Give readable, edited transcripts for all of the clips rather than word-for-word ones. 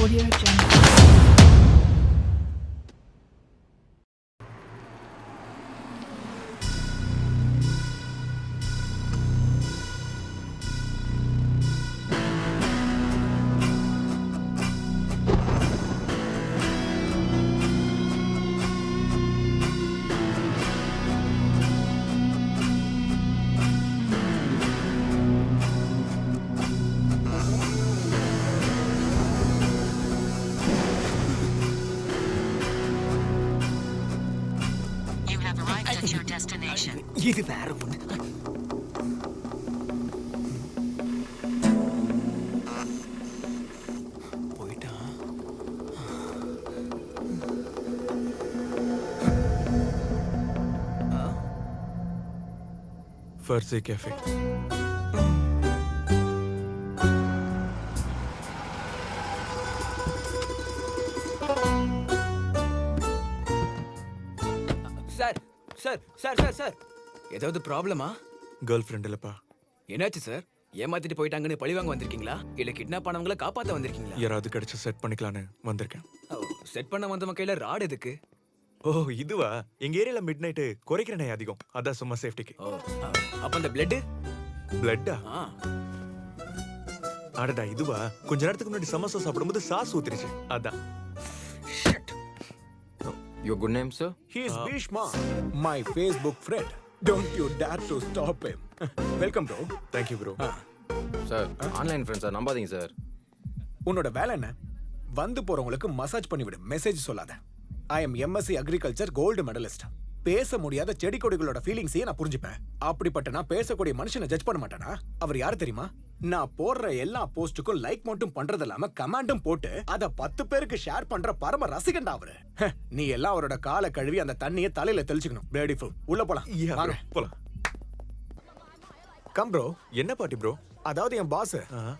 Audio Jungle. You have arrived at your destination. இது வேற ஒண்ணு. போயிட்டான். Farsi Cafe. Sir sir sir sir sir ஏதாவது ப்ராப்ளமா? கேர்ள் ஃப்ரெண்ட் இல்லப்பா. என்னாச்சு சார்? ஏமாத்திட்டு போயிட்டாங்கன்னு பழிவாங்க வந்திருக்கீங்களா இல்ல கிட்னாப் பண்ணவங்கள காப்பாத்த வந்திருக்கீங்களா? யாராவது கிடைச்சு செட் பண்ணிக்கலான்னு வந்திருக்கேன். செட் பண்ண வந்தவங்க கையில ராட் எதுக்கு? ஓ இதுவா? எங்க ஏரியால மிட் நைட்டு குறைக்கிற நாய் அதிகம். அதான் சும்மா சேஃப்டிக்கு. அப்ப அந்த பிளட்? பிளட்டா? அடடா இதுவா? கொஞ்ச நேரத்துக்கு முன்னாடி சமோசா சாப்பிடும்போது சாஸ் ஊத்திருச்சு. அதான். Your good name, sir? He is Bhishma, my Facebook friend. Don't you dare to stop him. Welcome, bro. Thank you bro. Sir, online friends sir, நம்பாதீங்க சார். உன்னோட வேலை என்ன? வந்து போறவங்களுக்கு மசாஜ் பண்ணிவிடு, மெசேஜ் சொல்லாத. I am MSc Agriculture Gold Medalist. பேச முடியாத செடி கொடிகளோட ஃபீலிங்ஸையே நான் புரிஞ்சுப்பேன். அப்படிப்பட்ட நான் பேசக்கூடிய மனுஷனை ஜட்ஜ் பண்ண மாட்டானா? அவர் யாரு தெரியுமா? நான் போடுற எல்லா போஸ்டுக்கும் லைக் மட்டும் பண்றது இல்லாம கமெண்டும் போட்டு அத 10 பேருக்கு ஷேர் பண்ற பரம ரசிகன்டா அவரு. நீ எல்லாம் அவரோட காலை கழுவி அந்த தண்ணியை தலையில தெளிச்சுக்கணும். பியூட்டிஃபுல். உள்ள போலாம். Yeah, வாங்க. bro. போலாம். Come bro. என்ன பார்ட்டி ப்ரோ? அதாவது என் பாஸ்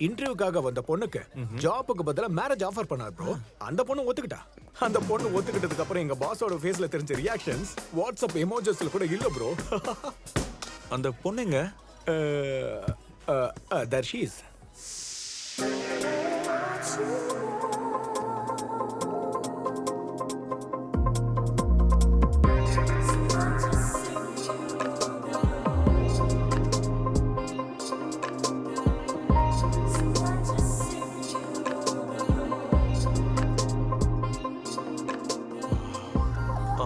இன்டர்வியூக்காக வந்த பொண்ணுக்கு ஜாபுக்கு பதிலா மேரேஜ் ஆஃபர் பண்ணார் ப்ரோ. அந்த பொண்ணு ஒத்துக்கிட்டா. அந்த பொண்ணு ஒத்துக்கிட்டதுக்கு அப்புறம் எங்க பாஸோட ஃபேஸ்ல தெரிஞ்ச ரியாக்ஷன்ஸ் வாட்ஸ்அப் எமோஜிஸ்ல கூட இல்ல ப்ரோ. அந்த பொண்ணுங்க தர்ஷீஸ்.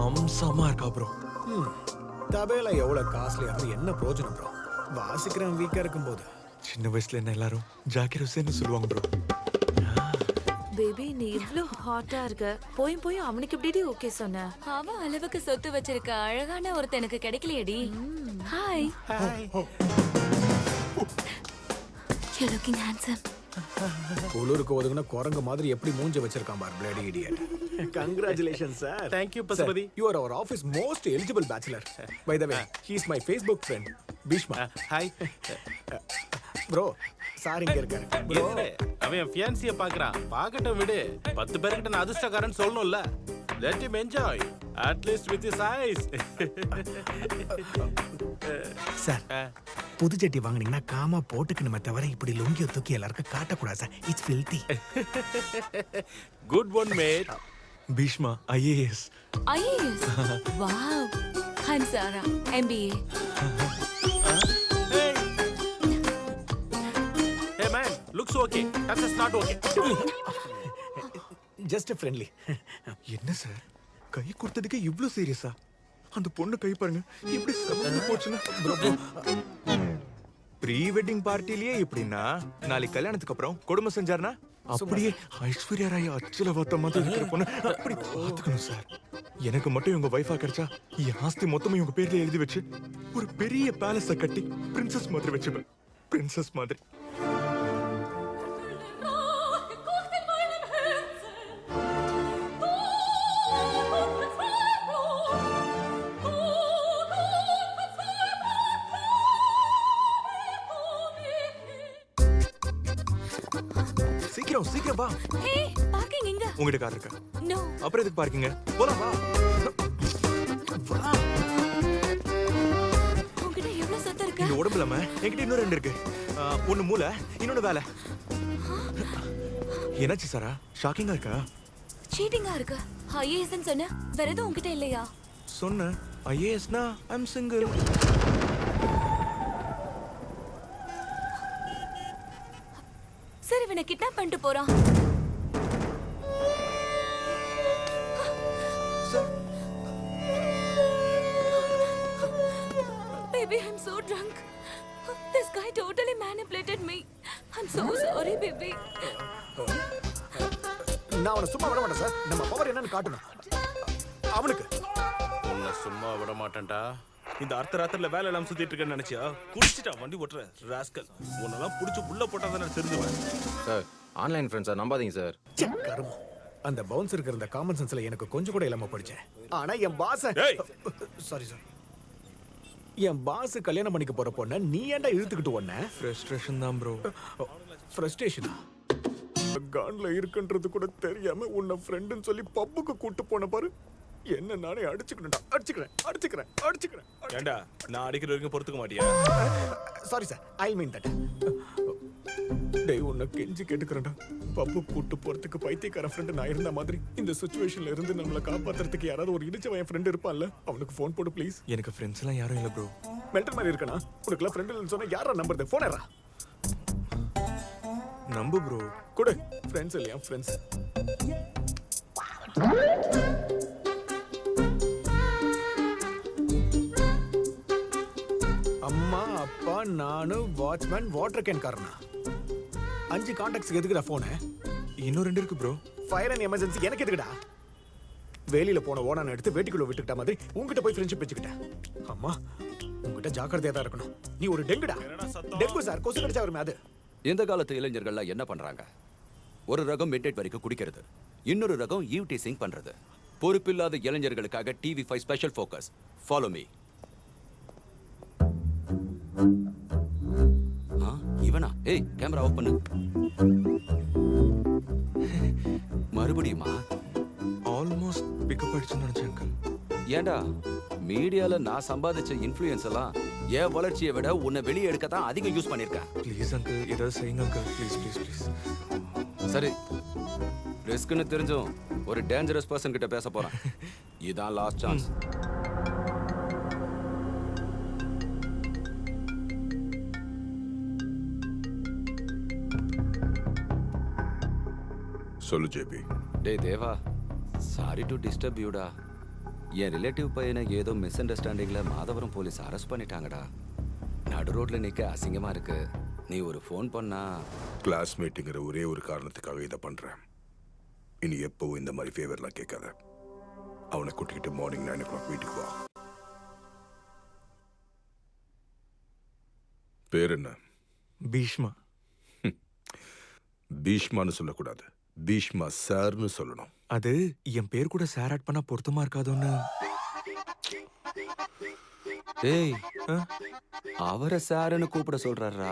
அம்சமா இருக்கா ப்ரோ. தபேலா எவ்வளவு காஸ்ட்லியா இருக்கு, என்ன பிரயோஜனம் ப்ரோ? வாசிக்கிறேன் வீக்கா இருக்கும்போது. சின்ன வயசுல என்ன எல்லாரும் ஜாக்கிர் ஹுசேன்னு சொல்லுவாங்க ப்ரோ. பேபி நீ இவ்ளோ ஹாட்டா இருக்க. போய் அவனுக்கு எப்படி ஓகே சொன்ன? அவன் அளவுக்கு சொத்து வச்சிருக்க அழகான ஒருத்தனுக்கு கிடைக்கலையேடி. ஹாய். You looking handsome. குளூருக்கு ஒதுங்கின குரங்கு மாதிரி எப்படி மூஞ்சி வச்சிருக்கான் பார் bloody idiot. Congratulations sir. Thank you Pasupati. You are our office most eligible bachelor. By the way, he is my Facebook friend Bhishma. Hi. Bro, sir இங்க இருக்காரு. Bro, அவன் என் ஃபியான்சியை பார்க்கறான். பார்க்கட்டும் விடு. 10 பேர்கிட்ட நான் அதிர்ஷ்டக்காரன் சொல்லணும்ல. Let him enjoy. At least with his eyes. Sir புது ஜட்டி வாங்குனீங்கன்னா காமா போட்டுக்கணுமே தவிர இப்படி லுங்கிய தூக்கி எல்லாருக்கும் காட்டக்கூடாது sir. It's filthy. Good one mate. Bhishma IAS. IS. Wow. I'm Sarah, MBA. Hey man, looks okay. That's just not okay. Just friendly. என்ன sir கை கொடுத்ததுக்கு இவ்ளோ சீரியஸா? அந்த பொண்ணு கை பாருங்க எப்படி சமந்து போச்சுன்னா. ப்ரீ வெட்டிங் பார்ட்டிலேயே இப்படின்னா நாளைக்கு கல்யாணத்துக்கு அப்புறம் கொடுமை செஞ்சாருன்னா அப்படியே ஐஸ்வர்யா ராய் அச்சுல வாத்த மாதிரி இருக்கிற பொண்ணு அப்படி பாத்துக்கணும் சார். எனக்கு மட்டும் இவங்க வைஃபா கிடைச்சா என் ஆஸ்தி மொத்தமும் இவங்க பேர்ல எழுதி வச்சு ஒரு பெரிய பேலஸ கட்டி பிரின்சஸ் மாதிரி வச்சுப்பேன். பிரின்சஸ் மாதிரி. சீக்கிரம் சீக்கிரம் வா. ஹே, பார்க்கிங் எங்க? உங்ககிட்ட கார் இருக்கா? நோ. அப்புறம் எதுக்கு பார்க்கிங்க? போலாம் வா. வா. உன்கிட்ட எவ்வளவு சொத்து இருக்கு? இந்த உடம்புலமா என்கிட்ட இன்னும் 2 இருக்கு. ஒன்னு மூளை, இன்னொன்னு வேலை. என்னாச்சு சாரா? ஷாக்கிங்கா இருக்கா? சீட்டிங்கா இருக்கு. ஐஏஎஸ்ன்னு சொன்ன, வேற எதுவும் உன்கிட்ட இல்லையா? சொன்ன ஐஏஎஸ்னா ஐம் சிங்கிள். சரி, இவனை கிட்னாப் பண்ணிட்டு போறான். Baby, I'm so drunk. This guy totally manipulated me. I'm so sorry, baby. நான் அவனை சும்மா விட மாட்டேன் சார். நம்ம பவர் என்னன்னு காட்டணும் அவனுக்கு. உன்னை சும்மா விட மாட்டேன்டா. இந்த அர்த்தராத்திரில வேலை எல்லாம் சுத்திட்டு இருக்கேன்னு நினைச்சியா? குடிச்சிட்டா வண்டி ஓட்டுற ராஸ்கல். உன்னெல்லாம் புடிச்சு உள்ள போட்டா தானே தெரிஞ்சுவேன். சார் ஆன்லைன் ஃப்ரெண்ட்ஸா நம்பாதீங்க சார். கருமம். அந்த பவுன்சருக்கு இருந்த காமன் சென்ஸ்ல எனக்கு கொஞ்சம் கூட இல்லாம போயிடுச்சு. ஆனா என் பாஸ் ஏய்! Sorry sir. என் பாஸ் கல்யாணம் பண்ணிக்க போற பொண்ண நீ ஏன்டா இழுத்துக்கிட்டு ஒண்ண? ஃப்ரஸ்ட்ரேஷன் தான் ப்ரோ. ஃப்ரஸ்ட்ரேஷனா? கான்ல இருக்குன்றது கூட தெரியாம உன்னை ஃப்ரெண்டுன்னு சொல்லி பப்புக்கு கூட்டு போன பாரு. என்ன நானே அடிச்சுக்கிறேன். ஏண்டா நான் அடிக்கிற வரைக்கும் பொறுத்துக்க மாட்டியா? Sorry sir, I mean that. டேய் உன்னை கெஞ்சி கேட்டுக்கிறேன்டா. பப்பு கூட்டு போறதுக்கு பைத்தியக்கார ஃப்ரெண்டு நான் இருந்த மாதிரி இந்த சிச்சுவேஷன்ல இருந்து நம்மளை காப்பாத்துறதுக்கு யாராவது ஒரு இடிச்சவன் ஃப்ரெண்ட் இருப்பான்ல, அவனுக்கு ஃபோன் போடு ப்ளீஸ். எனக்கு ஃப்ரெண்ட்ஸ் எல்லாம் யாரும் இல்ல ப்ரோ. மென்டல் மாதிரி இருக்கனா? உனக்குலாம் ஃப்ரெண்ட் இல்லைன்னு சொன்னா யாரா நம்புறது? ஃபோன் ஏறா நம்பு ப்ரோ. கொடு. ஃப்ரெண்ட்ஸ் இல்லையா? ஃப்ரெண்ட்ஸ். அம்மா அப்பா நானு வாட்ச்மேன் வாட்டர் கேன் காரனா 5 கான்டாக்ட்ஸ்க்கு எதுக்குடா போனு? இன்னும் 2 இருக்கு ப்ரோ. ஃபயர் அண்ட் எமர்ஜென்சி எனக்கு எதுக்குடா? வேலியில போன ஓனான எடுத்து வேட்டிக்குள்ள விட்டுக்கிட்ட மாதிரி உங்ககிட்ட போய் ஃப்ரெண்ட்ஷிப் வச்சுக்கிட்டேன். அம்மா உங்ககிட்ட ஜாக்கிரதையா தான் இருக்கணும். நீ ஒரு டெங்குடா. டெங்கு சார், கொசு கடிச்சா வருமே அது. இந்த காலத்து இளைஞர்கள்லாம் என்ன பண்றாங்க? ஒரு ரகம் மிட்நைட் வரைக்கும் குடிக்கிறது, இன்னொரு ரகம் ஈவ் டீசிங் பண்றது. பொறுப்பில்லாத இளைஞர்களுக்காக TV5 special focus. Follow me. இவனா? ஏய் கேமரா ஆஃப் பண்ணு. மறுபடியுமா? ஆல்மோஸ்ட் பிக்கப் ஆயிடுச்சுன்னு நினைச்சேன் அங்கிள். ஏண்டா மீடியால நான் சம்பாதிச்ச இன்ஃப்ளூயன்ஸ் எல்லாம் என் வளர்ச்சியை விட உன்னை வெளியே எடுக்க தான் அதிகம் யூஸ் பண்ணிருக்கேன். ப்ளீஸ் அங்கிள், ஏதாவது செய்யுங்க அங்கிள். Please please please. சரி, ரிஸ்க்னு தெரிஞ்சும் ஒரு டேஞ்சரஸ் பர்சன் கிட்ட பேச போறேன். இதான் லாஸ்ட் சான்ஸ். சொல்லு ஜேபி. டேய் தேவா, சாரி டு டிஸ்டர்ப் யூடா. என் ரிலேட்டிவ் பையனை ஏதோ மிஸ் அண்டர்ஸ்டாண்டிங்ல மாதவரம் போலீஸ் அரெஸ்ட் பண்ணிட்டாங்கடா. நடு ரோட்ல நிக்க அசிங்கமா இருக்கு. நீ ஒரு ஃபோன் பண்ணா. கிளாஸ்மேட்டுங்கிற ஒரே ஒரு காரணத்துக்காக இதை பண்றேன். இனி எப்பவும் இந்த மாதிரி ஃபேவர்லாம் கேட்காத. அவனை கூட்டிக்கிட்டு மார்னிங் 9 o'clock வீட்டுக்கு வா. பேர் என்ன? பீஷ்மா. பீஷ்மான்னு சொல்லக்கூடாது, பீஷ்மா சார்னு சொல்லணும். அது என் பேர் கூட சார் ஆட் பண்ணா பொருத்தமா இருக்காதுன்னு. டேய் அவரை சாருன்னு கூப்பிட சொல்றாரா?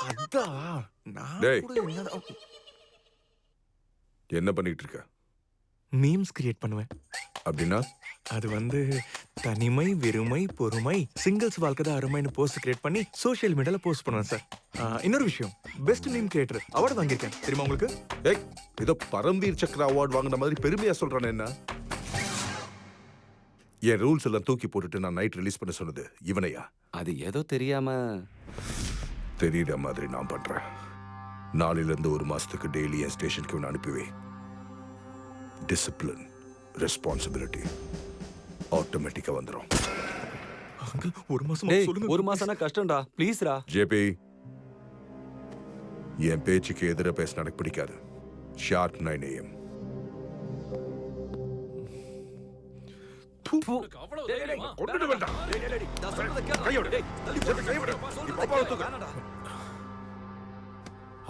அதான் நான் டேய். கூட என்னடா என்ன பண்ணிட்டு இருக்க? மீம்ஸ் கிரியேட் பண்ணுவேன். அப்படின்னா அது வந்து தனிமை, வெறுமை, பொறுமை, சிங்கிள்ஸ் வாழ்க்கை தான் அருமைன்னு போஸ்ட் கிரியேட் பண்ணி சோஷியல் மீடியால போஸ்ட் பண்ணுவேன் சார். இன்னொரு விஷயம், பெஸ்ட் மீம் கிரியேட்டர் அவார்டு வாங்கியிருக்கேன் தெரியுமா உங்களுக்கு? ஏய், ஏதோ பரம்வீர் சக்ரா அவார்டு வாங்கின மாதிரி பெருமையா சொல்றானே என்ன? என் ரூல்ஸ் எல்லாம் தூக்கி போட்டுட்டு நான் நைட் ரிலீஸ் பண்ண சொன்னது இவனையா? அது ஏதோ தெரியாம. தெரியற மாதிரி நான் பண்றேன். நாளையில இருந்து 1 மாசத்துக்கு டெய்லி என் ஸ்டேஷனுக்கு இவனை அனுப்புவேன். டிசிப்ளின், ரெஸ்பான்சிபிலிட்டி ஆட்டோமேட்டிக்கா வந்துடும். ஒரு மாசம் டேய் சொல்லுங்க. 1 மாசம்னா கஷ்டம்டா, ப்ளீஸ்ரா. ஜேபி, என் பேச்சுக்கு எதிர பேச எனக்கு பிடிக்காது. Sharp 9 AM.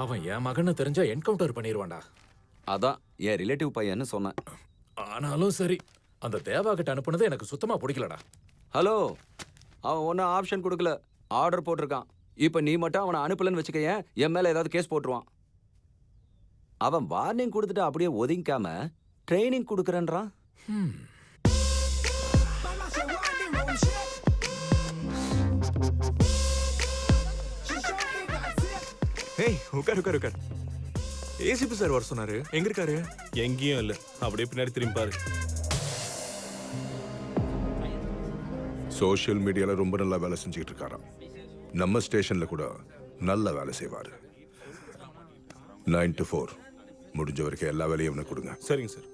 அவன் என் மகனை தெரிஞ்சா என்கவுண்டர் பண்ணிடுவான்டா. அதான் என் ரிலேட்டிவ் பையன்னு சொன்னேன். ஆனாலும் சரி, அந்த தேவா கிட்ட அனுப்புனது எனக்கு சுத்தமா பிடிக்கலடா. ஹலோ, அவன் ஒன்னும் ஆப்ஷன் கொடுக்கல, ஆர்டர் போட்டிருக்கான். இப்ப நீ மட்டும் அவனை அனுப்பலன்னு வச்சுக்கேன், என் மேல ஏதாவது கேஸ் போட்டுருவான். அவன் வார்னிங் கொடுத்துட்டு அப்படியே ஒதுங்காம ட்ரைனிங் கொடுக்கறேன்றான். ஏய் உட்கார் உட்கார் உட்கார். ஏசிபி சார் வர சொன்னாரு. எங்க இருக்காரு? எங்கேயும் இல்ல, அப்படியே பின்னாடி திரும்பி பாரு. சோஷியல் மீடியால ரொம்ப நல்லா வேலை செஞ்சுக்கிட்டு இருக்காராம். நம்ம ஸ்டேஷன்ல கூட நல்ல வேலை செய்வாரு. 9 to 4 முடிஞ்ச வரைக்கும் எல்லா வேலையும் இவனுக்கு கொடுங்க. சரிங்க சார்.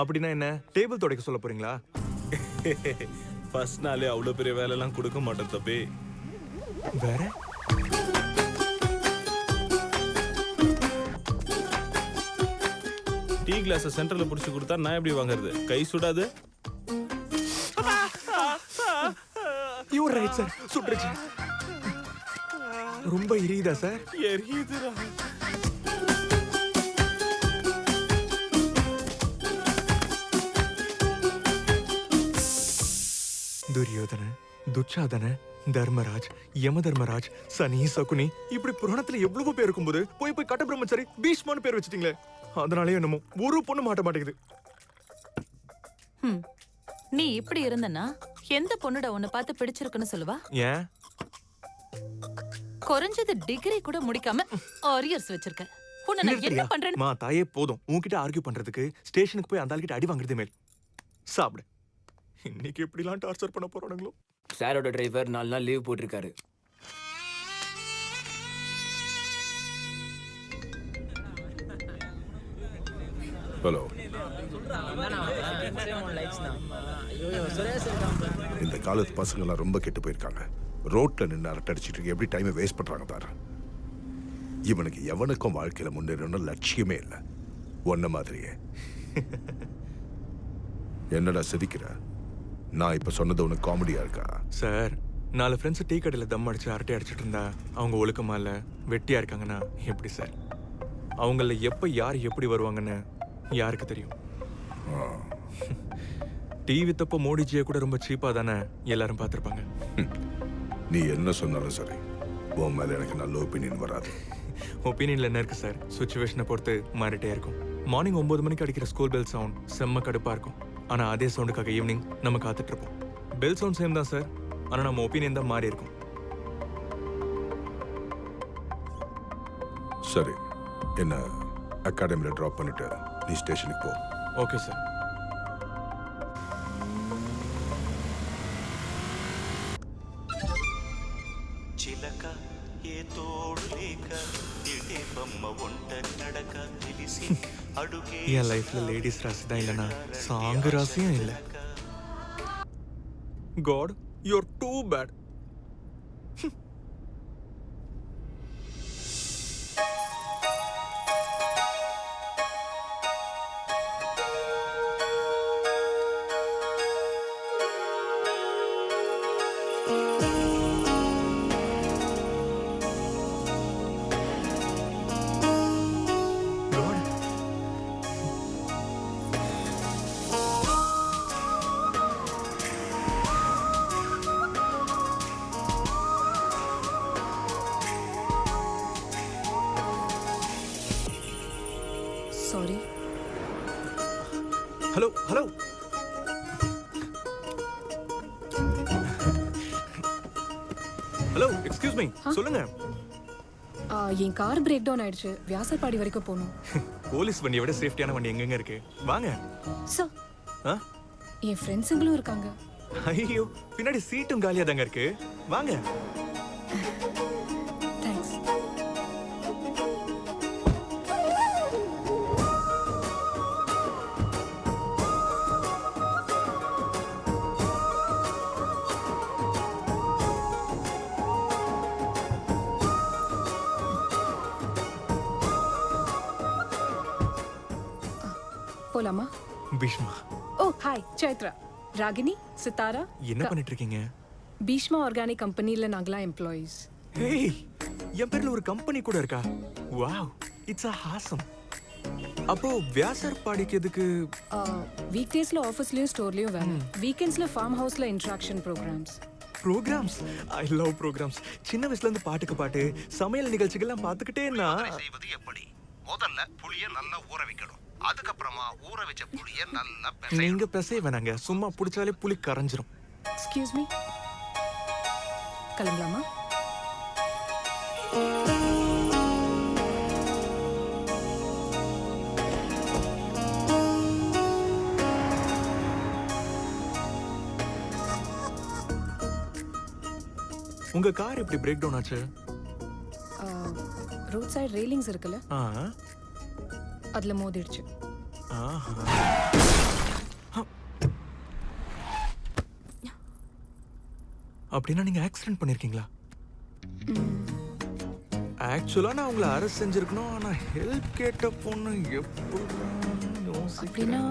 அப்படின்னா என்ன, டேபிள் துடைக்க சொல்ல போறீங்களா? ஃபர்ஸ்ட் நாளே அவ்வளவு பெரிய வேலை எல்லாம் கொடுக்க மாட்டேன் தம்பி. வேற டீ கிளாஸ் சென்டர்ல புடிச்சு கொடுத்தா நான் எப்படி வாங்குறது? கை சுடாது? You right sir. சுட்டுருச்சு. ரொம்ப எரியுதா சார்? எரியுதுடா. துரியோதன, துச்சாதன, தர்மராஜ், யம தர்மராஜ், சனி, சகுனி, இப்படி புராணத்துல எவ்வளவு பேர் இருக்கும்போது போய் கட்ட பிரம்மச்சாரி பீஷ்மான்னு பேர் வச்சிட்டீங்களே. அதனாலே என்னமோ ஒரு பொண்ணு மாட்ட மாட்டேங்குது. நீ இப்படி இருந்தனா எந்த பொண்ணுட உன்னை பார்த்து பிடிச்சிருக்குன்னு சொல்லுவா? ஏன்? குறைஞ்சது டிகிரி கூட முடிக்காம ஆரியர்ஸ் வச்சிருக்க. உன்னை நான் என்ன பண்றேன்னு மா தாயே போதும். உன்கிட்ட ஆர்கியூ பண்றதுக்கு ஸ்டேஷனுக்கு போய் அந்த ஆள்கிட்ட அடி வாங்குறதே மேல். சாப்பிடு. இன்னைக்கு எப்படிலாம் டார்ச்சர் பண்ண போறானுங்களோ. சாரோட டிரைவர் 4 நாள் லீவ் போட்டிருக்காரு. ஹலோ. இந்த காலத்து பசங்க எல்லாம் ரொம்ப கெட்டு போயிருக்காங்க. ரோட்ல நின்று அரட்டை அடிச்சிட்டு எப்படி டைமை வேஸ்ட் பண்றாங்க பாரு. இவனுக்கு எவனுக்கும் வாழ்க்கையில முன்னேறணும் லட்சியமே இல்லை. ஒன்ன மாதிரியே. என்னடா சிரிக்கிற? நான் இப்ப சொன்னது உனக்கு காமெடியா இருக்கா? சார், 4 ஃப்ரெண்ட்ஸ் டீ கடையில் தம் அடிச்சு அரட்டை அடிச்சிட்டு இருந்தா அவங்க ஒழுக்கமா இல்ல வெட்டியா இருக்காங்கன்னா எப்படி சார்? அவங்கள எப்ப யார் எப்படி வருவாங்கன்னு யாருக்கு தெரியும்? டிவி தப்ப மோடிஜியை கூட ரொம்ப சீப்பா தானே எல்லாரும் பார்த்திருப்பாங்க. நீ என்ன சொன்னாலும் சரி, உன் மேல எனக்கு நல்ல ஒப்பீனியன் வராது. ஒப்பீனியன்ல என்ன இருக்கு சார்? சுச்சுவேஷனை பொறுத்து மாறிட்டே இருக்கும். மார்னிங் 9 மணிக்கு அடிக்கிற ஸ்கூல் பெல் சவுண்ட் செம்ம கடுப்பா இருக்கும். ஆனா அதே சவுண்டுக்காக ஈவினிங் நம்ம காத்துட்டு இருப்போம். பெல் சவுண்ட் சேம் தான் சார், ஆனா நம்ம ஒப்பீனியன் தான் மாறி இருக்கும். சரி, என்ன அகாடமியில் ட்ராப் பண்ணிட்டு நீ ஸ்டேஷனுக்கு போ. Okay sir. చిలక ఏ తోడు లేక ఇటే బొమ్మ ఒంట నడక తెలిసి అడుగే. என் லைஃப்ல லேடிஸ் ராசி தான் இல்லைன்னா சாங்கு ராசியும் இல்லை. God, you're too bad. Sorry. Hello hello. Hello, excuse me. சொல்லுங்க. என் கார் பிரேக் டவுன் ஆயிடுச்சு. வியாசர்பாடி வரைக்கும் போகணும். போலீஸ் வண்டியை விட சேஃப்டியான வண்டி எங்கெங்க இருக்கு? வாங்க. சார், என் ஃப்ரெண்ட்ஸுங்களும் இருக்காங்க. ஐயோ, பின்னாடி சீட்டும் காலியா தாங்க இருக்கு. வாங்க. தேங்க்ஸ். போலாமா? பீஷ்மா. ஓ ஹாய், சைத்ரா. ராகினி, சித்தாரா. என்ன பண்ணிட்டு இருக்கீங்க? பீஷ்மா ஆர்கானிக் கம்பெனில நாங்களாம் எம்ப்ளாயீஸ். ஹேய், என் பேர்ல ஒரு கம்பெனி கூட இருக்கா? Wow, it's awesome. அப்போ வியாசர் பாடிக்கு எதுக்கு? வீக் டேஸ்ல ஆஃபீஸ்லயும் ஸ்டோர்லயும் வேலை. வீக்கெண்ட்ஸ்ல ஃபார்ம் ஹவுஸ்ல interaction programs. Programs? I love programs. சின்ன வயசுல இருந்து பாட்டுக்கு பாட்டு, சமையல் நிகழ்ச்சிகள்லாம் பார்த்துக்கிட்டே நான். செய்வது எப்படி? முதல்ல புளிய நல்லா ஊற வைக்கணும். அதுக்கப்புறமா ஊற வச்ச புளிய நல்லா நீங்க பிசைய வேணாங்க, சும்மா புடிச்சாலே புளி கரைஞ்சிரும். எக்ஸ்கியூஸ் மீ, கலங்கலாமா? உங்க கார் எப்படி பிரேக் டவுன் ஆச்சு? ரோட் சைடு ரெயிலிங்ஸ் இருக்குல்ல, அதுல மோதிடுச்சு. அப்படின்னா நீங்க ஆக்சிடென்ட் பண்ணிருக்கீங்களா? ஆக்சுவலா நான் உங்களை அரெஸ்ட் செஞ்சிருக்கணும். ஆனா ஹெல்ப் கேட்ட பொண்ணு அப்படின்னா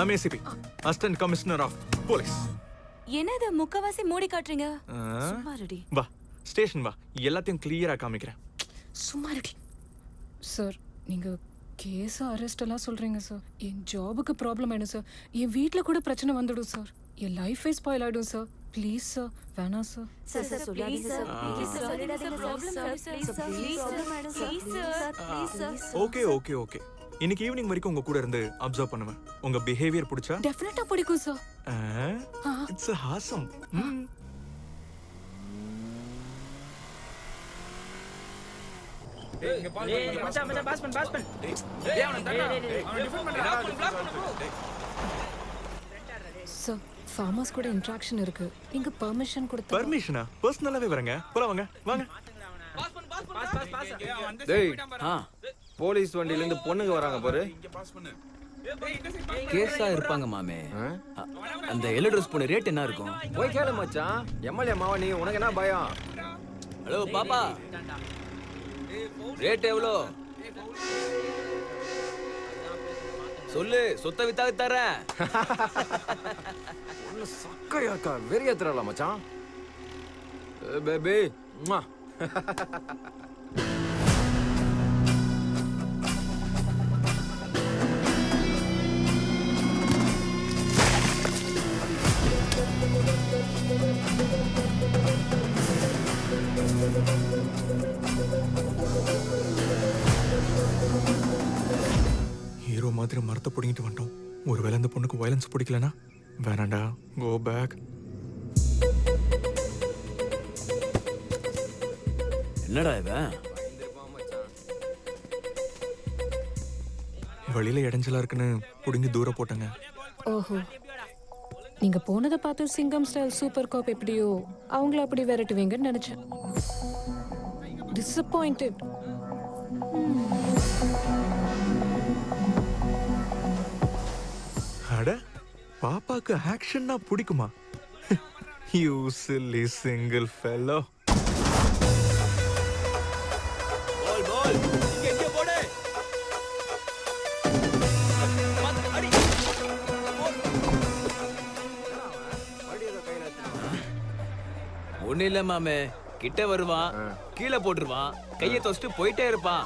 ACP assistant commissioner of police. என்னது முக்கவாசி மூடி காட்டுறீங்க? வா ஸ்டேஷன் வா, எல்லாத்தையும் கிளியரா காமிக்கிறேன். சும்மா ரெடி சார். நீங்க கேஸ் அரெஸ்ட் எல்லாம் சொல்றீங்க சார். என் ஜாபுக்கு ப்ராப்ளம் ஆயிடும் சார். என் வீட்ல கூட பிரச்சனை வந்துடும் சார். என் லைஃபே ஸ்பாயில் ஆயிடும் சார். ப்ளீஸ் சார், வேணாம் சார். சார் சொல்லாதீங்க சார். ப்ளீஸ் சார், சொல்லிடாதீங்க sir. Please sir, please sir, please sir. Okay okay okay. இன்னைக்கு ஈவினிங் வரைக்கும் உங்க கூட இருந்து அப்சர்வ் பண்ணுவேன். உங்க பிஹேவியர் பிடிச்சா? டெஃபினட்டா பிடிக்கும் sir. It's awesome. Sir, farmers கூட இன்டராக்ஷன் இருக்கு. நீங்க பெர்மிஷன் கொடுத்தா? பெர்மிஷனா? பர்சனலாவே வரங்க. போலாம் வாங்க வாங்க. டேய், போலீஸ் வண்டில இருந்து பொண்ணுங்க வராங்க பாரு. கேஸா இருப்பாங்க மாமே. அந்த எல்லோ ட்ரெஸ் பொண்ணு ரேட் என்ன இருக்கும்? போய் கேளு மச்சான். எம்எல்ஏ மாவா நீ, உனக்கு என்ன பயம்? ஹலோ பாப்பா, ரேட் எவ்வளோ சொல்லு, சொத்த வித்தாக தரேன். ஒன்னு சக்கையாக்கா வெறிய தரல மச்சான். பேபி ஹீரோ மாதிரி மரத்தை பிடிங்கிட்டு வந்துட்டோம். ஒருவேளை அந்த பொண்ணுக்கு வயலன்ஸ் பிடிக்கலனா வேணாண்டா, கோ பேக். என்னடா இவன்? வழியில இடைஞ்சலா இருக்குன்னு புடுங்கி தூர போட்டாங்க. ஓஹோ, நீங்க போனதை பார்த்து சிங்கம் ஸ்டைல் சூப்பர் காப் எப்படியோ அவங்கள அப்படி விரட்டுவீங்கன்னு நினைச்சேன். டிசப்பாயிண்டட். அட, பாப்பாக்கு ஆக்ஷன்னா பிடிக்குமா? You silly single fellow. Ball ball இங்க போடு. ஒண்ணு இல்ல மாமே, கிட்ட வருவான், கீழே போட்டுருவான், கையை தொசிட்டு போயிட்டே இருப்பான்.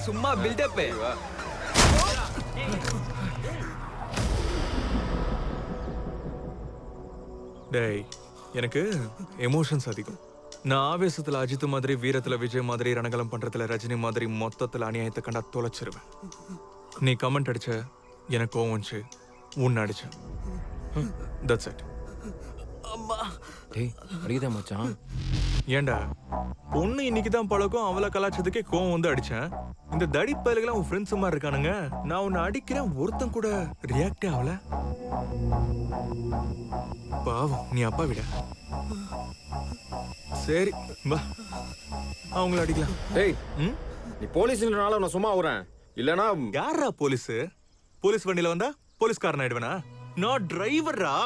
சும்மா பில்டப். டேய், எனக்கு எமோஷன்ஸ் அதிகம். நான் ஆவேசத்துல அஜித் மாதிரி, வீரத்துல விஜய் மாதிரி, ரணகலம் பண்றதுல ரஜினி மாதிரி மொத்தத்துல அநியாயத்தை கண்டா தொலைச்சிருவேன். நீ கமெண்ட் அடிச்ச, எனக்கு கோவம் வந்துச்சு, உன்னை அடிச்சேன். That's it. அம்மா. டேய், அடிக்குதா மச்சான்? ஏண்டா, பொண்ணு இன்னைக்கு தான் பழக்கம், அவளை கலாச்சதுக்கே கோவம் வந்து அடிச்சேன். இந்த தடி பயலுகெல்லாம் உன் ஃப்ரெண்ட்ஸ் மாதிரி இருக்கானுங்க. நான் உன்னை அடிக்கிறேன், ஒருத்தன் கூட ரியாக்டே ஆகல. பாவம், நீ அப்பா விட. சரி வா, அவங்கள அடிக்கலாம். டேய், நீ போலீஸ்ன்றனால நான் சும்மா வரேன். இல்லனா யாரா போலீஸ்? போலீஸ் வண்டியில வந்தா போலீஸ்காரன் ஆயிடுவேனா? நான் டிரைவரா?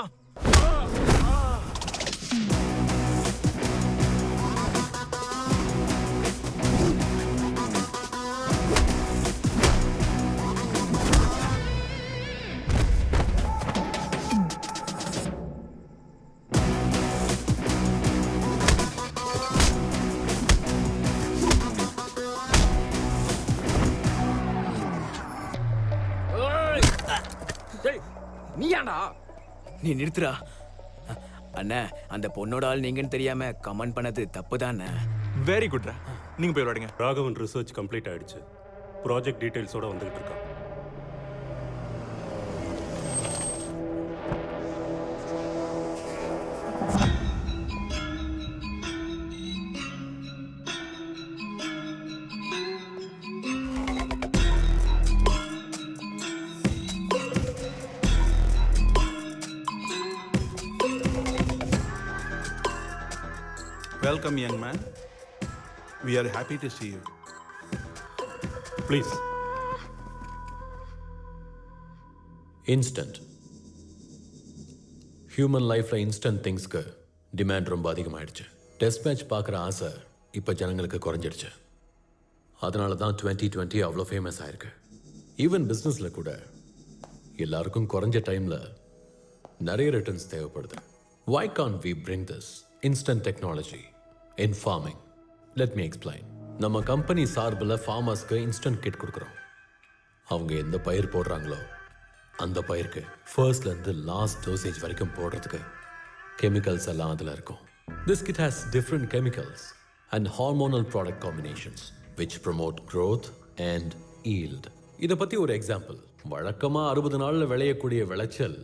நீ ஏன்டா? நீ நிறுத்துறா. அண்ணா, அந்த பொண்ணோட ஆள் நீங்கன்னு தெரியாம கமெண்ட் பண்ணது தப்பு தானே. வெரி குட்ரா, நீங்க போய் விளையாடுங்க. ராகவன் ரிசர்ச் கம்ப்ளீட் ஆயிடுச்சு. ப்ராஜெக்ட் டீடைல்ஸோட வந்துகிட்டு இருக்கான். Welcome, young man. We are happy to see you. Please. Instant human லைஃப்ல இன்ஸ்டன்ட் திங்ஸ்க்கு டிமாண்ட் ரொம்ப அதிகமாயிடுச்சு. டெஸ்ட் மேட்ச் பார்க்குற ஆசை இப்போ ஜனங்களுக்கு குறைஞ்சிடுச்சு. அதனால தான் 2020 அவ்வளோ ஃபேமஸ் ஆயிருக்கு. ஈவன் பிஸ்னஸில் கூட எல்லாருக்கும் குறைஞ்ச டைமில் நிறைய ரிட்டர்ன்ஸ் தேவைப்படுது. Why can't we bring this instant technology in farming? Let me explain. நம்ம கம்பெனி சார்பில் ஃபார்மர்ஸ்க்கு இன்ஸ்டன்ட் கிட் கொடுக்குறோம். அவங்க எந்த பயிர் போடுறாங்களோ அந்த பயிருக்கு ஃபர்ஸ்ட்லேருந்து லாஸ்ட் டோசேஜ் வரைக்கும் போடுறதுக்கு கெமிக்கல்ஸ் எல்லாம் அதில் இருக்கும். This kit has different chemicals and hormonal product combinations which promote growth and yield. இதை பற்றி ஒரு எக்ஸாம்பிள். வழக்கமாக 60 நாளில் விளையக்கூடிய விளைச்சல்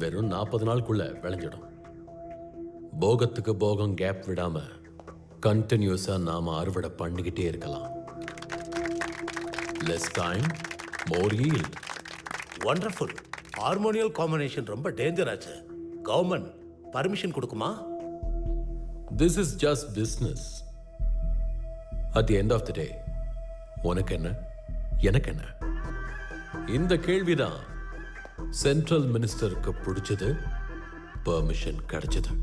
வெறும் 40 நாளுக்குள்ள விளைஞ்சிடும். போகத்துக்கு போகம் கேப் விடாம கண்டினியூஸா நாம அறுவடை பண்ணிக்கிட்டே இருக்கலாம். Less time more yield. Wonderful. Hormonal combination ரொம்ப டேஞ்சர் ஆச்சு. கவர்மெண்ட் பர்மிஷன் கொடுக்குமா? This is just business. At the end of the day, உனக்கு என்ன எனக்கு என்ன? இந்த கேள்விதான் சென்ட்ரல் மினிஸ்டருக்கு பிடிச்சது, பெர்மிஷன் கிடைச்சது.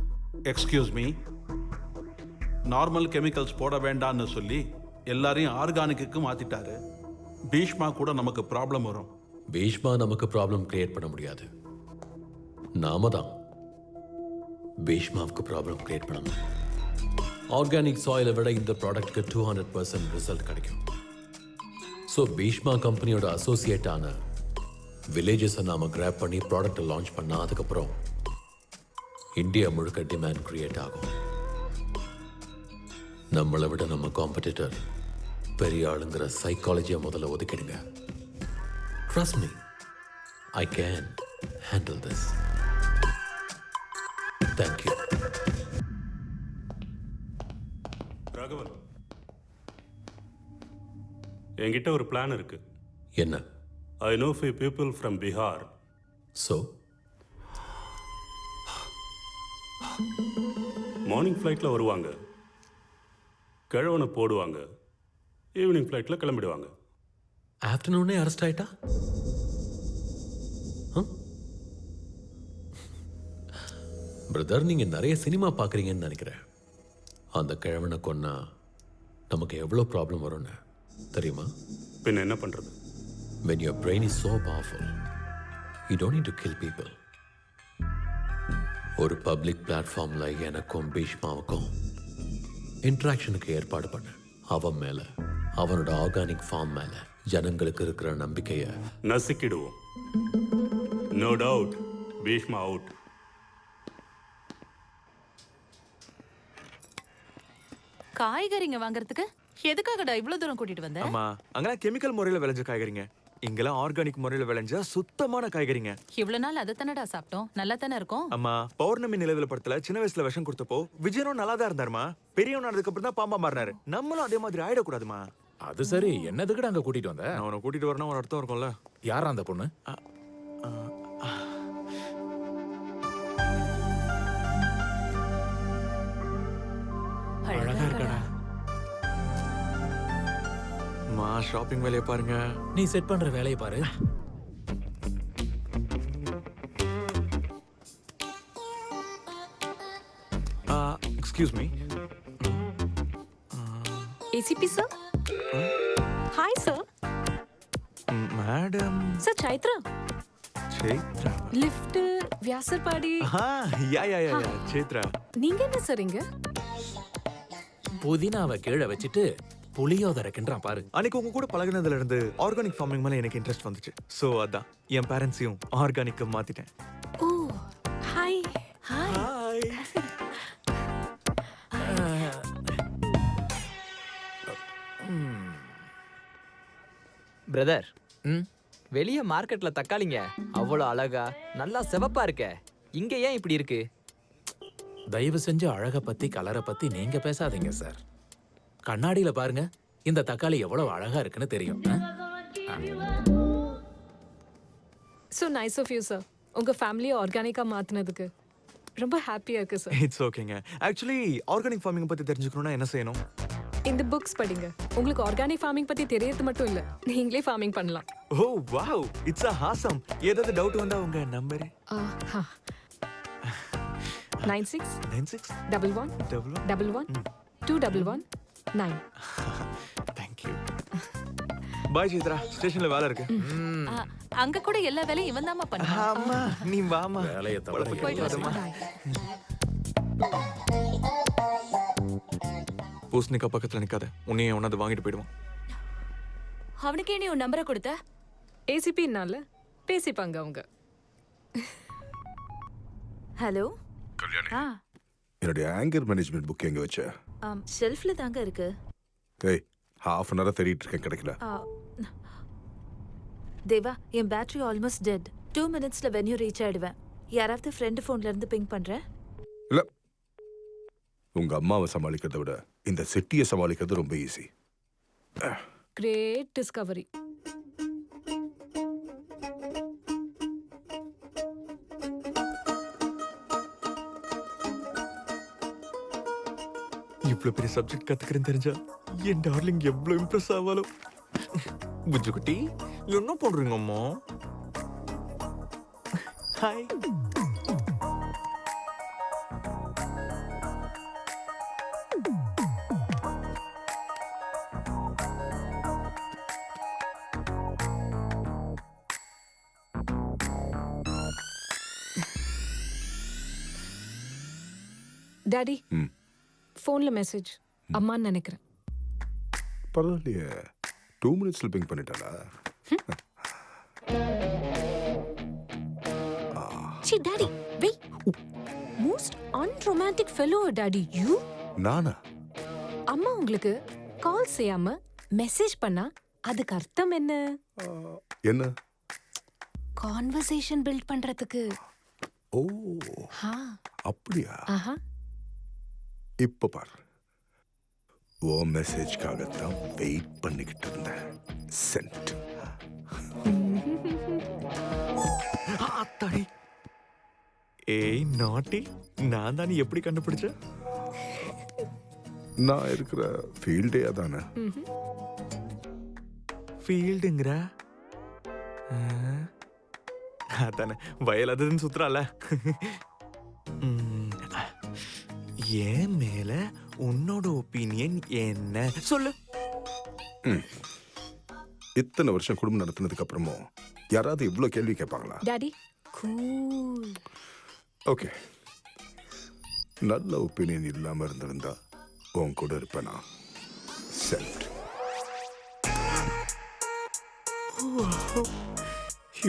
எக்ஸ்கியூஸ் மீ, நார்மல் கெமிக்கல்ஸ் போட வேண்டாம்னு சொல்லி எல்லாரையும் ஆர்கானிக்கு மாத்திட்டாரு. பீஷ்மா கூட நமக்கு ப்ராப்ளம் வரும். பீஷ்மா நமக்கு ப்ராப்ளம் கிரியேட் பண்ண முடியாது. நாம தான் பீஷ்மாவுக்கு ப்ராப்ளம் கிரியேட் பண்ணணும். ஆர்கானிக் சாயிலை விட இந்த ப்ராடக்ட்க்கு 200% ரிசல்ட் கிடைக்கும். ஸோ பீஷ்மா கம்பெனியோட அசோசியேட்டான வில்லேஜஸை நாம கிராப் பண்ணி ப்ராடக்டை லான்ச் பண்ணா அதுக்கப்புறம் இந்தியா முழுக்க டிமாண்ட் கிரியேட் ஆகும். நம்மளை விட நம்ம காம்படிட்டர் பெரிய ஆளுங்கிற சைக்காலஜியை முதல்ல ஒதுக்கிடுங்க. Trust me, I can handle this. Thank you. Raghavan, என்கிட்ட ஒரு பிளான் இருக்கு. என்ன? I know few people from Bihar. So? Morning ஃப்ளைட்டில் வருவாங்க, கிழவனை போடுவாங்க, ஈவினிங் ஃப்ளைட்டில் கிளம்பிடுவாங்க. ஆஃப்டர்நூனே அரெஸ்ட் ஆயிட்டா? பிரதர், நீங்கள் நிறைய சினிமா பார்க்குறீங்கன்னு நினைக்கிறேன். அந்த கிழவனை கொன்னா நமக்கு எவ்வளோ ப்ராப்ளம் வரும்னு தெரியுமா? பின்ன என்ன பண்ணுறது? When your brain is so powerful, you don't need to kill people. ஒரு பப்ளிக் பிளாட்ஃபார்ம்ல எனக்கும் பீஷ்மாவுக்கும் இன்ட்ராக்ஷனுக்கு ஏற்பாடு பண்ண. அவன் மேல, அவனோட ஆர்கானிக் ஃபார்ம் மேல ஜனங்களுக்கு இருக்கிற நம்பிக்கைய நசுக்கிடுவோம். No doubt, Bhishma out. காய்கறிங்க வாங்குறதுக்கு எதுக்காகடா இவ்வளவு தூரம் கூட்டிட்டு வந்த? ஆமா, அங்கெல்லாம் கெமிக்கல் முறையில விளைஞ்ச காய்கறிங்க, இங்கெல்லாம் ஆர்கானிக் முறையில விளைஞ்ச சுத்தமான காய்கறிங்க. இவ்வளவு நாள் அதை தானடா சாப்பிட்டோம், நல்லா தானே இருக்கும். அம்மா, பௌர்ணமி நிலவுல படத்துல சின்ன வயசுல விஷம் கொடுத்தப்போ விஜயனும் நல்லா தான் இருந்தாருமா. பெரியவன் ஆனதுக்கு அப்புறம் தான் பாம்பா மாறினாரு. நம்மளும் அதே மாதிரி ஆயிடக்கூடாதுமா. அது சரி, என்னதுக்கு அங்க கூட்டிட்டு வந்த? நான் உன்னை கூட்டிட்டு வரணும் ஒரு அர்த்தம் இருக்கும்ல. யாரா அந்த பொண்ணு? அழகா இருக்கடா. மா, ஷாப்பிங் வேலையை பாருங்க. நீ செட் பண்ற வேலையை பாரு. Excuse me. ACP sir? Hi sir. Madam. Sir Chaitra. சேத்ரா. Lift Vyasarpadi. யா சேத்ரா. நீங்க என்ன சார் இங்க? புதினாவை கீழே வச்சுட்டு புளியோதரை கிண்டுறான் பாரு. அன்னைக்கு உங்க கூட பழகினதுல இருந்து ஆர்கானிக் ஃபார்மிங் மேல எனக்கு இன்ட்ரெஸ்ட் வந்துச்சு. சோ அதான் என் பேரண்ட்ஸையும் ஆர்கானிக்கு மாத்திட்டேன். ஓ, ஹாய். ஹாய். பிரதர், வெளிய மார்க்கெட்ல தக்காளிங்க அவ்வளோ அழகா நல்லா சிவப்பா இருக்க, இங்க ஏன் இப்படி இருக்கு? தயவு செஞ்சு அழக பத்தி கலரை பத்தி நீங்க பேசாதீங்க சார். கண்ணாடியில பாருங்க, இந்த தக்காளி எவ்வளவு அழகா இருக்குன்னு தெரியும். So nice of you sir. உங்க ஃபேமிலியை ஆர்கானிக்கா மாத்தினதுக்கு. ரொம்ப ஹாப்பியா இருக்கு சார். இட்ஸ் ஓகேங்க. ஆக்சுவலி ஆர்கானிக் ஃபார்மிங் பத்தி தெரிஞ்சுக்கணும்னா என்ன செய்யணும்? இந்த புக்ஸ் படிங்க. உங்களுக்கு ஆர்கானிக் ஃபார்மிங் பத்தி தெரியறது மட்டும் இல்ல, நீங்களே ஃபார்மிங் பண்ணலாம். ஓ வாவ், இட்ஸ் ஆசம். ஏதாவது டவுட் வந்தா உங்க நம்பர் 96 11 211 தேங்க் யூ. பாய் சித்ரா, ஸ்டேஷன்ல வேலை இருக்கு. அங்க கூட எல்லா வேலையும் இவன் தாமா பண்ணா. ஆமா, நீ வாமா. வேலையை தவிர போயிட்டு வரமா. பூசணிக்கா பக்கத்துல நிக்காத, உன்னையே ஒன்னாவது வாங்கிட்டு போயிடுவான். அவனுக்கே நீ உன் நம்பரை கொடுத்த? ஏசிபினால பேசிப்பாங்க அவங்க. ஹலோ. கல்யாணி, என்னுடைய ஆங்கர் மேனேஜ்மெண்ட் புக் எங்க வச்ச? ஷெல்ஃப்ல தாங்க இருக்கு. ஏய், ஹாஃப் அன் ஹவர் தேடிட்டு இருக்கேன், கிடைக்கல. தேவா, என் பேட்டரி ஆல்மோஸ்ட் டெட். 2 மினிட்ஸ்ல வென்யூ ரீச் ஆயிடுவேன். யாராவது ஃப்ரெண்ட் ஃபோன்ல இருந்து பிங் பண்றேன். இல்ல, உங்க அம்மாவை சமாளிக்கிறத விட இந்த சிட்டியை சமாளிக்கிறது ரொம்ப ஈஸி. Great Discovery. இவ்வளவு பெரிய சப்ஜெக்ட் கத்துக்கிறேன்னு தெரிஞ்சா என் டார்லிங் எவ்வளவு இம்ப்ரெஸ் ஆவாலோ. புஜ்ஜு குட்டி, என்ன பண்றீங்க அம்மா? ஹாய். டாடி, ஃபோன்ல மெசேஜ். அம்மான்னு நினைக்கிறேன். பரவாயில்லையே, 2 மினிட்ஸ்ல பிங் பண்ணிட்டாளா? See daddy, wait. Most unromantic fellow daddy you. நானா? அம்மா உங்களுக்கு கால் செய்யாம மெசேஜ் பண்ணா அதுக்கு அர்த்தம் என்ன? என்ன? கான்வர்சேஷன் பில்ட் பண்றதுக்கு. ஓ, அப்படியா? இப்ப பாரு, ஓ மெசேஜ்காகத்தான் வெயிட் பண்ணிக்கிட்டு இருந்தேன். சென்ட். அத்தாடி. ஏய் நாட்டி, நான் தான். நீ எப்படி கண்டுபிடிச்ச? நான் இருக்கிற ஃபீல்டே அதானே. ஃபீல்டுங்கிற அதானே, வயல் அதுன்னு சுத்துறால. ஏன் மேல உன்னோட ஒப்பீனியன் என்ன சொல்லு. இத்தனை வருஷம் குடும்பம் நடத்தினதுக்கு அப்புறமும் யாராவது இவ்வளவு கேள்வி கேட்பாங்களா? Daddy cool. ஓகே, நல்ல ஒப்பீனியன் இல்லாம இருந்திருந்தா உன் கூட இருப்பேனா? சென்ட்.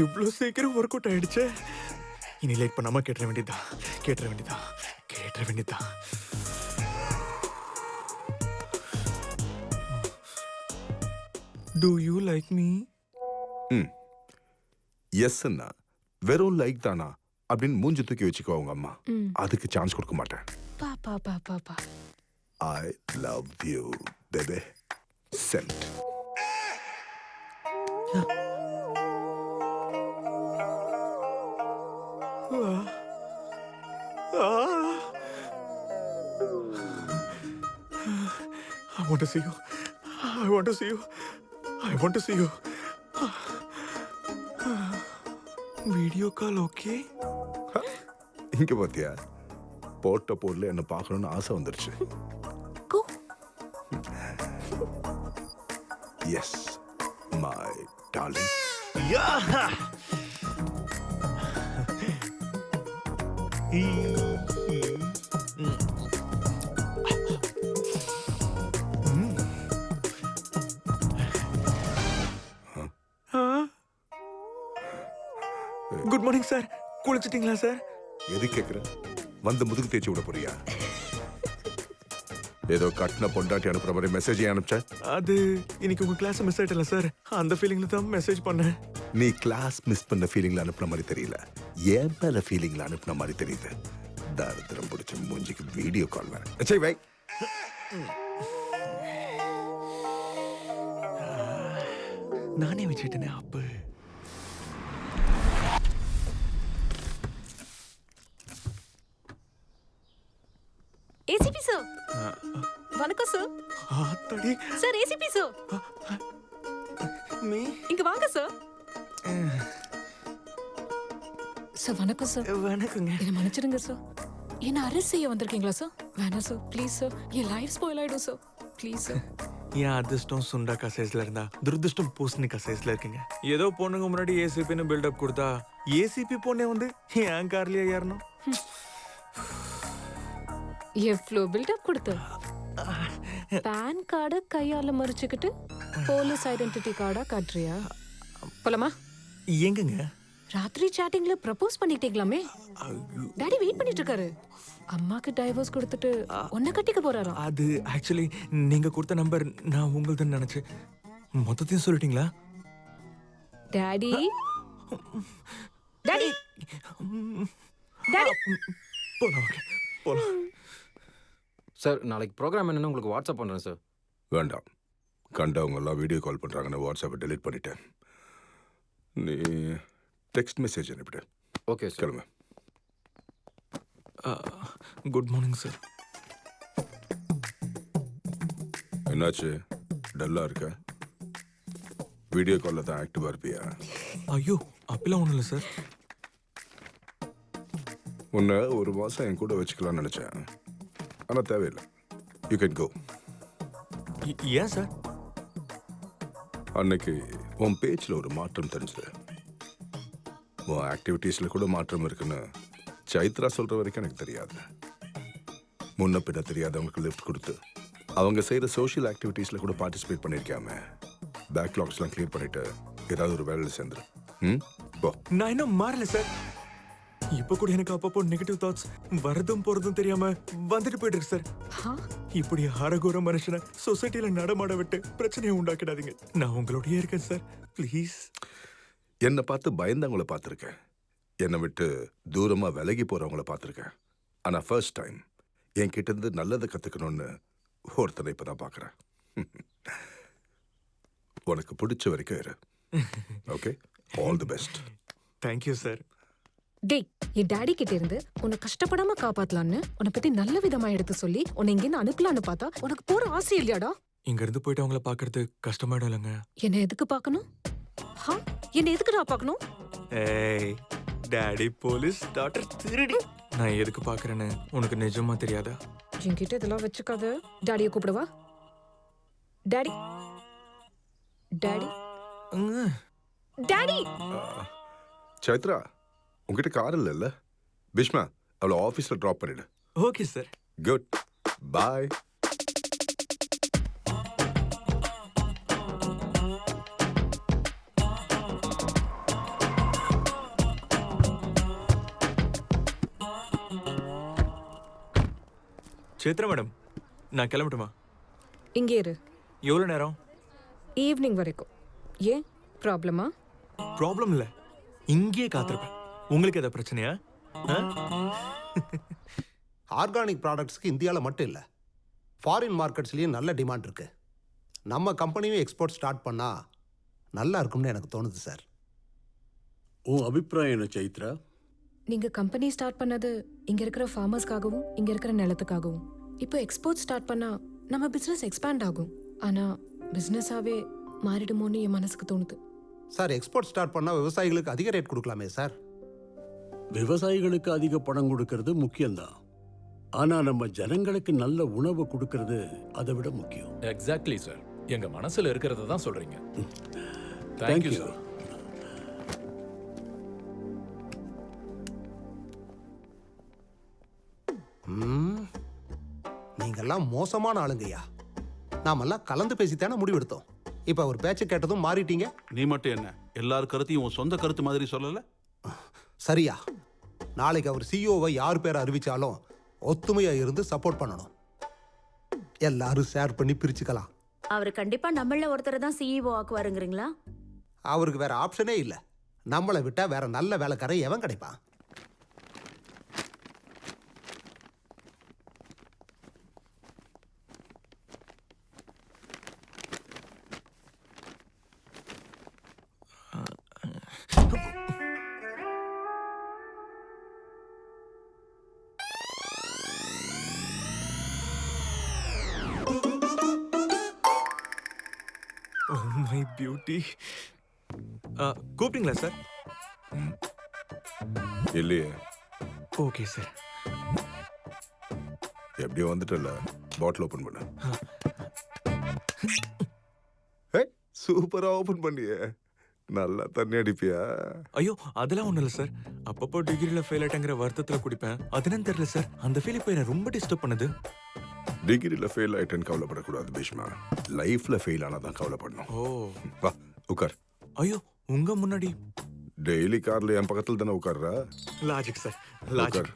இவ்வளவு சீக்கிரம் ஒர்க் அவுட் ஆயிடுச்சு. இனி லேட் பண்ணாம கேட்டுற வேண்டியதா. Do you like me? எஸ்ன்னா வெறும் லைக் தானா அப்படின்னு மூஞ்சி தூக்கி வச்சுக்கோ உங்க அம்மா. அதுக்கு சான்ஸ் கொடுக்க மாட்டேன். பாப்பா. I love you, baby. Sent. I want to see you. I want to see you. I want to see you. Video call okay? இங்க பாத்தியா, போட்ட போர்ல என்ன பார்க்கணும்னு ஆசை வந்துருச்சு. Yes my darling. Good morning sir. குளிச்சிட்டீங்களா சார்? எது கேக்குற? வந்து முதுகு தேய்ச்சி விட போறியா? ஏதோ கட்டின பொண்டாட்டி அனுப்புற மாதிரி மெசேஜ் அனுப்பிச்ச. அது இன்னைக்கு உங்க கிளாஸ் மிஸ் ஆயிட்டல சார், அந்த ஃபீலிங்ல தான் மெசேஜ் பண்ணேன். நீ கிளாஸ் மிஸ் பண்ண ஃபீலிங்ல அனுப்புன மாதிரி தெரியல, ஏன் மேல ஃபீலிங்ல அனுப்புன மாதிரி தெரியுது. தாரித்திரம் பிடிச்ச மூஞ்சிக்கு வீடியோ கால் வேற. சரி வை. நானே வச்சுட்டேனே அப்ப. சார். வணக்கம் சார். ஆத்தாடி சார் ஏசிபி சார். மீ இங்க வாங்க சார். சார் வணக்கம் சார். வணக்கங்க. என்ன மன்னிச்சிடுங்க சார். என்ன அரெஸ்ட் செய்ய வந்திருக்கீங்களா சார்? வேணாம் சார் ப்ளீஸ் சார். என் லைஃப் ஸ்பாயில் ஆயிடும் சார். Please sir. என் அதிர்ஷ்டம் சுண்டக்கா சைஸ்ல இருந்தா துரதிர்ஷ்டம் பூசணிக்கா சைஸ்ல இருக்குங்க. ஏதோ பொண்ணுங்க முன்னாடி ஏசிபின்னு பில்டப் கொடுத்தா ஏசிபி பொண்ணே வந்து என் கார்லயே ஏறணும். எவ்வளோ பில்டப் கொடுத்த? பேன் கார்டை கையால மறிச்சுக்கிட்டு போலீஸ் ஐடென்டிட்டி கார்டா காட்டுறியா? போலாமா? எங்கங்க? ராத்திரி சாட்டிங்ல ப்ரப்போஸ் பண்ணிட்டீங்களாமே. டாடி வெயிட் பண்ணிட்டு இருக்காரு. அம்மாக்கு டைவர்ஸ் கொடுத்துட்டு உன்னை கட்டிக்க போறாராம். அது ஆக்சுவலி நீங்க கொடுத்த நம்பர் நான் உங்களுதுன்னு நினைச்சு மொத்தத்தையும் சொல்லிட்டீங்களா? டாடி டாடி டாடி போலாம் போலாம். சார் நாளைக்கு ப்ரோக்ராம் என்னன்னு உங்களுக்கு வாட்ஸ்அப் பண்ணுறேன் சார். வேண்டாம், கண்டவங்க எல்லாம் வீடியோ கால் பண்ணுறாங்கன்னு வாட்ஸ்அப்பை டெலிட் பண்ணிட்டேன். நீ டெக்ஸ்ட் மெசேஜ் அனுப்பிடு. Okay sir. கிளம்பு. Good morning sir. என்னாச்சு, டல்லாக இருக்க? வீடியோ காலில் தான் ஆக்டிவாக இருப்பியா? ஐயோ அப்பெல்லாம் ஒன்றும் இல்லை சார். உன்னை ஒரு மாதம் என் கூட வச்சுக்கலாம்னு நினச்சேன், ஆனால் தேவையில்லை. You can go. ஏன் சார்? அன்னைக்கு உன் பேச்சில் ஒரு மாற்றம் தெரிஞ்சது. உன் ஆக்டிவிட்டீஸில் கூட மாற்றம் இருக்குன்னு சைத்ரா சொல்கிற வரைக்கும் எனக்கு தெரியாது. முன்ன பின்ன தெரியாதவங்களுக்கு லிஃப்ட் கொடுத்து அவங்க செய்கிற சோஷியல் ஆக்டிவிட்டீஸில் கூட பார்ட்டிசிபேட் பண்ணியிருக்காம பேக்லாக்ஸ்லாம் கிளியர் பண்ணிட்டு ஏதாவது ஒரு வேலையில் சேர்ந்துரு. போ. நான் இன்னும் மாறல சார். இப்போ கூட எனக்கு அப்பப்போ நெகட்டிவ் தாட்ஸ் வரதும் போறதும் தெரியாம வந்துட்டு போயிட்டு இருக்கு சார். இப்படி அரகோர மனுஷனை சொசைட்டில நடமாட விட்டு பிரச்சனையை உண்டாக்கிடாதீங்க. நான் உங்களோடயே இருக்கேன் சார், ப்ளீஸ். என்னை பார்த்து பயந்தவங்கள பார்த்துருக்கேன், என்னை விட்டு தூரமா விலகி போறவங்கள பார்த்துருக்கேன். ஆனா ஃபர்ஸ்ட் டைம் என் கிட்ட இருந்து நல்லதை கத்துக்கணும்னு ஒருத்தனை இப்பதான் பார்க்கறேன். உனக்கு பிடிச்ச வரைக்கும் இரு. Okay, all the best. Thank you sir. டேய், என் டாடி கிட்ட இருந்து உன்னை கஷ்டப்படாம காப்பாத்தலான்னு உன்னை பத்தி நல்ல விதமா எடுத்து சொல்லி உன்னை இங்கிருந்து அனுப்பலான்னு பார்த்தா உனக்கு போற ஆசை இல்லையாடா? இங்க இருந்து போயிட்டு அவங்கள பாக்குறது கஷ்டமாயிடும் இல்லைங்க. என்ன எதுக்கு பார்க்கணும்? என்ன எதுக்குடா பார்க்கணும்? ஏய், டாடி போலீஸ், டாட்டர் திருடி. நான் எதுக்கு பாக்குறேன்னு உனக்கு நிஜமா தெரியாதா? என்கிட்ட இதெல்லாம் வச்சுக்காத. டாடியை கூப்பிடுவா. Daddy daddy daddy. சைத்ரா, உங்ககிட்ட கார் இல்லைல்ல? பீஷ்மா, அவளை ஆஃபீஸில் ட்ராப் பண்ணிடு. Okay sir. Good bye. Chaitra madam, நான் கிளம்பட்டுமா? இங்கே இரு. எவ்வளோ நேரம்? ஈவினிங் வரைக்கும். ஏன் ப்ராப்ளமா? ப்ராப்ளம் இல்லை, இங்கேயே காத்திருப்பேன். உங்களுக்கு எதாவது பிரச்சனையா? ஆர்கானிக் ப்ராடக்ட்ஸ்க்கு இந்தியாவில் மட்டும் இல்லை, ஃபாரின் மார்க்கெட்ஸ்லேயும் நல்ல டிமாண்ட் இருக்கு. நம்ம கம்பெனியும் எக்ஸ்போர்ட் ஸ்டார்ட் பண்ணால் நல்லா இருக்கும்னு எனக்கு தோணுது சார். உன் அபிப்பிராயம் என்ன சைத்ரா? நீங்க கம்பெனி ஸ்டார்ட் பண்ணது இங்க இருக்கிற ஃபார்மர்ஸ்க்காகவும் இங்க இருக்கிற நிலத்துக்காகவும். இப்போ எக்ஸ்போர்ட் ஸ்டார்ட் பண்ணா நம்ம பிசினஸ் எக்ஸ்பேண்ட் ஆகும். ஆனா பிசினஸாவே மாறிடுமோன்னு என் மனசுக்கு தோணுது. சார், எக்ஸ்போர்ட் ஸ்டார்ட் பண்ணால் விவசாயிகளுக்கு அதிக ரேட் கொடுக்கலாமே சார்? விவசாயிகளுக்கு அதிக பணம் கொடுக்கறது முக்கியம்தான். ஆனா நம்ம ஜனங்களுக்கு நல்ல உணவு கொடுக்கறது அதை விட முக்கியம். Exactly sir. எங்க மனசுல இருக்கிறத தான் சொல்றீங்க. Thank you sir. நீங்கெல்லாம் மோசமான ஆளுங்கய்யா. நாமெல்லாம் கலந்து பேசித்தானே முடிவெடுத்தோம். இப்ப அவர் பேச்சு கேட்டதும் மாறிட்டீங்க. நீ மட்டும் என்ன எல்லார் கருத்தையும் உன் சொந்த கருத்து மாதிரி சொல்லல? சரியா, நாளைக்கு அவர் சிஇஓவை யார் பேரை அறிவிச்சாலும் ஒத்துமையா இருந்து சப்போர்ட் பண்ணணும். எல்லாரும் ஷேர் பண்ணி பிரிச்சுக்கலாம். அவர் கண்டிப்பா நம்மள ஒருத்தர் தான் சிஇஓ ஆக்குவாருங்கிறீங்களா? அவருக்கு வேற ஆப்ஷனே இல்ல. நம்மளை விட்டா வேற நல்ல வேலைக்காரன் எவன் கிடைப்பான்? My beauty. கூப்பிட்டீங்களா சார்? இல்லையே. Okay sir. எப்படியோ வந்துட்டல, பாட்டில் ஓபன் பண்ண. சூப்பரா ஓபன் பண்ணியே. நல்லா தண்ணி அடிப்பியா? ஐயோ அதெல்லாம் ஒண்ணும் இல்லை சார். அப்பப்போ டிகிரியில் ஃபெயில் ஆயிட்டங்கிற வருத்தத்தில் குடிப்பேன். அதுன்னு தெரியல சார். அந்த ஃபீல் இப்போ என்ன ரொம்ப டிஸ்டர்ப் பண்ணுது. டிகிரில ஃபெயில் ஆயிட்டேன்னு கவலைப்படக்கூடாது பீஷ்மா. லைஃப்ல ஃபெயில் ஆனாதான் கவலைப்படணும். ஓ வா உட்கார். ஐயோ உங்க முன்னாடி? டெய்லி கார்ல என் பக்கத்துல தானே உட்கார்றா. Logic sir, logic.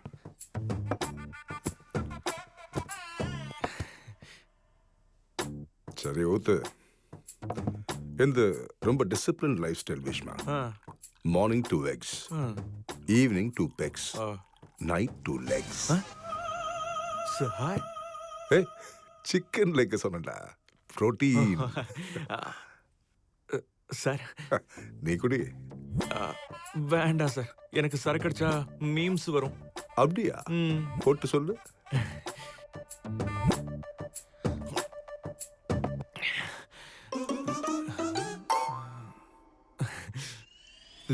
சரி ஊத்து. இந்த ரொம்ப discipline lifestyle Bhishma. Morning 2 eggs, evening 2 pegs, night 2 legs. Sir chicken leg சொன்னடா, புரோட்டீன். சார் நீ குடி. வேண்டாம் சார், எனக்கு சரக்கு அடிச்சா மீம்ஸ் வரும். அப்படியா? போட்டு சொல்லு.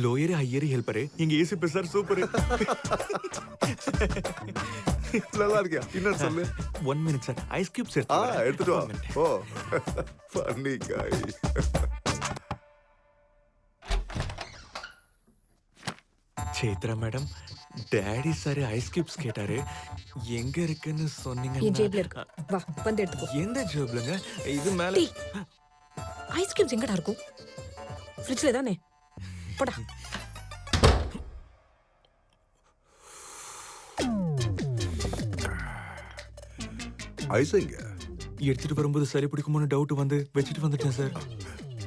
லோயர் ஹையர் ஹெல்ப்பரு எங்க ஏசிபி சார் சூப்பர். நல்லா இருக்கியா? இன்னும் சொல்லு. 1 minute சார். ஐஸ் கியூப்ஸ் எடுத்துட்டு வா. Oh funny guy. Chaitra madam, daddy sir ice cubes கேட்டாரு. எங்க இருக்குன்னு சொன்னீங்க? என் ஜேப்ல இருக்கு. வா வந்து எடுத்துக்கோ. எந்த ஜேப்லங்க? இது மேல. ஐஸ் கியூப்ஸ் எங்கடா இருக்கும்? ஃப்ரிட்ஜ்ல தானே. போடா. ஐஸ் எங்க? எடுத்துட்டு வரும்போது சரி பிடிக்குமோன்னு டவுட் வந்து வச்சுட்டு வந்துட்டேன் சார்.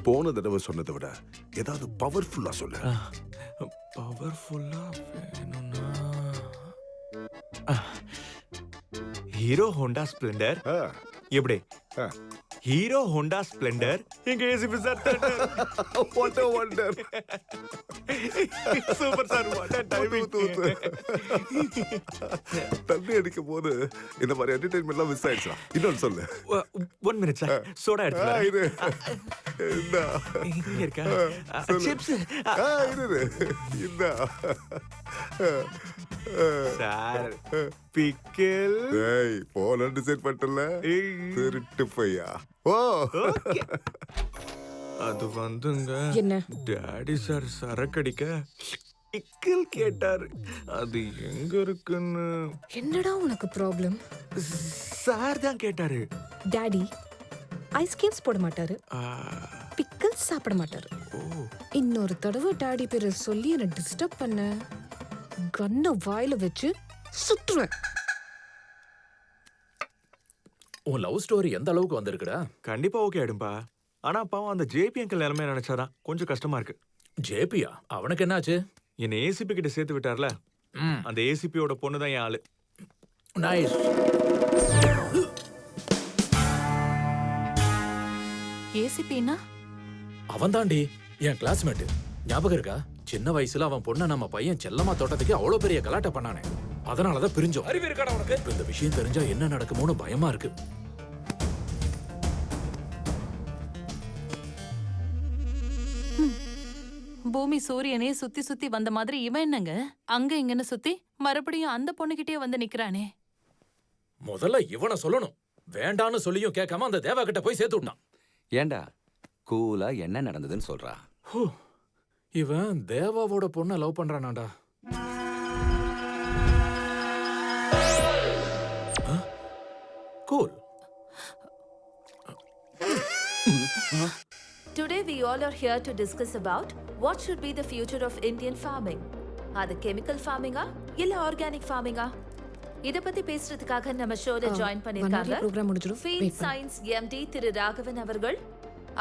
போன தடவை சொன்னதை விட ஏதாவது பவர்ஃபுல்லா சொல்லு. பவர்ஃபுல்லா வேணும்னா ஹீரோ ஹோண்டா ஸ்ப்ளெண்டர். எப்படி? ஹீரோ ஹோண்டா ஸ்ப்ளெண்டர் எங்க ACP sir. What a wonder. Super sir. What a timing. தண்ணி அடிக்கும் போது இந்த மாதிரி என்டர்டெயின்மெண்ட்லாம் மிஸ் ஆயிடுச்சா? இன்னொன்னு சொல்லு. 1 minute சார். சோடா எடுத்து இது இந்தா. இங்க இருக்கா? சிப்ஸ். இது இந்தா. சார் பிக்கல். ஏய் போன டிசைட் பண்ணல. திருட்டு பையா. ஓ அது வந்துங்க. என்ன? டாடி சார் சரக்கடிக்க பிக்கல் கேட்டாரு. அது எங்க இருக்குன்னு. என்னடா உனக்கு ப்ராப்ளம்? சார் தான் கேட்டாரு. டாடி ஐஸ் கியூப்ஸ் போட மாட்டாரு, பிக்கல்ஸ் சாப்பிட மாட்டாரு. இன்னொரு தடவை டாடி பேரை சொல்லி என்ன டிஸ்டர்ப் பண்ண, கண்ணை வாயில வச்சு சுற்றுவேன். உன் லவ் ஸ்டோரி எந்த அளவுக்கு வந்திருக்குடா? கண்டிப்பா ஓகே ஆயிடும்பா. ஆனா பாவம் அந்த ஜேபி அங்கிள் நிலைமை நினைச்சாதான் கொஞ்சம் கஷ்டமா இருக்கு. ஜேபியா? அவனுக்கு என்னாச்சு? என்ன ஏசிபி கிட்ட சேர்த்து விட்டார்ல, அந்த ஏசிபியோட பொண்ணு தான் என் ஆளு. நைஸ். ஏசிபினா? அவன் தாண்டி என் கிளாஸ்மேட். ஞாபகம் இருக்கா? சின்ன வயசுல அவன் பொண்ணை நம்ம பையன் செல்லமா தோட்டத்துக்கு அவ்வளவு பெரிய கலாட்டை பண்ணானே. அதனாலதான் பிரிஞ்சோம். அறிவு இருக்காடா உனக்கு? இந்த விஷயம் தெரிஞ்சா என்ன நடக்குமோன்னு பயமா இருக்கு. பூமி சூரியனே சுத்தி சுத்தி வந்த மாதிரி இவன் என்னங்க அங்க இங்கன்னு சுத்தி மறுபடியும் அந்த பொண்ணுகிட்டே வந்து நிக்கிறானே. முதல்ல இவனை சொல்லணும். வேண்டான்னு சொல்லியும் கேட்காம அந்த தேவா கிட்ட போய் சேர்த்து விட்டான். ஏண்டா கூலா என்ன நடந்ததுன்னு சொல்றா. இவன் தேவாவோட பொண்ணை லவ் பண்றானாடா. Cool. Today we all are here to discuss about what should be the future of Indian farming. அது chemical farming இல்ல organic farming? இத பத்தி பேசுறதுக்காக நம்ம ஷோல ஜாயின் பண்ணிருக்காங்க ப்ரோகிராம் முடிஞ்சிரும். ஃபீல்ட் சயின்ஸ் எம்டி திரு ராகவன் அவர்கள்,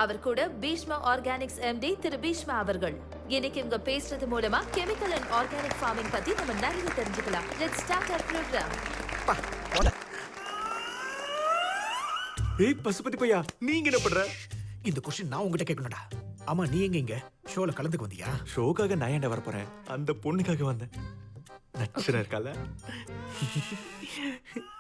அவர் கூட பீஷ்மா ஆர்கானிக்ஸ் எம்டி திரு பீஷ்மா அவர்கள். இன்னைக்கு இவங்க பேசுறது மூலமா கெமிக்கல் அண்ட் ஆர்கானிக் ஃபார்மிங் பத்தி நம்ம நிறைய தெரிஞ்சுக்கலாம். Let's start our program. ஏய் பசுபதி பையா, நீங்க என்ன பண்ற? இந்த क्वेश्चन நான் உங்ககிட்ட கேட்கணும்டா. ஆமா நீ எங்க இங்க ஷோல கலந்துக்கு வந்தியா? ஷோக்காக நான் ஏன்டா வர போறேன்? அந்த பொண்ணுக்காக வந்தேன். நச்சனா இருக்கல.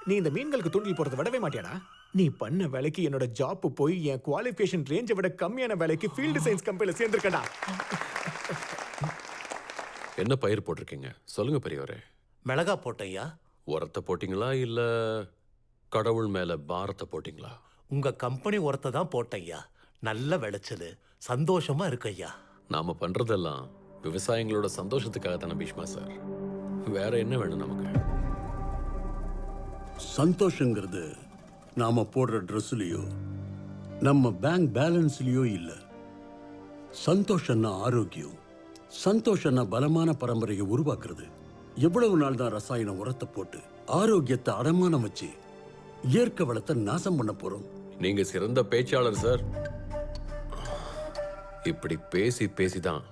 நீ இந்த மீன்களுக்கு தூண்டில் போறது விடவே மாட்டியாடா? நீ பண்ண வேலைக்கு என்னோட ஜாப் போய் என் குவாலிஃபிகேஷன் ரேஞ்சை விட கம்மியான வேலைக்கு ஃபீல்டு சயின்ஸ் கம்பெனில சேர்ந்திருக்கடா. என்ன பயிர் போட்டிருக்கீங்க சொல்லுங்க பெரியவரே. மிளகா போட்டையா. உரத்தை போட்டீங்களா இல்ல கடவுள் மேல பாரத்தை போட்டீங்களா? உங்க கம்பெனி உரத்தை தான் போட்டையா. நல்ல விளைச்சல், சந்தோஷமா இருக்கு ஐயா. நாம பண்றதெல்லாம் விவசாயிகளோட சந்தோஷத்துக்காக தானே பீஷ்மா சார். வேற என்ன வேணும் நமக்கு? சந்தோஷங்கிறது நாம போடுற ட்ரெஸ்லயோ நம்ம பேங்க் பேலன்ஸ்லயோ இல்ல. சந்தோஷம்னா ஆரோக்கியம், சந்தோஷம்னா பலமான பரம்பரையை உருவாக்குறது. எவ்வளவு நாள் தான் ரசாயன உரத்தை போட்டு ஆரோக்கியத்தை அடமானம் வச்சு இயற்கை வளத்தை நாசம் பண்ண போறோம்? நீங்க சிறந்த பேச்சாளர் சார். இப்படி பேசி பேசிதான்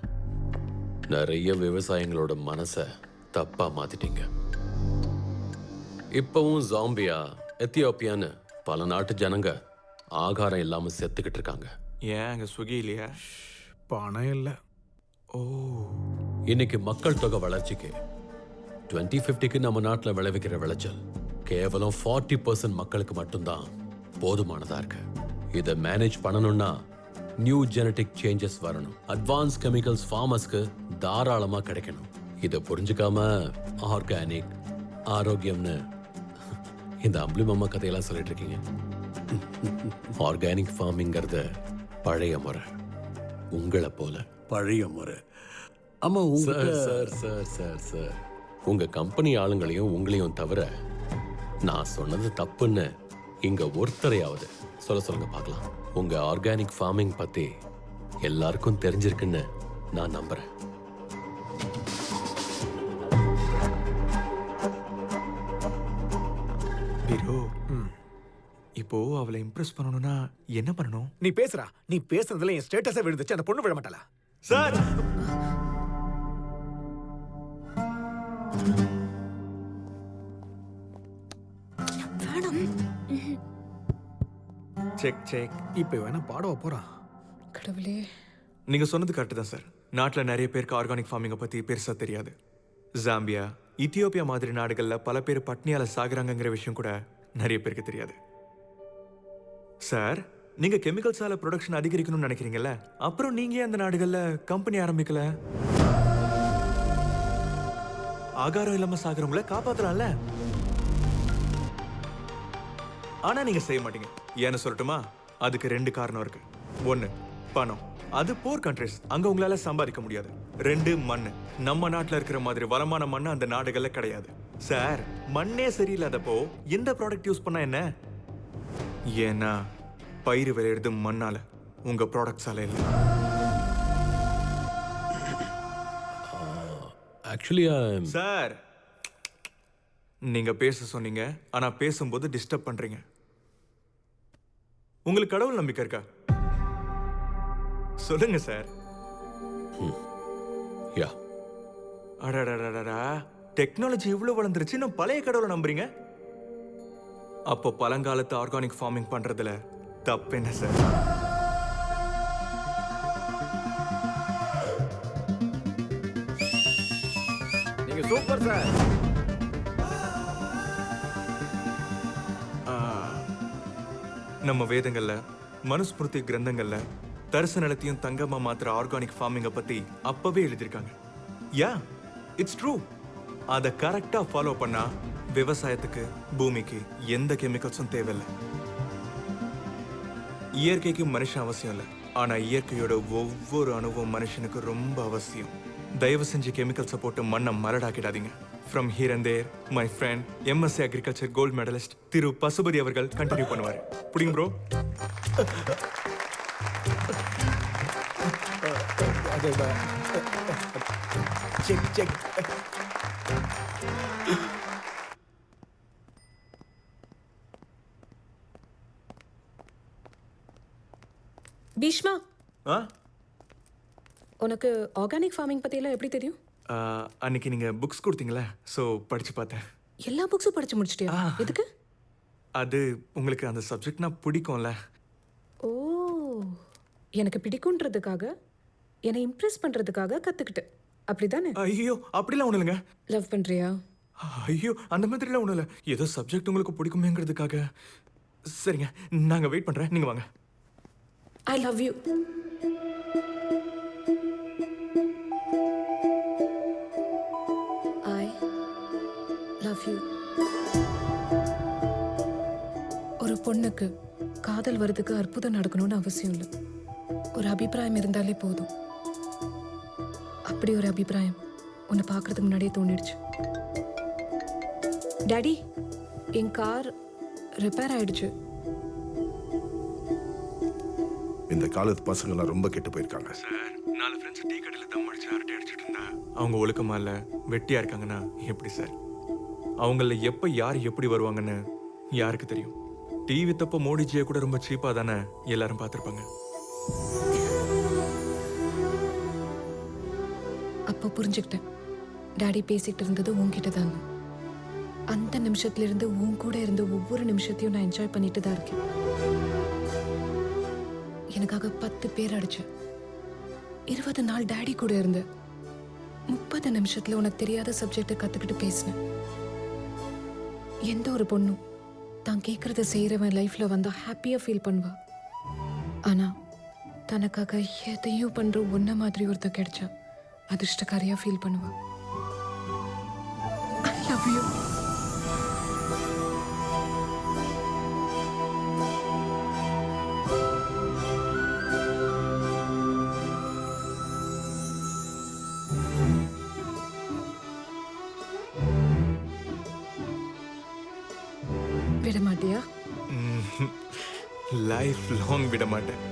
நிறைய விவசாயிகளோட மனசை தப்பா மாத்திட்டீங்க. இப்பவும் ஜாம்பியா எத்தியோப்பியான்னு பல நாட்டு ஜனங்க ஆகாரம் இல்லாம செத்துக்கிட்டு இருக்காங்க. ஏன் அங்க ஸ்விக்கி இல்லையா? பணம் இல்ல. ஓ, இன்னைக்கு மக்கள் தொகை வளர்ச்சிக்கு 2050க்கு நம்ம நாட்டில் விளைவிக்கிற விளைச்சல் கேவலம் 40% மக்களுக்கு மட்டும்தான் போதுமானதா இருக்கு. இதை மேனேஜ் பண்ணணும்னா நியூ ஜெனடிக் சேஞ்சஸ் வரணும். அட்வான்ஸ் கெமிக்கல்ஸ் ஃபார்மர்ஸ்க்கு தாராளமா கிடைக்கணும். இதை புரிஞ்சுக்காம ஆர்கானிக் ஆரோக்கியம்னு இந்த அம்புலி மாமா கதையெல்லாம் சொல்லிட்டு இருக்கீங்க. ஆர்கானிக் ஃபார்மிங்கிறது பழைய முறை, உங்களை போல பழைய முறை. ஆமா sir sir sir sir sir உங்க கம்பெனி ஆளுங்களையும் உங்களையும் தவிர நான் சொன்னது தப்புன்னு இங்க ஒருத்தரையாவது சொல்லுங்க பார்க்கலாம். உங்க ஆர்கானிக் ஃபார்மிங் பத்தி எல்லாருக்கும் தெரிஞ்சிருக்குன்னு நான் நம்புறேன். ஹீரோ, இப்போ அவளை இம்ப்ரெஸ் பண்ணணும்னா என்ன பண்ணணும்? நீ பேசுறா. நீ பேசுறதுல என் ஸ்டேட்டஸே விழுந்துச்சு. அந்த பொண்ணு விழ மாட்டாளா? Sir check check. இப்போ வேணா பாடவ போறான். கடவுளே, நீங்க சொன்னது கரெக்ட் தான் சார். நாட்டில் நிறைய பேருக்கு ஆர்கானிக் ஃபார்மிங்கை பத்தி பெருசா தெரியாது. ஜாம்பியா, இத்தியோப்பியா மாதிரி நாடுகள்ல பல பேர் பட்னியால சாகுறாங்கிற விஷயம் கூட நிறைய பேருக்கு தெரியாது. சார், நீங்க கெமிக்கல்ஸால ப்ரொடக்ஷன் அதிகரிக்கணும்னு நினைக்கிறீங்கல்ல, அப்புறம் நீங்க அந்த நாடுகள்ல கம்பெனி ஆரம்பிக்கல? ஆகாரம் இல்லாம சாகுறவங்கள காப்பாத்தலாம்ல. ஆனா நீங்க செய்ய மாட்டீங்க. ஏன்னு சொல்லட்டுமா? அதுக்கு 2 காரணம் இருக்கு. 1 பணம், அது போர் கண்ட்ரிஸ், அங்க உங்களால சம்பாதிக்க முடியாது. 2 மண், நம்ம நாட்டுல இருக்கிற மாதிரி வளமான மண் அந்த நாடுகள்ல கிடையாது. சார், மண்ணே சரியில்லாதப்போ எந்த ப்ராடக்ட் யூஸ் பண்ணா என்ன? ஏன்னா பயிர் விளையிறது மண்ணால, உங்க ப்ராடக்ட்ஸால இல்லை. ஆக்சுவலி சார், நீங்க பேச சொன்னீங்க, ஆனா பேசும்போது டிஸ்டர்ப் பண்றீங்க. உங்களுக்கு கடவுள் நம்பிக்கை இருக்கா? சொல்லுங்க சார். யா. அடடடடடா, டெக்னாலஜி இவ்வளவு வளர்ந்துருச்சு, இன்னும் பழைய கடவுளை நம்புறீங்க? அப்போ பழங்காலத்து ஆர்கானிக் ஃபார்மிங் பண்றதுல தப்பு என்ன சார்? நீங்க சூப்பர் சார். நம்ம வேதங்கள்ல, மனுஸ்மிருதி கிரந்தங்கள்ல தரிசு நிலத்தையும் தங்கமா மாத்திர ஆர்கானிக் ஃபார்மிங்கை பத்தி அப்பவே எழுதியிருக்காங்க. யா, இட்ஸ் ட்ரூ. அதை கரெக்டா ஃபாலோ பண்ணா விவசாயத்துக்கு, பூமிக்கு எந்த கெமிக்கல்ஸும் தேவையில்லை. இயற்கைக்கு மனுஷன் அவசியம் இல்லை, ஆனா இயற்கையோட ஒவ்வொரு அணுவும் மனுஷனுக்கு ரொம்ப அவசியம். தயவு செஞ்சு கெமிக்கல்ஸை போட்டு மண்ணை மரடாக்கிடாதீங்க. From here and there, my friend, MSc Agriculture Gold Medalist திரு பசுபதி அவர்கள் கண்டினியூ பண்ணுவார். புடிங்க ப்ரோ. Check check. பீஷ்மா, ஆ? உனக்கு ஆர்கானிக் ஃபார்மிங் பத்தியெல்லாம் எப்படி தெரியும்? அன்னைக்கு நீங்க புக்ஸ் கொடுத்தீங்களா, ஸோ படிச்சு பார்த்தேன். எல்லா புக்ஸும் படிச்சு முடிச்சிட்டியா? எதுக்கு? அது உங்களுக்கு அந்த சப்ஜெக்ட்னா பிடிக்கும்ல. ஓ, எனக்கு பிடிக்கும்ன்றதுக்காக, என்னை இம்ப்ரெஸ் பண்றதுக்காக கத்துக்கிட்டு, அப்படிதானே? ஐயோ, அப்படிலாம் ஒண்ணு இல்லைங்க. லவ் பண்றியா? ஐயோ, அந்த மாதிரிலாம் ஒண்ணும் இல்லை. ஏதோ சப்ஜெக்ட் உங்களுக்கு பிடிக்குமேங்கிறதுக்காக. சரிங்க, நாங்க வெயிட் பண்றேன், நீங்க வாங்க. I love you. I love you. ஒரு பொண்ணுக்கு காதல் வரதுக்கு அற்புதம் நடக்கணும்னு அவசியம் இல்லை. ஒரு அபிப்பிராயம் இருந்தாலே போதும். அப்படி ஒரு அபிப்பிராயம் உன்னை பார்க்கறதுக்கு முன்னாடியே தோணிடுச்சு. டாடி, என் கார் ரிப்பேர் ஆயிடுச்சு. இந்த காலத்து பசங்கள்லாம் ரொம்ப கெட்டு போயிருக்காங்க. சார், 4 ஃப்ரெண்ட்ஸ் டீ கடையில் தம் அடிச்சு அரட்டை அடிச்சிட்டு இருந்தா அவங்க ஒழுக்கமா இல்ல வெட்டியா இருக்காங்கன்னா எப்படி சார்? அவங்கள எப்ப யார் எப்படி வருவாங்கன்னு யாருக்கு தெரியும்? டிவி தப்ப மோடிஜியை கூட ரொம்ப சீப்பா தானே எல்லாரும் பார்த்திருப்பாங்க. அப்போ புரிஞ்சுக்கிட்டேன், டாடி பேசிக்கிட்டு இருந்தது உன்கிட்ட தான். அந்த நிமிஷத்துல இருந்து உன் கூட இருந்த ஒவ்வொரு நிமிஷத்தையும் நான் என்ஜாய் பண்ணிட்டு தான் இருக்கேன். எனக்காக 10 பேர் அடிச்சேன். 20 நாள் டாடி கூட இருந்தேன். 30 நிமிஷத்துல உனக்கு தெரியாத சப்ஜெக்டை கத்துக்கிட்டு பேசினேன். எந்த ஒரு பொண்ணும் தான் கேட்கறத செய்யறவன் லைஃப்ல வந்தா ஹாப்பியா ஃபீல் பண்ணுவா. ஆனா தனக்காக எதையும் பண்ற ஒன்ன மாதிரி ஒருத்த கிடைச்சா அதிர்ஷ்டக்காரியா ஃபீல் பண்ணுவா. I love you. விட மாட்டியா? லைஃப் லாங் விட மாட்டேன்.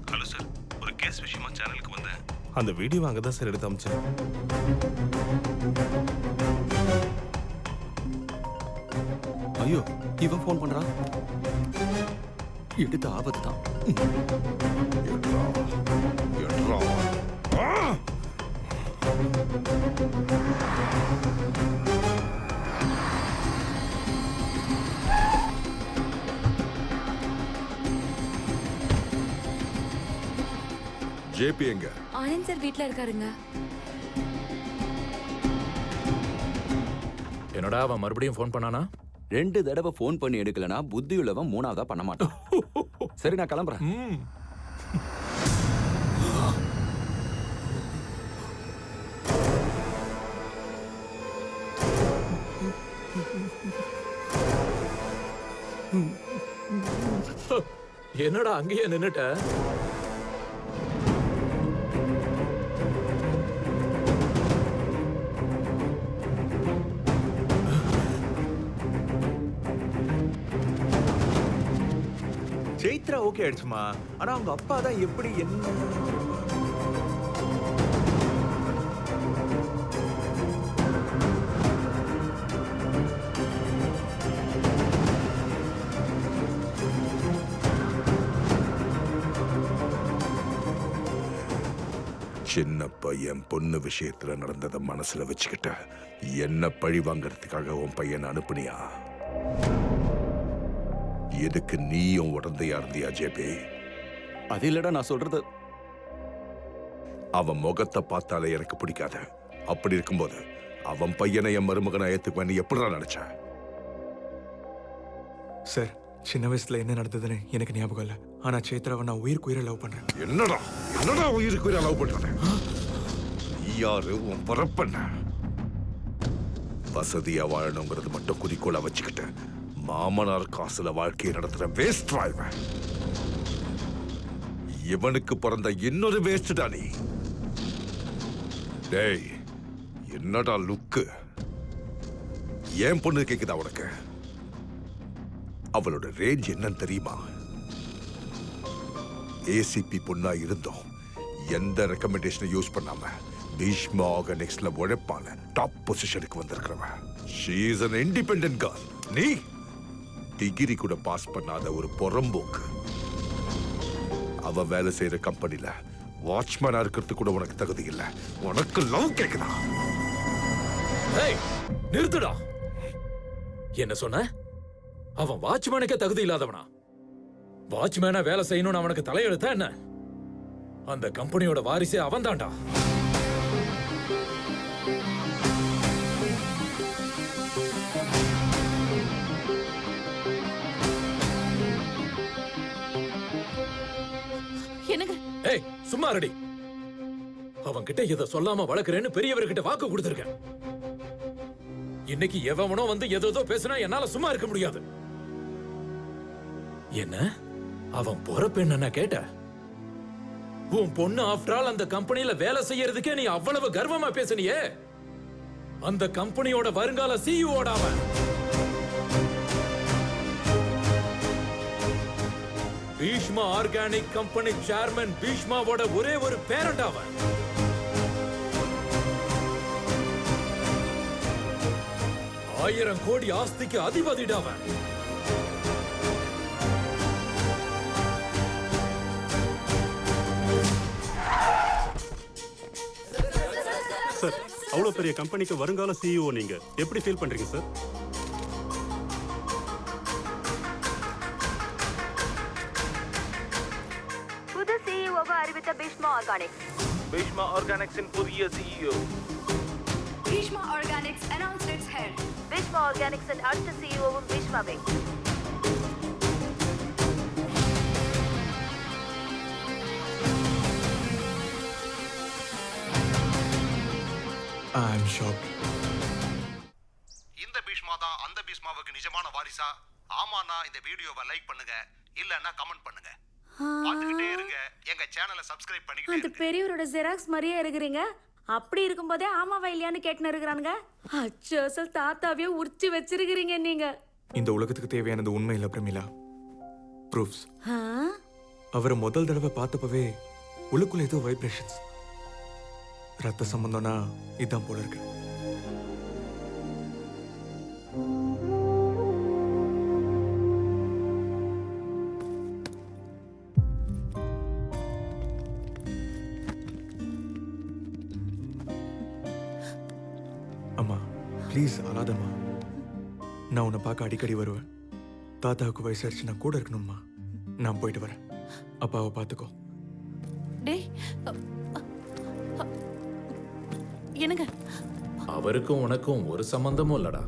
ஹலோ சார், ஒரு கேஸ் விஷயமா சேனலுக்கு வந்தேன். அந்த வீடியோ அங்கே தான் சார் எடுத்து அமிச்சேன். ஐயோ, இவன் ஃபோன் பண்றான். எடுத்த ஆபத்து தான். ஜேபி எங்க? ஆனந்த் சார் வீட்ல இருக்காருங்க. என்னடா அவன் மறுபடியும் ஃபோன் பண்ணானா? 2 தடவை ஃபோன் பண்ணி எடுக்கலனா புத்தியுள்ளவன் 3ஆவதா பண்ண மாட்டான். சரி, நான் கிளம்புறேன். என்னடா அங்கேயே நின்னுட்ட? சைத்ரா ஓகே ஆயிடுச்சுமா. ஆனா அவங்க அப்பா தான் எப்படி என்ன சின்ன பையன் பொண்ணு விஷயத்துல நடந்ததை மனசுல வச்சுக்கிட்ட என்ன பழி வாங்கறதுக்காக உன் பையனை அனுப்புனியா? எதுக்கு நீயும் உடந்தையா இருந்தியா ஜேபி? அது இல்லடா நான் சொல்றது. அவன் முகத்தை பார்த்தாலே எனக்கு பிடிக்காத. அப்படி இருக்கும்போது அவன் பையனை என் மருமகனை ஏத்துக்குவேன் எப்படிடா நினைச்ச? சார், சின்ன வயசுல என்ன நடந்ததுன்னு எனக்கு ஞாபகம் இல்ல. ஆனா சைத்ராவை நான் உயிருக்கு உயிரை லவ் பண்றேன். என்னடா உயிருக்கு உயிரை லவ் பண்ற? நீ யாரு? உன் பரப்பண்ண வசதியா வாழணுங்கிறது மட்டும் குறிக்கோளா வச்சுக்கிட்டு மாமனார் காசுல வாழ்க்கையை நடத்துற வேஸ்ட் டிரைவர். இவனுக்கு பிறந்த இன்னொரு வேஸ்டா நீ. டேய், என்னடா லுக்கு? ஏன் பொண்ணு கேக்குதா உனக்கு? அவளோட ரேஞ்ச் என்னன்னு தெரியுமா? ஏசிபி பொண்ணா இருந்தோம் எந்த ரெக்கமெண்டேஷனை யூஸ் பண்ணாம பீஷ்மா ஆர்கானிக்ஸ்ல உழைப்பான டாப் பொசிஷனுக்கு வந்திருக்கிறவன். She is an independent girl. நீ டிகிரி கூட பாஸ் பண்ணாத ஒரு புறம்போக்கு. அவ வேலை செய்யற கம்பெனில வாட்ச்மேனா இருக்கிறது கூட உனக்கு தகுதி இல்ல. உனக்கு லவ் கேக்குதா? ஏய், நிறுத்துடா. என்ன சொன்ன? அவன் வாட்ச்மேனுக்கே தகுதி இல்லாதவனா? வாட்ச்மேனா வேலை செய்யணும்னு அவனுக்கு தலையெழுத்தா என்ன? அந்த கம்பெனியோட வாரிசே அவன்தான்டா. என்னங்க? ஏய், சும்மா ரெடி. அவன்கிட்ட இத சொல்லாம வளர்க்கறேன்னு பெரியவர்கிட்ட வாக்கு கொடுத்திருக்கேன். இன்னைக்கு எவனோ வந்து ஏதோ பேசினா என்னால சும்மா இருக்க முடியாது. என்ன? அவன் பொறுப்பு என்ன கேட்ட? உன் பொண்ணு ஆஃப்டர் ஆல் அந்த கம்பெனில வேலை செய்யறதுக்கே நீ அவ்வளவு கர்வமா பேசினியே. அந்த கம்பெனியோட வருங்கால சிஇஓட அவன். பீஷ்மா ஆர்கானிக் கம்பெனி சேர்மன் பீஷ்மாவோட ஒரே ஒரு பேரண்ட் அவன். ஆயிரம் கோடி ஆஸ்திக்கு அதிபதிடாவன். சார், அவ்வளவு பெரிய கம்பெனிக்கு வருங்கால சிஇஓ நீங்க எப்படி ஃபீல் பண்றீங்க சார்? புது சிஇஓவை அறிவித்த பீஷ்மா ஆர்கானிக்ஸ். பீஷ்மா ஆர்கானிக்ஸின் புதிய CEO. Bhishma Organics announced its head. Bhishma ஆர்கானிக்ஸின் அடுத்த சிஇஓவும் பீஷ்மாவே. I'm shocked. இந்த பீஷ்மா தான் அந்த பீஷ்மாவுக்கு நிஜமான வாரிசா? ஆமானா இந்த வீடியோவை லைக் பண்ணுங்க, இல்லன்னா கமெண்ட் பண்ணுங்க. பார்த்துக்கிட்டே இருங்க, எங்க சேனலை சப்ஸ்கிரைப் பண்ணிக்கிட்டே அந்த பெரியவரோட ஜெராக்ஸ் மாதிரியே இருக்கிறீங்க. அப்படி இருக்கும்போதே ஆமாவா இல்லையான்னு கேட்டுன்னு இருக்கிறானுங்க. அச்சோசல் தாத்தாவையே உரிச்சு வச்சிருக்கிறீங்க நீங்க. இந்த உலகத்துக்கு தேவையானது உண்மை இல்ல பிரமிளா. ப்ரூஃப்ஸ். அவரை முதல் தடவை பார்த்தப்பவே உள்ளுக்குள்ள ஏதோ வைப்ரேஷன்ஸ். ரத்த சம்பந்தம்னா இதான் போல இருக்கு. அம்மா ப்ளீஸ் அழாதம்மா. நான் உன்னை பார்க்க அடிக்கடி வருவேன். தாத்தாவுக்கு வயசாயிடுச்சு, நான் கூட இருக்கணும்மா. நான் போயிட்டு வரேன். அப்பாவை பார்த்துக்கோ. டேய், என்னங்க? அவருக்கும் உனக்கும் ஒரு சம்பந்தமும் இல்லடா.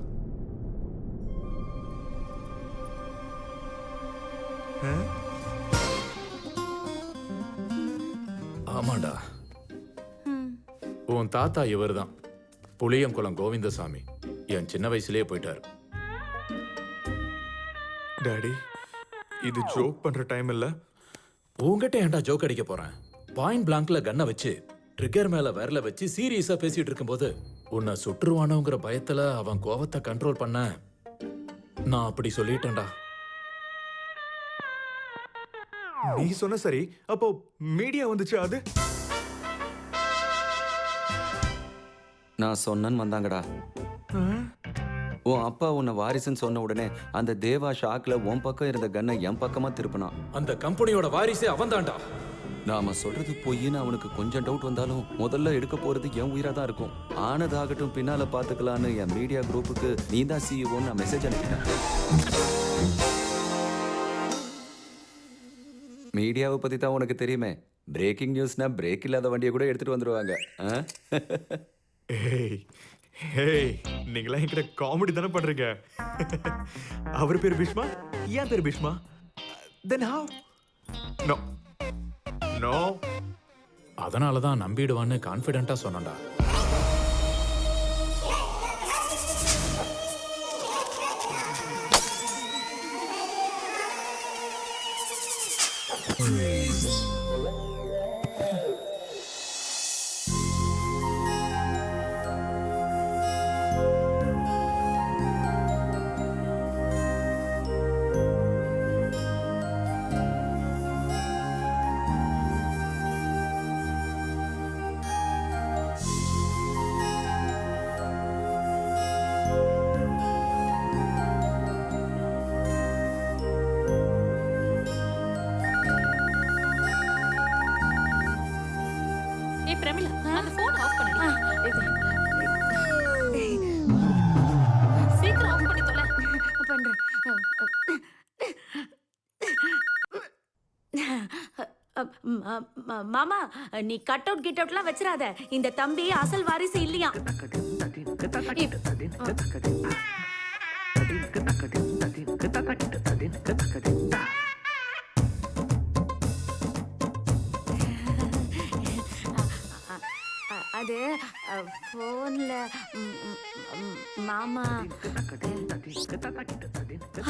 ஆமாண்டா. உன் தாத்தா இவர்தான், புளியங்குளம் கோவிந்தசாமி. என் சின்ன வயசுலயே போயிட்டாரு. டாடி, இது ஜோக் பண்ற டைம் இல்ல. உங்ககிட்ட ஏன்டா ஜோக் அடிக்க போறேன்? பாயிண்ட் பிளாங்க்ல கண்ணை வச்சு ட்ரிகர் மேல விரல வச்சு சீரியஸா பேசிட்டு இருக்கும்போது உன்னை சுற்றுவானோங்கிற பயத்துல அவன் கோவத்தை கண்ட்ரோல் பண்ண நான் அப்படி சொல்லிட்டேன்டா. நீ சொன்ன சரி, அப்போ மீடியா வந்துச்சு. அது நான் சொன்னேன்னு வந்தாங்கடா. உன் அப்பா உன்னை வாரிசுன்னு சொன்ன உடனே அந்த தேவா ஷாக்ல உன் பக்கம் இருந்த கன்னை என் பக்கமா திருப்பினான். அந்த கம்பெனியோட வாரிசே அவன்தான்டா. நாம சொல்றது பொய்ன்னு அவனுக்கு கொஞ்சம் டவுட் வந்தாலும் முதல்ல எடுக்க போறது என் உயிரா தான் இருக்கும். ஆனதாகட்டும், பின்னால பாத்துக்கலான்னு என் மீடியா குரூப்புக்கு நீ தான் சிஇஓன்னு நான் மெசேஜ் அனுப்பிட்டேன். மீடியாவை பத்தி தான் உனக்கு தெரியுமே. பிரேக்கிங் நியூஸ்னா பிரேக் இல்லாத வண்டியை கூட எடுத்துட்டு வந்துருவாங்க. நீங்களா என்கிட்ட காமெடி தானே பண்றீங்க? அவர் பேர் பீஷ்மா, ஏன் பேர் Bhishma? Then how? No. No. அதனாலதான் நம்பிடுவான்னு கான்ஃபிடென்ட்டா சொன்னடா. மாமா நீ கட் அவுட் கிட் அவுட்லாம் வச்சிராத. இந்த தம்பி அசல் வாரிசு இல்லையா. அது போன்ல மாமா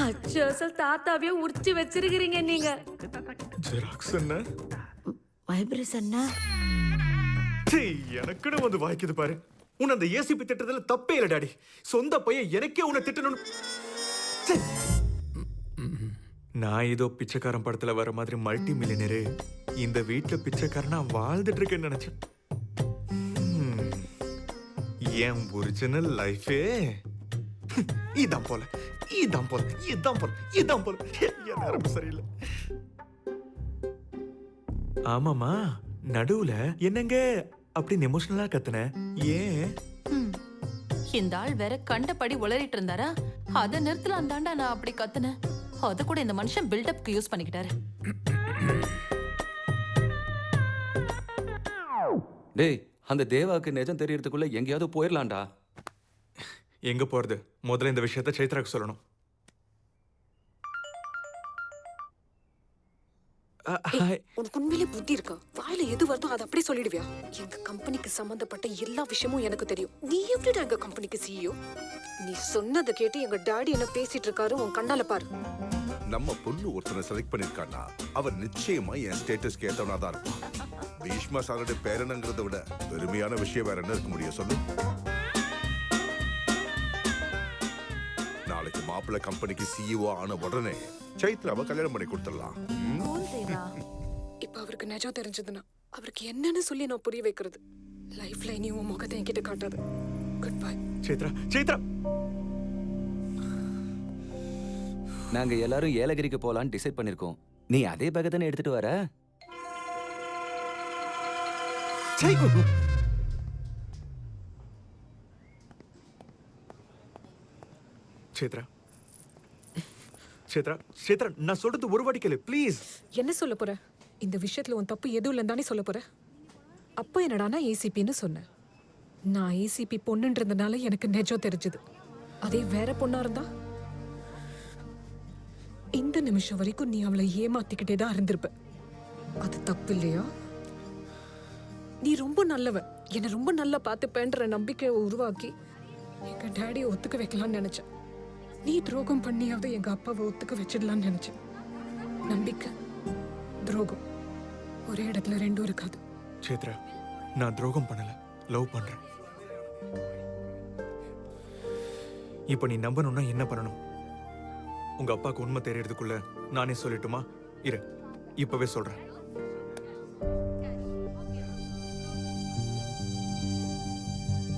அச்சோசல் தாத்தாவே உரிச்சு வச்சிருக்கிறீங்க நீங்க. ஜெராக்ஸ் என்ன வைப்ரேஷன் எனக்குன்னு வந்து வாய்க்குது பாரு. உன் அந்த ஏசிபி திட்டத்துல தப்பே இல்ல டாடி. சொந்த பையன் எனக்கே உன்னை திட்டணும். நான் ஏதோ பிச்சைக்காரன் படத்துல வர மாதிரி மல்டி மில்லியனரு இந்த வீட்டுல பிச்சைக்காரனா வாழ்ந்துட்டு இருக்கேன்னு நினைச்சேன். என் ஒரிஜினல் லைஃபே இதான் போல இதான் போல இதான் போல இதான் போல. என் நேரம் சரியில்லை. ஆமாமா, நடுவுல என்னங்க அப்படின்னு எமோஷனலா கத்துன ஏன்? இந்த ஆள் வேற கண்டபடி உளறிட்டு இருந்தாரா? அத நேரத்துல அந்தாண்டா நான் அப்படி கத்துனேன். அத கூட இந்த மனுஷன் பில்டப்க்கு யூஸ் பண்ணிக்கிட்டாரு. டேய், அந்த தேவாக்கு நிஜம் தெரியறதுக்குள்ள எங்கேயாவது போயிடலாம்டா. எங்க போறது? முதல்ல இந்த விஷயத்தை சைத்ராக்கு சொல்லணும். உனக்கு உண்மையிலே புத்தி இருக்கா? வாயில எது வருதோ அதை அப்படியே சொல்லிடுவியா? எங்க கம்பெனிக்கு சம்பந்தப்பட்ட எல்லா விஷயமும் எனக்கு தெரியும். நீ எப்படிடா எங்க கம்பெனிக்கு சிஇஓ? நீ சொன்னதை கேட்டு எங்க டாடி என்ன பேசிட்டு இருக்காரு, உன் கண்ணால பாரு. நம்ம பொண்ணு ஒருத்தனை செலக்ட் பண்ணிருக்கான்னா அவன் நிச்சயமா என் ஸ்டேட்டஸ்க்கு ஏத்தவனா தான் இருப்பான். பீஷ்மா சாரோட பேரனுங்கிறத விட பெருமையான விஷயம் வேற என்ன இருக்க முடியும் சொல்லு? நாளைக்கு மாப்பிள்ளை கம்பெனிக்கு சிஇஓ ஆன உடனே சைத்ராவை கல்யாணம் பண்ணி கொடுத்துடலாம். இப்ப அவருக்கு நிஜம் தெரிஞ்சதுன்னா அவருக்கு என்னன்னு சொல்லி நான் புரிய வைக்கிறது? லைஃப்ல இனி உன் முகத்தை என்கிட்ட காட்டாது. Good bye. சைத்ரா, சைத்ரா. நாங்க எல்லாரும் ஏலகிரிக்கு போலான்னு டிசைட் பண்ணிருக்கோம். நீ அதே பேக்க தானே எடுத்துட்டு வர? சேத்ரா, சேத்ரா, சேத்ரா, நான் சொல்றது ஒரு வாட்டி கேளு ப்ளீஸ். என்ன சொல்ல போற? இந்த விஷயத்துல உன் தப்பு எதுவும் இல்லைன்னு தானே சொல்ல போற? அப்போ என்னடானா ஏசிபின்னு சொன்னேன். நான் ஏசிபி பொண்ணுன்றதுனால எனக்கு நிஜம் தெரிஞ்சது. அதே வேற பொண்ணா இருந்தா இந்த நிமிஷம் வரைக்கும் நீ அவளை ஏமாத்திக்கிட்டே தான் இருந்திருப்ப. அது தப்பு இல்லையா? நீ ரொம்ப நல்லவ, என்னை ரொம்ப நல்லா பார்த்துப்பேன்ற நம்பிக்கையை உருவாக்கி எங்க டேடியை ஒத்துக்க வைக்கலாம்னு நினைச்சேன். நீ துரோகம் பண்ணியாவது எங்க அப்பாவை ஒத்துக்க வச்சிடலாம்னு நினைச்சேன். நம்பிக்கை, துரோகம் ஒரே இடத்துல ரெண்டும் இருக்காது. சேத்ரா, நான் துரோகம் பண்ணல, லவ் பண்றேன். இப்ப நீ நம்பணும்னா என்ன பண்ணணும்? உங்க அப்பாக்கு உண்மை தெரியறதுக்குள்ள நானே சொல்லட்டுமா? இரு, இப்பவே சொல்றேன்.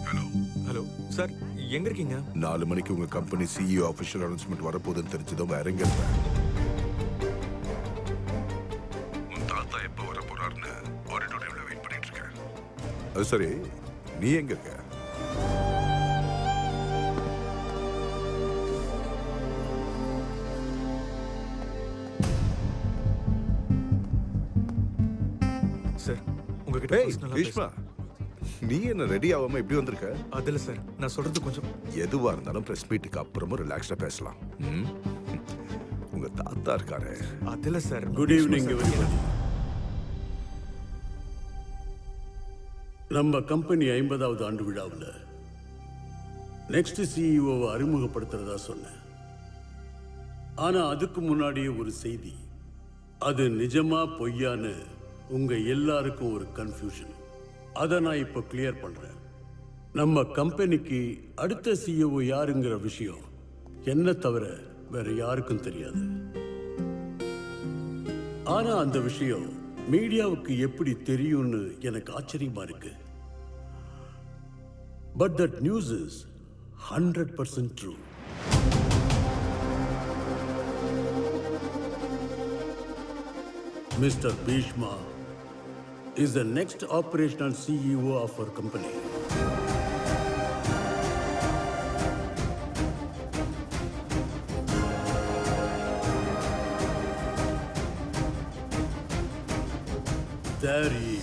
ஹலோ ஹலோ சார், எங்க இருக்கீங்க? 4 மணிக்கு உங்க கம்பெனி சிஇஓ ஆஃபிஷியல் அனௌன்ஸ்மெண்ட் வரப்போகுதுன்னு தெரிஞ்சதும் வேற எங்க இருப்பேன்? உன் தாத்தா எப்போ வர போறாருன்னு ஆடிட்டோரியம்ல வெயிட் பண்ணிட்டு இருக்கேன். அது சரி, நீ எங்க இருக்க? சார், உங்ககிட்ட personal ஆ பீஷ்மா, நீ என்ன ரெடி ஆகாம இப்படி வந்திருக்க? அதுல சார், நான் சொல்றது கொஞ்சம் எதுவா இருந்தாலும் பிரஸ் மீட்டுக்கு அப்புறமா ரிலாக்ஸ்டா பேசலாம். உங்க தாத்தா இருக்காரு. அதுல சார். Good evening everybody. நம்ம கம்பெனி 50வது ஆண்டு விழாவில் நெக்ஸ்ட் சிஇஓவை அறிமுகப்படுத்துறதா சொன்னேன். ஆனா அதுக்கு முன்னாடியே ஒரு செய்தி. அது நிஜமா பொய்யான்னு உங்க எல்லாருக்கும் ஒரு கன்ஃபியூஷன். அதை நான் இப்போ கிளியர் பண்றேன். நம்ம கம்பெனிக்கு அடுத்த சிஇஓ யாருங்கிற விஷயம் என்ன தவிர வேற யாருக்கும் தெரியாது. ஆனா அந்த விஷயம் மீடியாவுக்கு எப்படி தெரியும்னு எனக்கு ஆச்சரியமா இருக்கு. But that news is 100% true. Mr. Bhishma is the next operational CEO of our company. Larry.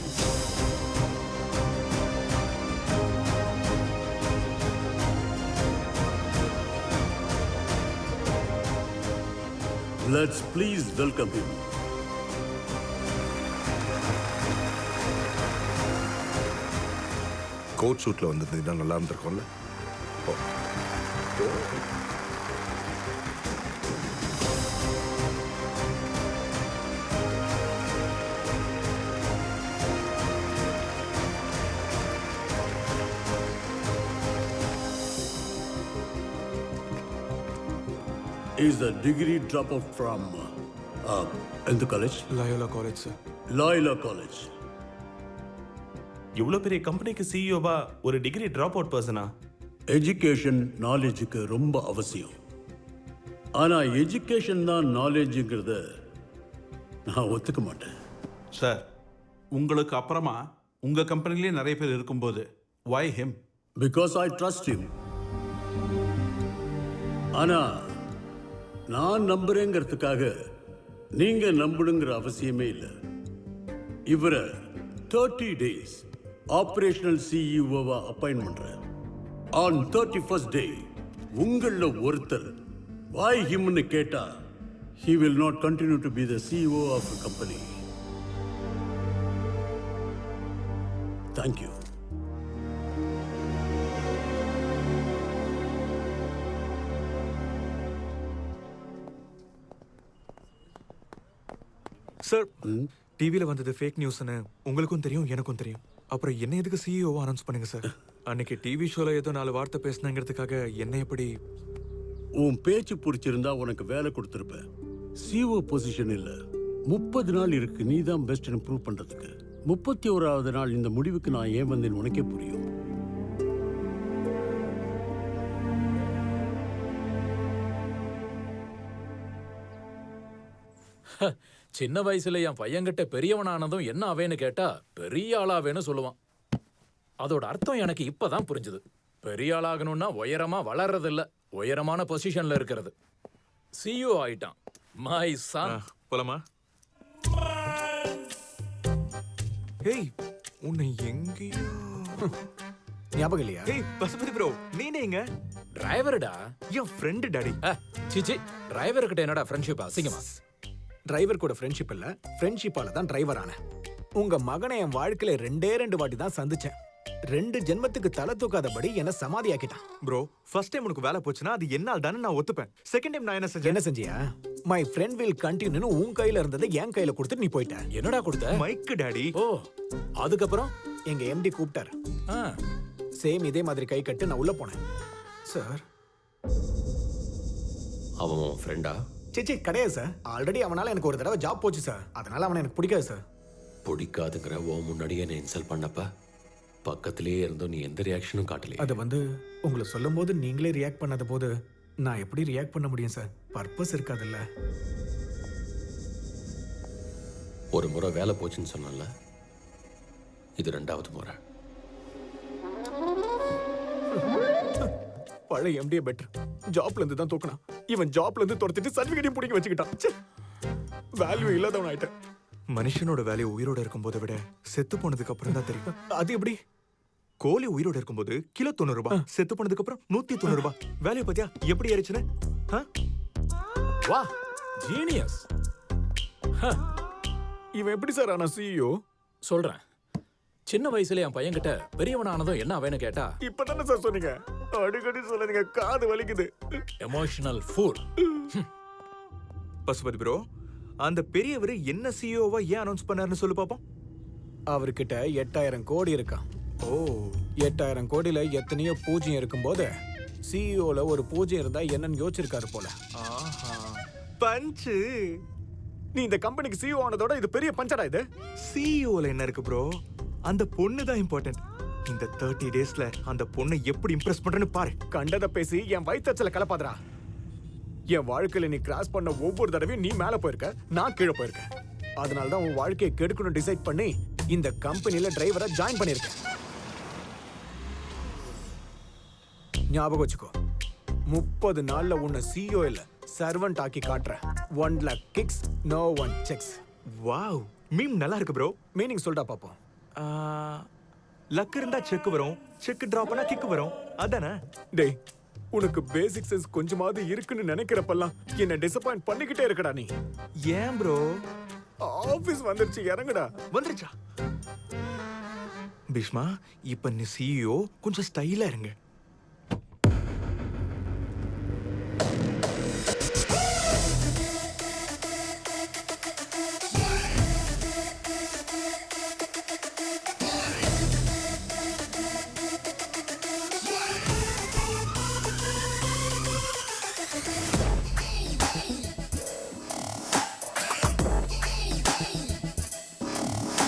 Let's please welcome him. Coat ஷூட்ல வந்திருந்தீங்கன்னா நல்லா இருந்திருக்கும்ல. Is a degree dropout from the college? Loyola College, sir. Loyola College. இவ்வளோ பெரிய கம்பெனிக்கு சிஇஓவா ஒரு degree drop out பர்சனா? Education நாலேஜுக்கு ரொம்ப அவசியம். ஆனா எஜுகேஷன் தான் நாலேஜுங்கிறத நான் ஒத்துக்க மாட்டேன். சார், உங்களுக்கு அப்புறமா உங்க கம்பெனிலேயே நிறைய பேர் இருக்கும்போது why him? Because I trust him. ஆனா நான் நம்புறேங்கிறதுக்காக நீங்க நம்பணுங்கிற அவசியமே இல்லை. இவரை 30 days ஆபரேஷனல் சிஇஓவா அப்பாயின்ட் பண்றேன். On 31st day உங்கள ஒருத்தர் why himன்னு கேட்டா he will not continue to be the CEO of a company. Thank you. Sir, டிவில வந்தது ஃபேக் நியூஸ்னு உங்களுக்கும் தெரியும், எனக்கும் தெரியும். அப்புறம் என்ன எதுக்கு சிஇஓவா அனௌன்ஸ் பண்ணுங்க சார்? அன்னைக்கு டிவி ஷோல ஏதோ 4 வார்த்தை பேசினங்கிறதுக்காக என்ன எப்படி? உன் பேச்சு பிடிச்சிருந்தா உனக்கு வேலை கொடுத்துருப்பேன். சிஓ பொசிஷன் இல்ல. 30 நாள் இருக்கு நீ தான் பெஸ்ட்னு ப்ரூவ் பண்றதுக்கு. 31வது நாள் இந்த முடிவுக்கு நான் ஏன் வந்தேன்னு உனக்கே புரியும். சின்ன வயசுல என் பையன்கிட்ட பெரியவனானதும் என்ன ஆவேன்னு கேட்டா பெரிய ஆளாவேன்னு சொல்லுவான். அதோட அர்த்தம் எனக்கு இப்பதான் புரிஞ்சுது. பெரிய ஆளாகணும்னா உயரமா வளர்றது இல்ல, உயரமான பொசிஷன்ல இருக்கிறது. சிஇஓ ஆயிட்டான். My son. போலாமா? ஏய், உன்னை எங்கேயோ ஞாபகம் இல்லையா? ஏய் பசுபதி ப்ரோ, நீங்க டிரைவர்டா? என் ஃப்ரெண்ட் டாடி. சிச்சி, டிரைவர் கிட்ட என்னடா ஃப்ரெண்ட்ஷிப்? அசிங்கமா? டிரைவர் கூட ஃப்ரெண்ட்ஷிப் இல்ல, ஃப்ரெண்ட்ஷிப்பால தான் டிரைவர் ஆனேன். உங்க மகனை என் வாழ்க்கையில 2 வாட்டி தான் சந்திச்சேன். 2 ஜென்மத்துக்கு தலை தூக்காதபடி என்ன சமாதி ஆக்கிட்டான். ப்ரோ, ஃபர்ஸ்ட் டைம் உனக்கு வேலை போச்சுன்னா அது என்னால் தானே நான் ஒத்துப்பேன். செகண்ட் டைம் நான் என்ன செஞ்சியா? மை ஃப்ரெண்ட் வில் கண்டினியூன்னு உன் கையில இருந்ததை என் கையில கொடுத்து நீ போயிட்ட. என்னடா கொடுத்த? Mic daddy. ஓ, அதுக்கப்புறம் எங்க எம்டி கூப்பிட்டாரு. சேம் இதே மாதிரி கை கட்டு நான் உள்ள போனேன். சார், அவன் உன் ஃப்ரெண்டா? சேச்சே கிடையாது சார். ஆல்ரெடி அவனால எனக்கு ஒரு தடவை ஜாப் போச்சு சார். அதனால அவனை எனக்கு பிடிக்காது சார். பிடிக்காதுங்கிற ஓ முன்னாடியே என்ன இன்சல்ட் பண்ணப்ப பக்கத்திலேயே இருந்தோம், நீ எந்த ரியாக்ஷனும் காட்டலையே. அது வந்து உங்களை சொல்லும் போது நீங்களே ரியாக்ட் பண்ணாத போது நான் எப்படி ரியாக்ட் பண்ண முடியும் சார்? பர்பஸ் இருக்காதுல்ல. ஒரு முறை வேலை போச்சுன்னு சொன்னல, இது 2வது முறை. பழைய எம்டிஏ பெட்டர். ஜாப்ல இருந்து தான் தூக்கினான். இவன் ஜாப்ல இருந்து துரத்திட்டு சர்டிபிகேட்டையும் பிடிக்க வச்சுக்கிட்டான். வேல்யூ இல்லாதவன் ஆயிட்டேன். மனுஷனோட வேல்யூ உயிரோட இருக்கும்போதை விட செத்து போனதுக்கு அப்புறம் தான் தெரியும். அது எப்படி? கோழி உயிரோட இருக்கும்போது கிலோ 90 ரூபாய், செத்து போனதுக்கு அப்புறம் 190 ரூபாய். வேல்யூ பத்தியா எப்படி ஏறிச்சுன்னு? வா, ஜீனியஸ். இவன் எப்படி சார் ஆனா சிஇஓ? சொல்றேன். சின்ன வயசுல என் பையன்கிட்ட பெரியவனானதும் என்ன ஆவேன்னு கேட்டா இப்பதானே சார் சொன்னீங்க. அடிக்கடி சொல்லாதீங்க, காது வலிக்குது. Emotional full. பசுபதி ப்ரோ, அந்த பெரியவர் என்ன சிஇஓவா ஏன் அனௌன்ஸ் பண்ணாருன்னு சொல்லு பாப்போம். அவர்கிட்ட 8000 கோடி இருக்கான். ஓ, 8000 கோடியில எத்தனையோ பூஜ்யம் இருக்கும்போது சிஇஓல ஒரு பூஜ்யம் இருந்தா என்னன்னு யோசிச்சிருக்காரு போல. பஞ்சு, நீ இந்த கம்பெனிக்கு சிஇஓ ஆனதோட இது பெரிய பஞ்சடா. இது சிஇஓல என்ன இருக்கு ப்ரோ? அந்த பொண்ணு தான் இம்பார்ட்டன்ட். இந்த 30 டேஸ்ல அந்த பொண்ணை எப்படி இம்ப்ரெஸ் பண்றேன்னு பாரு. கண்டதை பேசி என் வயித்தச்சல கலப்பாதடா. என் வாழ்க்கையில நீ கிராஸ் பண்ண ஒவ்வொரு தடவையும் நீ மேல போயிருக்க, நான் கீழே போயிருக்கேன். அதனால தான் உன் வாழ்க்கையை கெடுக்கணும் டிசைட் பண்ணி இந்த கம்பெனில டிரைவரா ஜாயின் பண்ணிருக்கேன். ஞாபகம் வச்சுக்கோ, 30 நாள்ல உன்னை சிஇஓ இல்ல சர்வன்ட் ஆக்கி காட்டுறேன். 1 lakh kicks, no one checks. Wow, meme நல்லா இருக்கு ப்ரோ. மீனிங் சொல்டா பாப்போம். லக் இருந்தா செக் வரும், செக் டிராப் பண்ணா கிக் வரும். அதானே? டேய், உனக்கு பேசிக் சென்ஸ் கொஞ்சமாவது இருக்குன்னு நினைக்கிறப்பெல்லாம் என்ன டிசப்பாயிண்ட் பண்ணிக்கிட்டே இருக்கடா நீ. ஏன் ப்ரோ? ஆபீஸ் வந்துருச்சு, இறங்குடா. வந்துருச்சா? பீஷ்மா, இப்ப நீ CEO, கொஞ்சம் ஸ்டைலா இருங்க.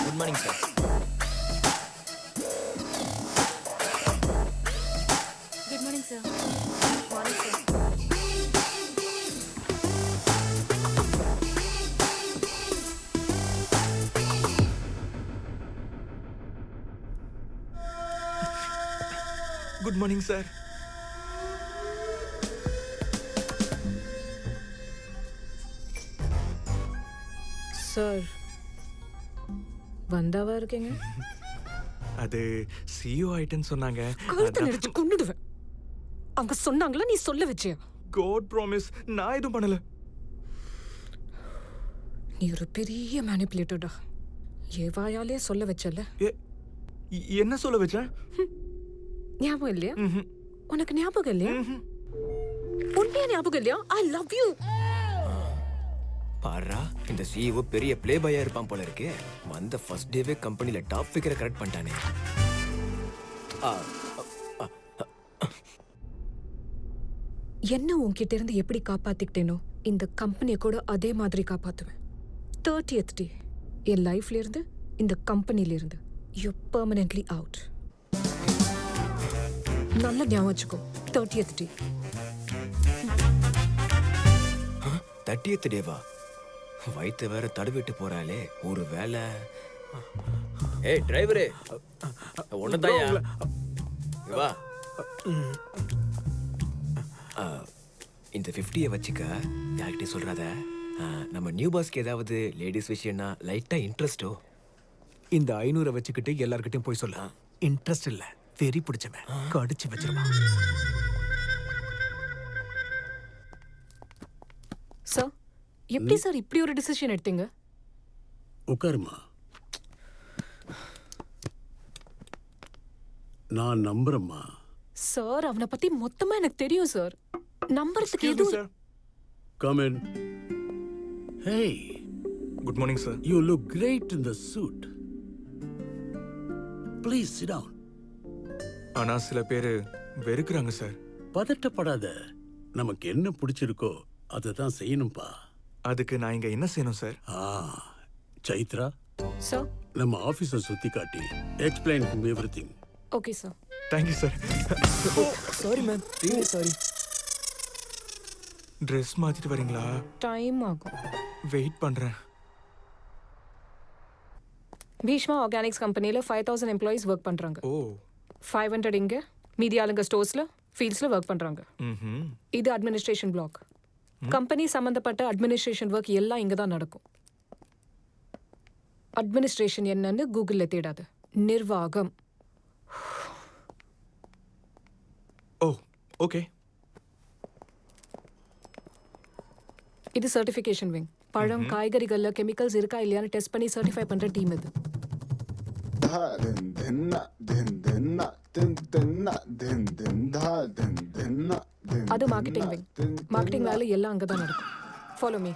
Good morning sir. Good morning, sir. Morning, sir. Good morning sir. Sir வந்தாவா இருக்கீங்க? அது CEO ஆயிட்டேன்னு சொன்னாங்க. கழுத்தை நெரிச்சு கொன்னுடுவேன். அவங்க சொன்னாங்களா, நீ சொல்ல வச்சியா? God promise, நான் எதுவும் பண்ணல. நீ ஒரு பெரிய மேனிபுலேட்டர்டா. ஏவாயாலே சொல்ல வச்சல. என்ன சொல்ல வச்சேன்? ஞாபகம் இல்லையா? உனக்கு ஞாபகம் இல்லையா? உண்மையா ஞாபகம் இல்லையா? I love you. பாரா, இந்த CEO பெரிய ப்ளே பாயா இருப்பான் போல இருக்கு. வந்த ஃபர்ஸ்ட் டேவே கம்பெனில டாப் ஃபிகரை கரெக்ட் பண்ணிட்டானே. என்ன உன்கிட்ட இருந்து எப்படி காப்பாத்திக்கிட்டேனோ இந்த கம்பெனியை கூட அதே மாதிரி காப்பாத்துவேன். 30th day என் லைஃப்ல இருந்து, இந்த கம்பெனில இருந்து you're permanently out. நல்ல ஞாபகம் வச்சுக்கோ. 30th day. 30th டேவா? வயிற்று வேற தடுவிட்டு போறாளே. ஒரு வேலை. ஏய் டிரைவரே, ஒன்னதாயா வா. இந்த 50 வச்சுக்க, யார்கிட்டயும் சொல்றாத. நம்ம நியூ பாஸ்க்கு ஏதாவது லேடிஸ் விஷயம்னா லைட்டா இன்ட்ரெஸ்டோ. இந்த 500 வச்சுக்கிட்டு எல்லார்கிட்டயும் போய் சொல்ல. இன்ட்ரெஸ்ட் இல்ல, வெறி பிடிச்சவன் கடிச்சு வச்சிருமா. சார், எப்படி சார் இப்படி ஒரு டிசிஷன் எடுத்தீங்க? உட்காருமா. நான் நம்புறேம்மா. சார், அவனை பத்தி மொத்தமா எனக்கு தெரியும் சார். நம்புறதுக்கு எதுவும். Come in. Hey. Good morning, sir. You look great in the suit. Please sit down. ஆனா சில பேரு வெறுக்குறாங்க சார். பதட்டப்படாத. நமக்கு என்ன பிடிச்சிருக்கோ அதை தான் செய்யணும்பா. அதுக்கு நான் இங்க என்ன செய்யணும் சார்? சைத்ரா சார், நம்ம ஆபீஸை சுத்தி காட்டி explain everything. Okay sir. Thank you sir. Sorry ma'am, really sorry. Dress மாத்திட்டு வரீங்களா? டைம் ஆகும். வெயிட் பண்றேன். பீஷ்மா ஆர்கானிக்ஸ் கம்பெனில 5000 எம்ப்ளாயிஸ் ஒர்க் பண்றாங்க. ஓ. 500 இங்க, மீதி ஆளுங்க ஸ்டோர்ஸ்ல, ஃபீல்ட்ஸ்ல ஒர்க் பண்றாங்க. இது அட்மினிஸ்ட்ரேஷன் பிளாக். கம்பெனி சம்பந்தப்பட்ட அட்மினிஸ்ட்ரேஷன் ஒர்க் எல்லாம் இங்க தான் நடக்கும். அட்மினிஸ்ட்ரேஷன் என்னன்னு கூகுள்ல தேடாது. நிர்வாகம். ஓ, ஓகே. இது சர்டிஃபிகேஷன் விங். பழம், காய்கறிகள்ல கெமிக்கல்ஸ் இருக்கா இல்லையான்னு டெஸ்ட் பண்ணி சர்டிஃபை பண்ற டீம் இது. அது மார்க்கெட்டிங் விங். மார்க்கெட்டிங் வேலை எல்லாம் அங்க தான் நடக்கும். Follow me.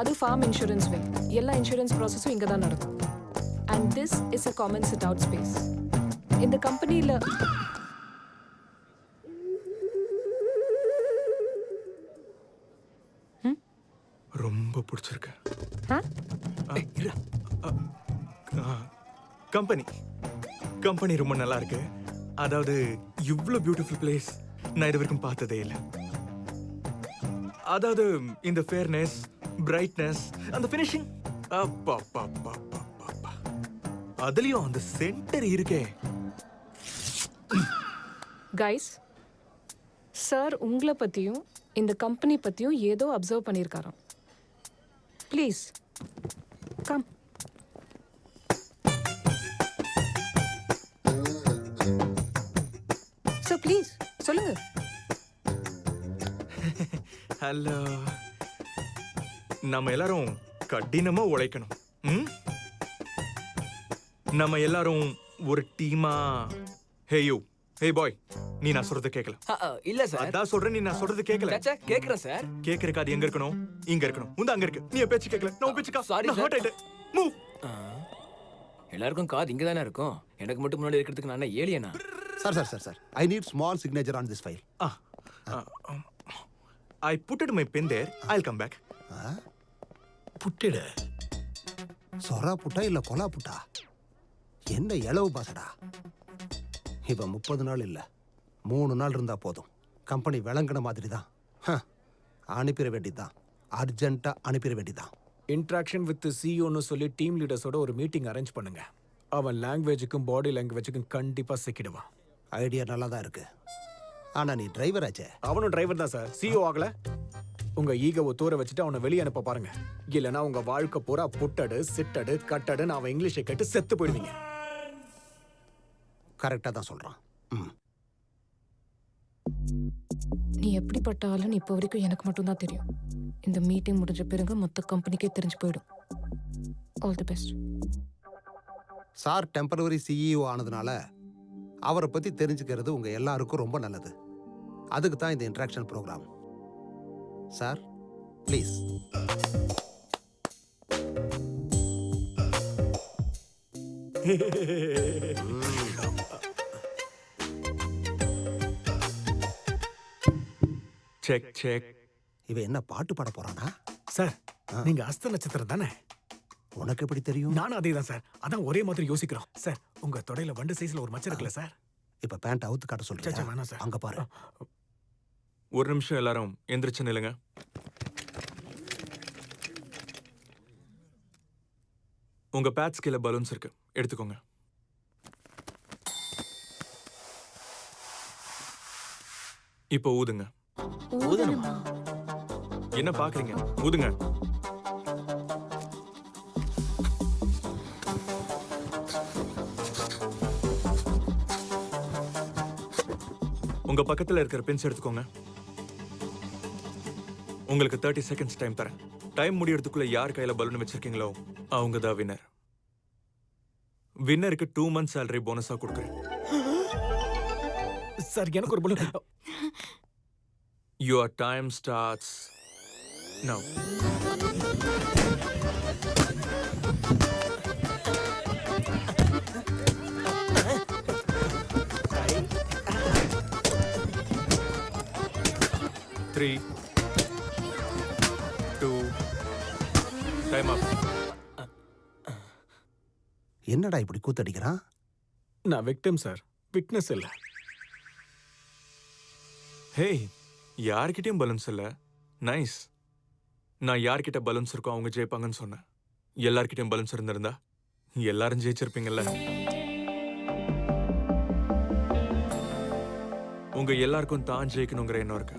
அது ஃபார்ம் இன்சூரன்ஸ் விங். எல்லா இன்சூரன்ஸ் ப்ராசஸும் இங்க தான் நடக்கும். And this is a common sit out space. இந்த கம்பெனில ரொம்ப பிடிச்சிருக்கு. கம்பெனி ரொம்ப நல்லா இருக்கு. அதாவது இவ்ளோ பியூட்டிஃபுல் பிளேஸ் நான் இது வரைக்கும் பார்த்ததே இல்லை. அதாவது இந்த ஃபேர்னஸ், பிரைட்னஸ், அந்த ஃபினிஷிங், அதுலயும் அந்த சென்டர் இருக்கே. கைஸ், சார் உங்களை பத்தியும் இந்த கம்பெனி பத்தியும் ஏதோ அப்சர்வ் பண்ணியிருக்காராம். Please come. சார் ப்ளீஸ் சொல்லுங்க. ஹலோ, நம்ம எல்லாரும் கடினமா உழைக்கணும். நம்ம எல்லாரும் ஒரு டீமா. ஹே யூ, ஹே பாய், நீ நான் சொல்றது கேட்கல. இல்ல சார். அதான் சொல்றேன், நீ நான் சொல்றது கேட்கல. சாச்சா கேக்குறேன் சார். கேக்குறக்கு அது எங்க இருக்கணும்? இங்க இருக்கணும். உந்த அங்க இருக்கு. நீ என் பேச்சு கேட்கல. நான் பேச்சுக்கா. சாரி நான் ஹர்ட் ஆயிட்டேன். மூவ். எல்லாருக்கும் காது இங்க தானே இருக்கும். எனக்கு மட்டும் முன்னாடி இருக்கிறதுக்கு நான் என்ன ஏலியனா? Sir I need small signature on this file. I put it my pen there. I'll come back. புட்டிட சொரா புட்டா இல்ல கொலா புட்டா? என்ன இளவு பாசடா இவன். 30 நாள் இல்ல 3 நாள் இருந்தா போதும். கம்பெனி விளங்குன மாதிரி தான். அனுப்பிட வேண்டியதுதான். அர்ஜென்ட்டா அனுப்பிட வேண்டியதுதான். இன்ட்ராக்ஷன் வித் சிஇஓன்னு சொல்லி டீம் லீடர்ஸோட ஒரு மீட்டிங் அரேஞ்ச் பண்ணுங்க. அவன் லாங்குவேஜுக்கும் பாடி லாங்குவேஜுக்கும் கண்டிப்பா சிக்கிடுவான். ஐடியா நல்லா தான் இருக்கு. ஆனா நீ டிரைவர் ஆச்சே. அவனும் டிரைவர் தான் சார், சிஇஓ ஆகல. உங்க ஈகோவை தூர வச்சுட்டு அவனை வெளியே அனுப்ப பாருங்க. இல்லைன்னா உங்க வாழ்க்கை பூரா புட்டடு சிட்டடு கட்டடுன்னு அவன் இங்கிலீஷை கேட்டு செத்து போயிடுவீங்க. கரெக்டா தான் சொல்றான். நீ எப்படிப்பட்ட ஆளுன்னு இப்போ வரைக்கும் எனக்கு மட்டும்தான் தெரியும். இந்த மீட்டிங் முடிஞ்ச பிறகு மொத்த கம்பெனிக்கே தெரிஞ்சு போயிடும். All the best. Sir temporary CEO ஆனதுனால அவரை பத்தி தெரிஞ்சுக்கிறது உங்க எல்லாருக்கும் ரொம்ப நல்லது. அதுக்கு தான் இந்த interaction program. Sir please. Check check. இவன் என்ன பாட்டு பாட போறானா? சார் நீங்க அஸ்த நட்சத்திரம் தானே? உனக்கு எப்படி தெரியும்? நானும் அதே தான் சார். அதான் ஒரே மாதிரி யோசிக்கிறோம். சார் உங்க தொடையில வண்டு சைஸ்ல ஒரு மச்சம் இருக்குல்ல சார்? இப்ப பேண்ட் அவுத்து காட்ட சொல்றேன். வேணாம் சார். அங்க பாரு. ஒரு நிமிஷம் எல்லாரும் எந்திரிச்சு நில்லுங்க. உங்க பேட்ஸ் கீழே பலூன்ஸ் இருக்கு, எடுத்துக்கோங்க. இப்போ ஊதுங்க. ஊதணுமா? என்ன பாக்குறீங்க? ஊதுங்க. உங்க பக்கத்துல இருக்கிற பென்ஸ் எடுத்துக்கோங்க. உங்களுக்கு 30 செகண்ட்ஸ் டைம் தரேன். டைம் முடியறதுக்குள்ள யார் கையில பலூன் வச்சிருக்கீங்களோ அவங்க தான் வின்னர். வின்னருக்கு 2 months salary போனஸா கொடுக்குறேன். சார் எனக்கு ஒரு balloon. Your time starts now. Three, 2, time up. என்னடா இப்படி கூத்தடிக்கிறான்? நான் விக்டிம் சார், விட்னஸ் இல்ல. ஹே, யார்கிட்டயும் பலூன்ஸ் இல்ல. நைஸ். நான் யார்கிட்ட பலூன்ஸ் இருக்கோ அவங்க ஜெயிப்பாங்கன்னு சொன்னேன். எல்லார்கிட்டயும் பலூன்ஸ் இருந்திருந்தா எல்லாரும் ஜெயிச்சிருப்பீங்கல்ல. உங்க எல்லாருக்கும் தான் ஜெயிக்கணுங்கிற எண்ணம் இருக்கு.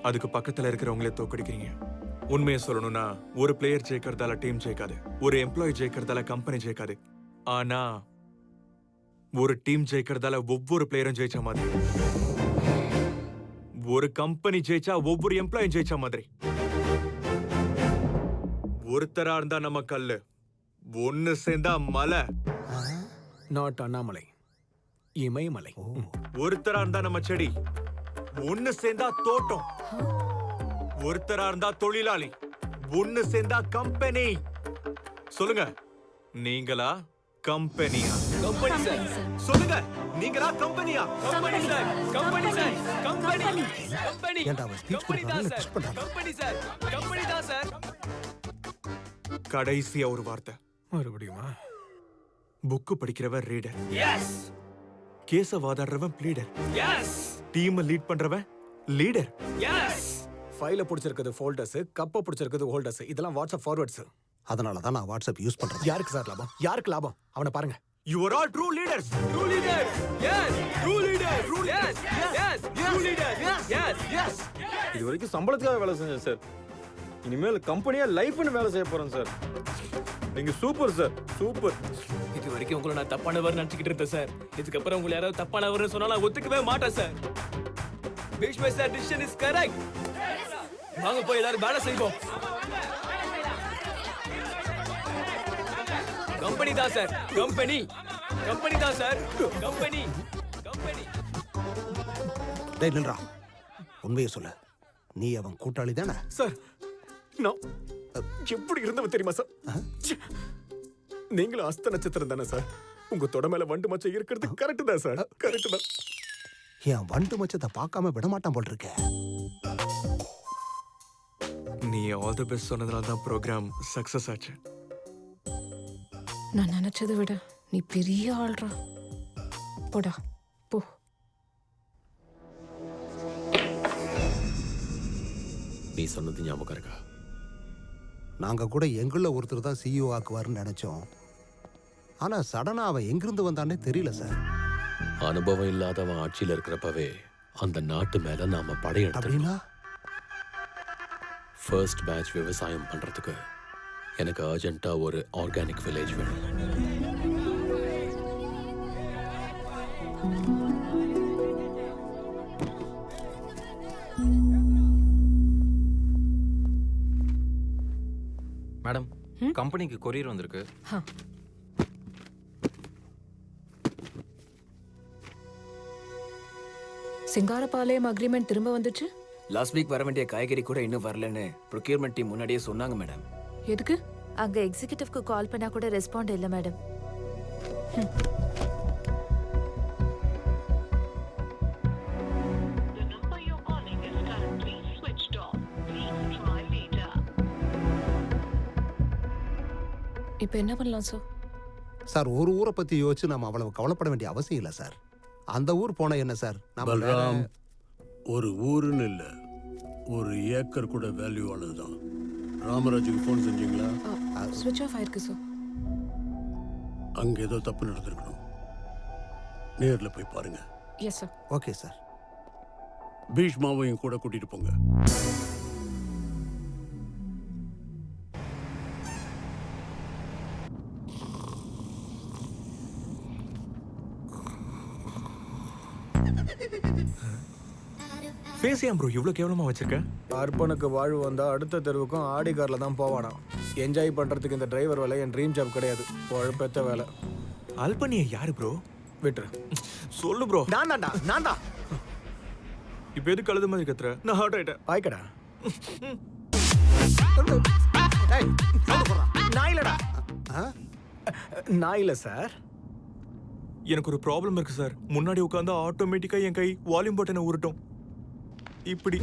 அதுக்கு பக்கத்துல இருக்கிறவங்களே தோக்கடிக்கிறீங்க. உண்மையை சொல்லணும்னா ஒரு பிளேயர் ஜெயிக்கிறதால டீம் ஜெயிக்காது, ஒரு எம்ப்ளாயி ஜெயிக்கிறதால கம்பெனி ஜெயிக்காது. ஆனா ஒரு டீம் ஜெயிக்கிறதால ஒவ்வொரு பிளேயரும் ஜெயிச்ச மாதிரி, ஒரு கம்பெனி ஜெயிச்சா ஒவ்வொரு எம்ப்ளாயும் ஜெயிச்ச மாதிரி. ஒருத்தரா இருந்தா நம்ம கல்லு, ஒன்னு சேர்ந்தா மலை. நாட் அண்ணாமலை, இமயமலை. ஒருத்தரா இருந்தா நம்ம செடி, ஒன்னு சேர்ந்தா தோட்டம். ஒருத்தரா இருந்தா தொழிலாளி, ஒன்னு சேர்ந்தா கம்பெனி. சொல்லுங்க, நீங்களா கம்பெனியா? Company sir. சொல்லுங்க, நீங்களா கம்பெனியா? Company sir. Company sir. Company. Company. ஏன்டா அவன் ஸ்பீச் கம்பெனி தான் கொடுக்கறான், சார். புஷ் பண்றான். Company sir. கம்பெனி தான் சார். கடைசியா ஒரு வார்த்தை. மறுபடியுமா? புக்கு படிக்கிறவன் ரீடர், எஸ். கேஸ வாதாடுறவன் ப்ளீடர், எஸ். டீம் லீட் பண்றவன் லீடர், எஸ். ஃபைல பிடிச்சிருக்கிறது ஃபோல்டர்ஸ், கப்ப பிடிச்சிருக்கிறது ஹோல்டர்ஸ். இதெல்லாம் வாட்ஸ்அப் ஃபார்வர்ட்ஸ். அதனால தான் நான் வாட்ஸ்அப் யூஸ் பண்றேன். யாருக்கு சார் லாபம்? யாருக்கு லாபம்? அவனை பாருங்க. You are all true leaders. True leaders. Yes. True leaders. Yes. Yes. True leaders. Yes. Yes. இது வரைக்கும் சம்பளத்துக்காக வேலை செஞ்சேன் சார். இனிமேல் கம்பெனியா லைஃப்னு வேலை செய்ய போறேன் சார். நீங்க சூப்பர் சார், சூப்பர். இது வரைக்கும் உங்களை நான் தப்பானவர் நினைச்சுக்கிட்டு இருந்தேன் சார். இதுக்கப்புறம் உங்களை யாராவது தப்பானவர்னு சொன்னா நான் ஒத்துக்கவே மாட்டேன் sir. Bhishma sir decision is correct. வாங்க போய் எல்லாரும் வேலை செய்வோம். கம்பெனி தான் சார், கம்பெனி தான் சார், கம்பெனி. டேய் நில்றா, உண்மையை சொல்ல. நீ அவன் கூட்டாளி தானே? சார் நான் எப்படி இருந்தவன் தெரியுமா சார்? நீங்களும் அஸ்த நட்சத்திரம் தானே சார்? உங்க தொட மேல வண்டு மச்சம் இருக்கிறது கரெக்ட் தான் சார், கரெக்ட் தான். என் வண்டு மச்சத்தை பார்க்காம விட மாட்டான் போல் இருக்க. நீ ஆல் தி பெஸ்ட் சொன்னதால தான் ப்ரோக்ராம் சக்சஸ் ஆச்சு. நான் நினைச்சதை விட நீ பெரிய ஆள்ரா. போடா போ. நீ சொன்னது ஞாபகம் இருக்கா? நாங்க கூட எங்குள்ள ஒருத்தர் தான் சிஇஓ ஆக்குவாருன்னு நினைச்சோம். ஆனா சடனா அவன் எங்கிருந்து வந்தானே தெரியல சார். அனுபவம் இல்லாதவன் ஆட்சியில் இருக்கிறப்பவே அந்த நாட்டு மேல நாம படையெடுத்தோம். ஃபர்ஸ்ட் பேட்ச் விவசாயம் பண்றதுக்கு எனக்கு அர்ஜென்ட்டா ஒரு ஆர்கானிக் வில்லேஜ் வேணும். மேடம், கம்பெனிக்கு கொரியர் வந்திருக்கு. சிங்காரபாளையம் அக்ரிமெண்ட் திரும்ப வந்துச்சு. லாஸ்ட் வீக் வர வேண்டிய காய்கறி கூட இன்னும் வரலன்னு ப்ரொக்யூர்மெண்ட் டீம் முன்னாடியே சொன்னாங்க மேடம். எதுக்கு? அங்க எக்ஸிகியூட்டிவ்க்கு கால் பண்ணா கூட ரெஸ்பாண்ட் இல்ல மேடம். இப்போ என்ன பண்ணலாம் சார்? சார் ஒரு ஊரை பத்தி யோசிச்சு நம்ம அவ்வளவு கவலைப்பட வேண்டிய அவசியம் இல்லை சார். அந்த ஊர் போனா என்ன சார்? பல்ராம், ஒரு ஊருன்னு இல்லை, ஒரு ஏக்கர் கூட வேல்யூ ஆனதுதான். ராமராஜுக்கு ஃபோன் செஞ்சீங்களா? ஸ்விட்ச் ஆஃப் ஆயிருக்கு சார். அங்க ஏதோ தப்பு நடந்திருக்கணும். நேர்ல போய் பாருங்க. Yes sir. Okay sir. பீஷ்மாவையும் கூட கூட்டிட்டு போங்க. ஃபேஸ் ஏன் ப்ரோ இவ்ளோ கேவலமா வச்சிருக்க? அர்பனுக்கு வாழ்வு வந்தா அடுத்த தெருவுக்கும் ஆடி கார்ல தான் போவானா. என்ஜாய் பண்றதுக்கு இந்த டிரைவர் வேலை என் ட்ரீம் ஜாப் கிடையாது, உழைப்பெத்த வேலை. அல்பனிய யாரு ப்ரோ? விட்டுரு. சொல்லு ப்ரோ. நான் தான். இப்போ எதுக்கு அழுது மாதிரி கத்துற? நான் ஹார்ட் ஆயிட்டேன். பாய்க்கடா. நான் இல்ல சார். எனக்கு ஒரு ப்ராப்ளம் இருக்கு சார். முன்னாடி உட்கார்ந்தா ஆட்டோமேட்டிக்கா என் கை வால்யூம் பட்டனை உருட்டும். இப்படி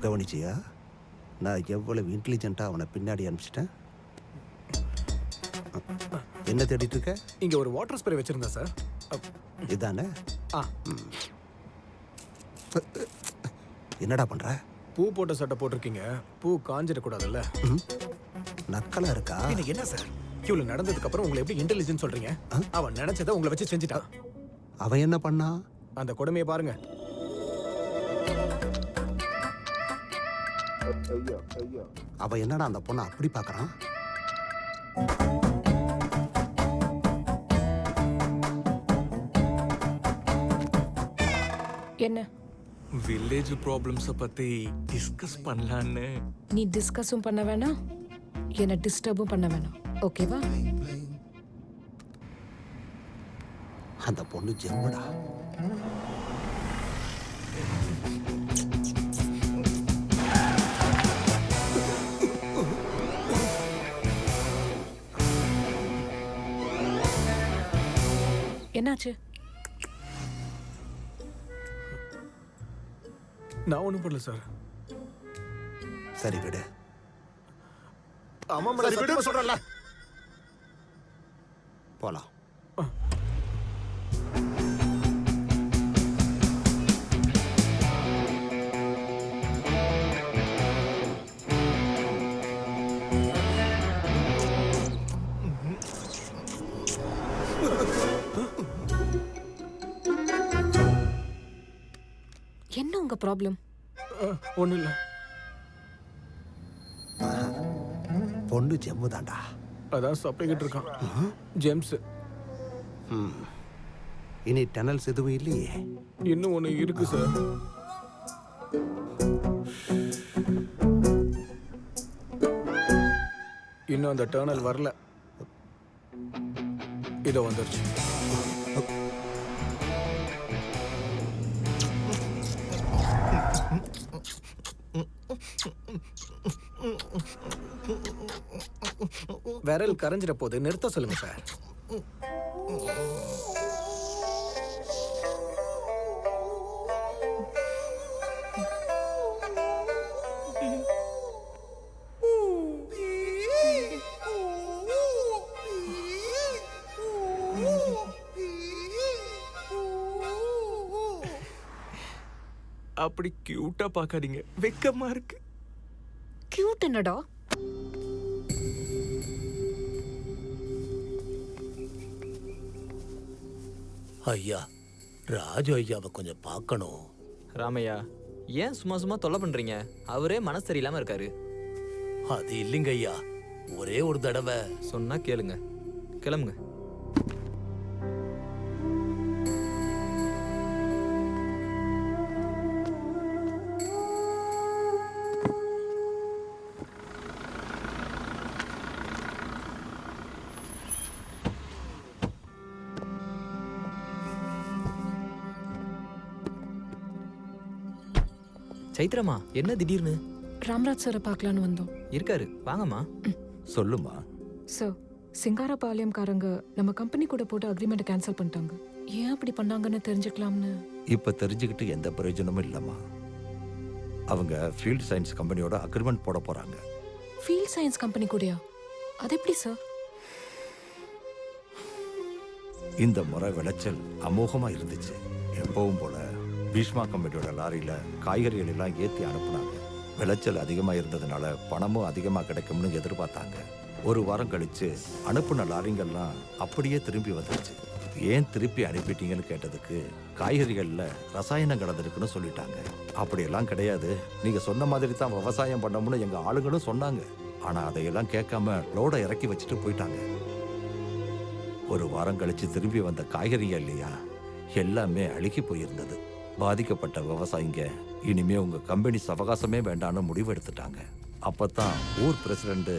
கவனிச்சியா? நான் எவ்வளவு இன்டெலிஜென்ட்டா அவனை பின்னாடி அனுப்பிச்சிட்டேன். என்ன தேடிட்டு இருக்க? இங்க ஒரு வாட்டர் ஸ்ப்ரே வச்சிருந்தேன் சார். இதானே? என்னடா பண்ற? பூ போட்ட சட்டை போட்டிருக்கீங்க, பூ காஞ்சிடக்கூடாதுல்ல. நக்கலா இருக்கா? என்ன சார் இவ்வளவு நடந்ததுக்கு அப்புறம் உங்களை எப்படி இன்டெலிஜென்ட் சொல்றீங்க? அவன் நினைச்சதை உங்களை வச்சு செஞ்சுட்டான். அவன் என்ன பண்ணா? அந்த கொடுமையை பாருங்க. அவன் என்னடா அந்த பொண்ணை அப்படி பாக்குறான்? என்ன? வில்லேஜ் ப்ராப்ளம்ஸை பத்தி டிஸ்கஸ் பண்ணலான்னு. நீ டிஸ்கஸும் பண்ண வேணாம், என்ன டிஸ்டர்பும் பண்ண வேணாம், ஓகேவா? அந்த பொண்ணு ஜென்மடா. என்னாச்சு? நான் ஒண்ணும் பண்ணல சார். சரி விடு. ஆமா மேடம், சொல்றேன்ல. போலாம். உங்க ப்ராப்ளம்? ஒன்றும் இல்லை. பொண்ணு ஜெம்மு தாண்டா. அதான் சாப்பிட்டுக்கிட்டு இருக்கான். ஜெம்ஸ். இனி டனல்ஸ் எதுவும் இல்லையே? இன்னும் ஒன்று இருக்கு சார். இன்னும் அந்த டர்னல் வரல. இதோ வந்துருச்சு. விரல் கரைஞ்சிட போது நிறுத்த சொல்லுங்க சார். அப்படி கியூட்டா பார்க்காதீங்க, வெக்கமா இருக்கு. கியூட் என்னடா? ஐயா, ராஜு ஐயாவை கொஞ்சம் பார்க்கணும். ராமையா, ஏன் சும்மா சும்மா தொல்லை பண்றீங்க? அவரே மனசு சரியில்லாம இருக்காரு. அது இல்லைங்க ஐயா, ஒரே ஒரு தடவை சொன்னா கேளுங்க. கிளம்புங்க. சைத்ரமா, என்ன திடீர்னு? ராம்ராஜ் சாரை பார்க்கலான்னு வந்தோம். இருக்காரு, வாங்கம்மா. சொல்லுமா. சார், சிங்காரபாளையம்காரங்க நம்ம கம்பெனி கூட போட்டு அக்ரிமெண்ட் கேன்சல் பண்ணிட்டாங்க. ஏன் அப்படி பண்ணாங்கன்னு தெரிஞ்சுக்கலாம்னு. இப்ப தெரிஞ்சுக்கிட்டு எந்த பிரயோஜனமும் இல்லம்மா. அவங்க ஃபீல்ட் சயின்ஸ் கம்பெனியோட அக்ரிமெண்ட் போட போறாங்க. ஃபீல்ட் சயின்ஸ் கம்பெனி கூடயா? அது எப்படி சார்? இந்த முறை விளைச்சல் அமோகமா இருந்துச்சு. எப்பவும் போல பீஷ்மா கம்பெனியோட லாரியில காய்கறிகள் எல்லாம் ஏற்றி அனுப்புனாங்க. விளைச்சல் அதிகமா இருந்ததுனால பணமும் அதிகமா கிடைக்கும்னு எதிர்பார்த்தாங்க. ஒரு வாரம் கழிச்சு அனுப்புன லாரிங்கெல்லாம் அப்படியே திரும்பி வந்துருச்சு. ஏன் திருப்பி அனுப்பிட்டீங்கன்னு கேட்டதுக்கு காய்கறிகள்ல ரசாயனம் கலந்துருக்குன்னு சொல்லிட்டாங்க. அப்படியெல்லாம் கிடையாது, நீங்க சொன்ன மாதிரி தான் விவசாயம் பண்ணோம்னு எங்க ஆளுங்களும் சொன்னாங்க. ஆனா அதையெல்லாம் கேட்காம லோட இறக்கி வச்சுட்டு போயிட்டாங்க. ஒரு வாரம் கழிச்சு திரும்பி வந்த காய்கறிகள் இல்லையா, எல்லாமே அழுகி போயிருந்தது. பாதிக்கப்பட்ட விவசாயிங்க இனிமே உங்க கம்பெனி அவகாசமே வேண்டான்னு முடிவு எடுத்துட்டாங்க. அப்பதான் ஊர் பிரசிடண்ட்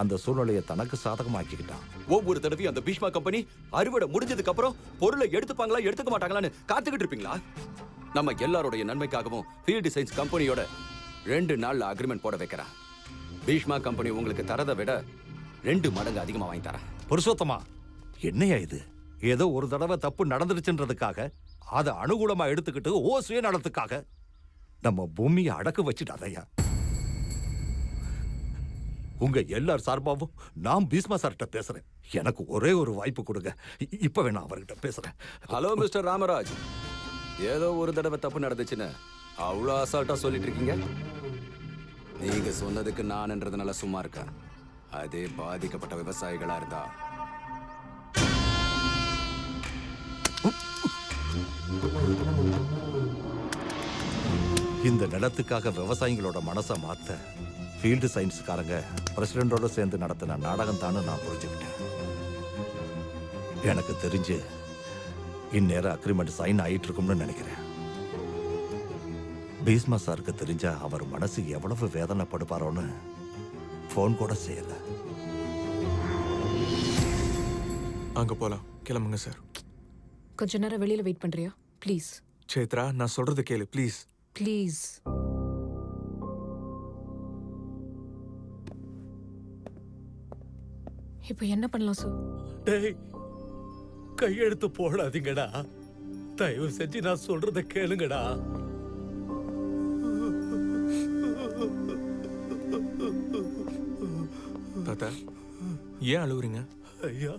அந்த சூழ்நிலையை தனக்கு சாதகமாக்கிக்கிட்டான். ஒவ்வொரு தடவையும் அந்த பீஷ்மா கம்பெனி அறுவடை முடிஞ்சதுக்கு அப்புறம் பொருளை எடுத்துப்பாங்களா எடுத்துக்க மாட்டாங்களான்னு காத்துக்கிட்டு இருப்பீங்களா? நம்ம எல்லாருடைய நன்மைக்காகவும் ஃபீல்ட் சயின்ஸ் கம்பெனியோட 2 நாள்ல அக்ரிமெண்ட் போட வைக்கிறேன். பீஷ்மா கம்பெனி உங்களுக்கு தரதை விட 2 மடங்கு அதிகமா வாங்கி தரேன். புருஷோத்தமா, என்னையா இது? ஏதோ ஒரு தடவை தப்பு நடந்துருச்சுன்றதுக்காக அதை அனுகூலமா எடுத்துக்கிட்டு சுயநலத்துக்காக நம்ம பூமியை அடக்கு வச்சுட்டாதையா. உங்க எல்லார் சார்பாவும் நான் பீஷ்மா சார்கிட்ட பேசுறேன். எனக்கு ஒரே ஒரு வாய்ப்பு கொடுங்க. இப்ப வேணா அவர்கிட்ட பேசுறேன். ஹலோ மிஸ்டர் ராமராஜ், ஏதோ ஒரு தடவை தப்பு நடந்துச்சுன்னு அவ்வளோ அசால்ட்டா சொல்லிட்டு இருக்கீங்க. நீங்க சொன்னதுக்கு நான்ன்றதுனால சும்மா இருக்கேன். அதே பாதிக்கப்பட்ட விவசாயிகளா இருந்தா இந்த நிலத்துக்காக விவசாயிகளோட மனசை மாத்த ஃபீல்டு சயின்ஸ்காரங்க பிரசிடண்டோட சேர்ந்து நடத்தின நாடகம் தானே நான் புரிஞ்சுக்கிட்டேன். எனக்கு தெரிஞ்சு இந்நேரம் அக்ரிமெண்ட் சைன் ஆயிட்டு இருக்கும்னு நினைக்கிறேன். பீஷ்மா சாருக்கு தெரிஞ்சா அவர் மனசு எவ்வளவு வேதனைப்படுப்பாரோன்னு போன் கூட செய்யல. அங்க போலாம், கிளம்புங்க சார். கொஞ்ச நேரம் வெளியில வெயிட் பண்றியா ப்ளீஸ்? சேத்ரா, நான் சொல்றது கேளு ப்ளீஸ். ப்ளீஸ். இப்போ என்ன பண்ணலாம் சார்? டேய், கையெழுத்து போடாதீங்கடா. தயவு செஞ்சு நான் சொல்றத கேளுங்கடா. தாத்தா, ஏன் அழுவுறீங்க? ஐயா,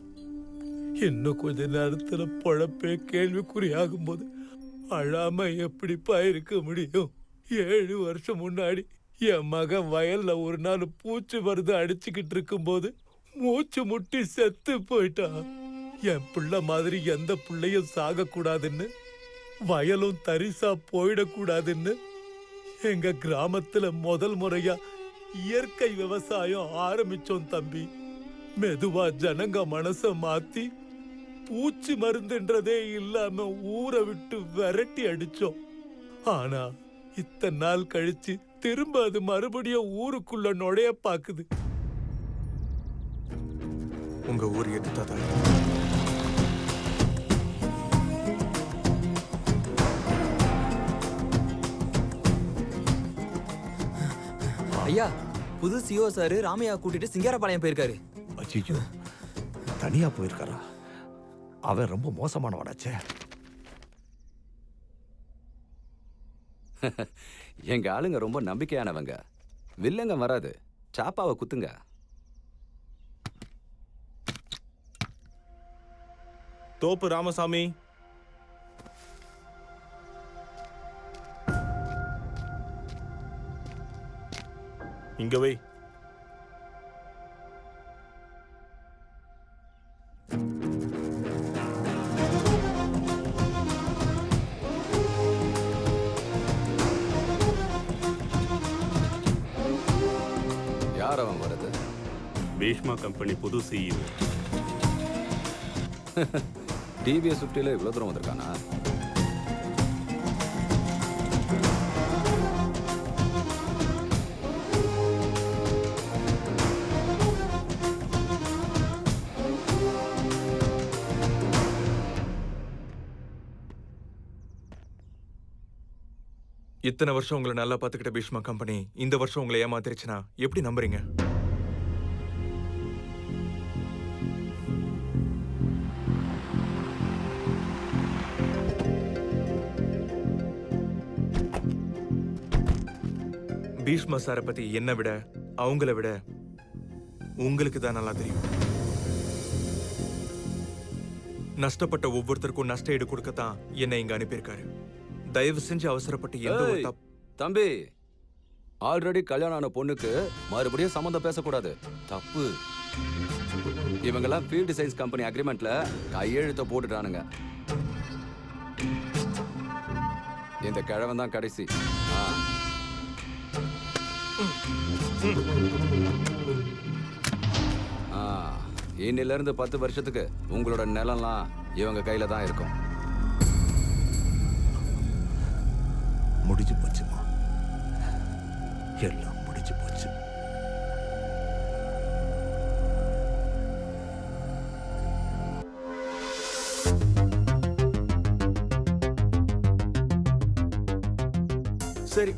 இன்னும் கொஞ்ச நேரத்துல பொழப்பே கேள்விக்குறியாகும் போது அழாம எப்படிப்பா இருக்க முடியும்? 7 வருஷம் முன்னாடி என் மகன் வயல்ல ஒரு நாள் பூச்சி மருந்து அடிச்சுக்கிட்டு இருக்கும்போது மூச்சு முட்டி செத்து போயிட்டான். என் பிள்ளை மாதிரி எந்த பிள்ளையும் சாகக்கூடாதுன்னு, வயலும் தரிசா போயிடக்கூடாதுன்னு எங்க கிராமத்துல முதல் முறையா இயற்கை விவசாயம் ஆரம்பிச்சோம் தம்பி. மெதுவா ஜனங்க மனச மாத்தி பூச்சி மருந்துன்றதே இல்லாம ஊரை விட்டு விரட்டி அடிச்சோம். ஆனா இத்தனை நாள் கழிச்சு திரும்ப அது மறுபடியும் ஊருக்குள்ள நுழைய பாக்குது. உங்க ஊர் எதுதான் ஐயா, புது சிஓ சார் ராமையா கூட்டிட்டு சிங்காரபாளையம் போயிருக்காரு. அச்சிச்சோ, தனியா போயிருக்காரா? அவன் ரொம்ப மோசமானவனாச்சே. எங்க ஆளுங்க ரொம்ப நம்பிக்கையானவங்க. வில்லங்க வராது, சாப்பாவை குத்துங்க. தோப்பு ராமசாமி, இங்க வை. யார் அவன் வருது? பீஷ்மா கம்பெனி புது சிஇஓ. டிவிஎஸ் 50ல இவ்வளவு தூரம் வந்திருக்கானா? இத்தனை வருஷம் உங்களை நல்லா பார்த்துக்கிட்ட பீஷ்மா கம்பெனி இந்த வருஷம் உங்களை ஏமாத்திருச்சுன்னா எப்படி நம்புறீங்க? பீஷ்மா சாரை பத்தி என்னை விட அவங்கள விட உங்களுக்கு தான் நல்லா தெரியும். நஷ்டப்பட்ட ஒவ்வொருத்தருக்கும் நஷ்ட ஈடு கொடுக்கத்தான் என்னை இங்க அனுப்பியிருக்காரு. தயவு செஞ்சு அவசரப்பட்டு எந்த ஒரு தம்பி, ஆல்ரெடி கல்யாணம் ஆன பொண்ணுக்கு மறுபடியும் சம்மந்தம் பேசக்கூடாது, தப்பு. இவங்கெல்லாம் ஃபீல்டு சயின்ஸ் கம்பெனி அக்ரிமெண்ட்ல கையெழுத்த போட்டுட்டானுங்க. இந்த கிழவன் தான் கடைசி. இன்னில இருந்து 10 வருஷத்துக்கு உங்களோட நிலம்லாம் இவங்க கையில தான் இருக்கும். முடிஞ்சு போச்சுமா, எல்லாம் முடிஞ்சு போச்சு. சரி,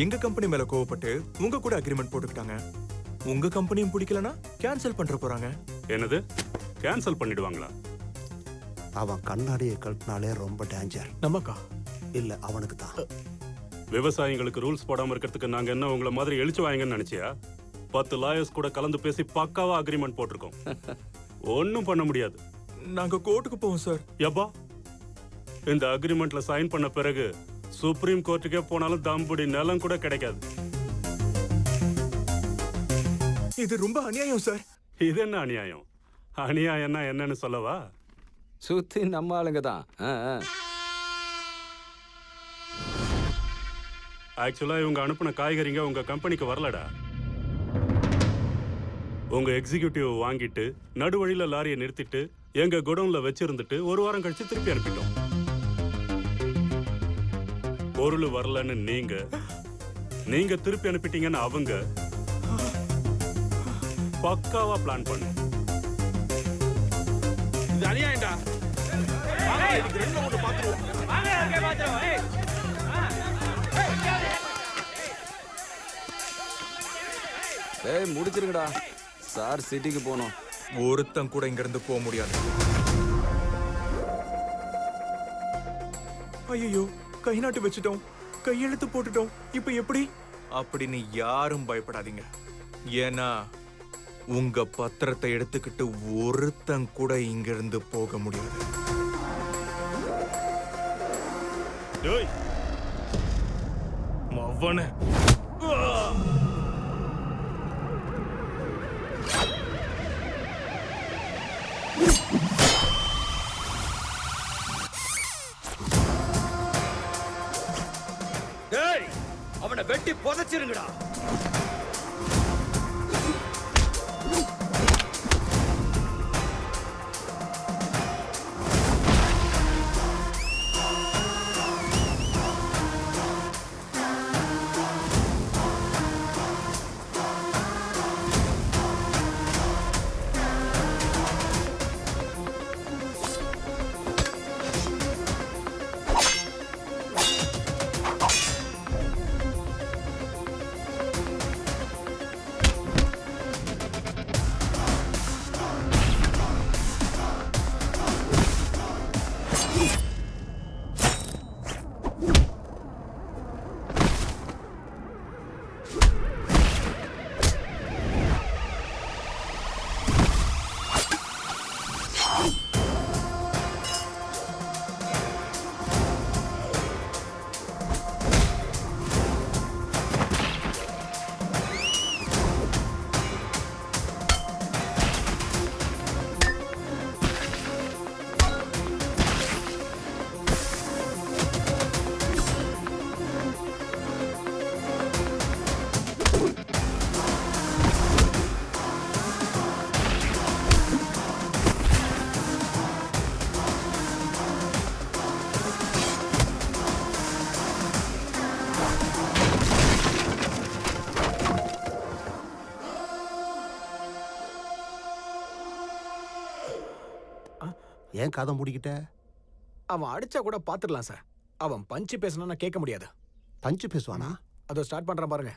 எங்க கம்பெனி மேல கோவப்பட்டு உங்க கூட அக்ரிமெண்ட் போட்டுக்கிட்டாங்க. உங்க கம்பெனியும் பிடிக்கலனா கேன்சல் பண்ற போறாங்க. என்னது, கேன்சல் பண்ணிடுவாங்களா? அவன் கண்ணாடியை கழட்டினாலே ரொம்ப டேஞ்சர். நமக்கா? இல்ல, அவனுக்கு தான். விவசாயிகளுக்கு ரூல்ஸ் போடாம இருக்கிறதுக்கு நாங்க என்ன உங்களை மாதிரி எழுச்சி வாங்கன்னு நினைச்சியா? 10 லாயர்ஸ் கூட கலந்து பேசி பக்காவா அக்ரிமெண்ட் போட்டிருக்கோம். ஒன்னும் பண்ண முடியாது. நாங்க கோர்ட்டுக்கு போவோம் சார். எப்பா, இந்த அக்ரிமெண்ட்ல சைன் பண்ண பிறகு சுப்ரீம் கோர்ட்டுக்கே போனாலும் தம்புடி நிலம் கூட கிடைக்காது. இது ரொம்ப அநியாயம் சார். இது என்ன அநியாயம்? அநியாயம்னா என்னன்னு சொல்லவா? சுத்தி நம்ம ஆளுங்க தான். ஆக்சுவலா இவங்க அனுப்பின காய்கறிங்க உங்க கம்பெனிக்கு வரலடா. உங்க எக்ஸிகியூட்டிவ் வாங்கிட்டு நடுவழியில லாரியை நிறுத்திட்டு எங்க குடவுன்ல வச்சிருந்துட்டு ஒரு வாரம் கழிச்சு திருப்பி அனுப்பிட்டோம். பொருள் வரலன்னு நீங்க திருப்பி அனுப்பிட்டீங்கன்னு அவங்க பக்காவா பிளான் பண்ணு. இது அநியாயம்டா. இதுக்கு ரெண்டு ஒன்று பார்த்துருவோம். ஏய், முடிச்சிருங்கடா சார், சிட்டிக்கு போனோம். ஒருத்தன் கூட இங்க இருந்து போக முடியாது. ஐயோ, கை நாட்டு வச்சுட்டோம், கையெழுத்து போட்டுட்டோம், இப்ப எப்படி அப்படின்னு யாரும் பயப்படாதீங்க. ஏன்னா உங்க பத்திரத்தை எடுத்துக்கிட்டு ஒருத்தன் கூட இங்க இருந்து போக முடியாது. மவன அவனை உடைச்சிருங்கடா. ஏன் காதை மூடிக்கிட்ட? அவன் அடிச்சா கூட பாத்துடலாம் சார். அவன் பஞ்சு பேசணும்னா கேட்க முடியாது. பஞ்சு பேசுவானா? அதோ ஸ்டார்ட் பண்றான் பாருங்க.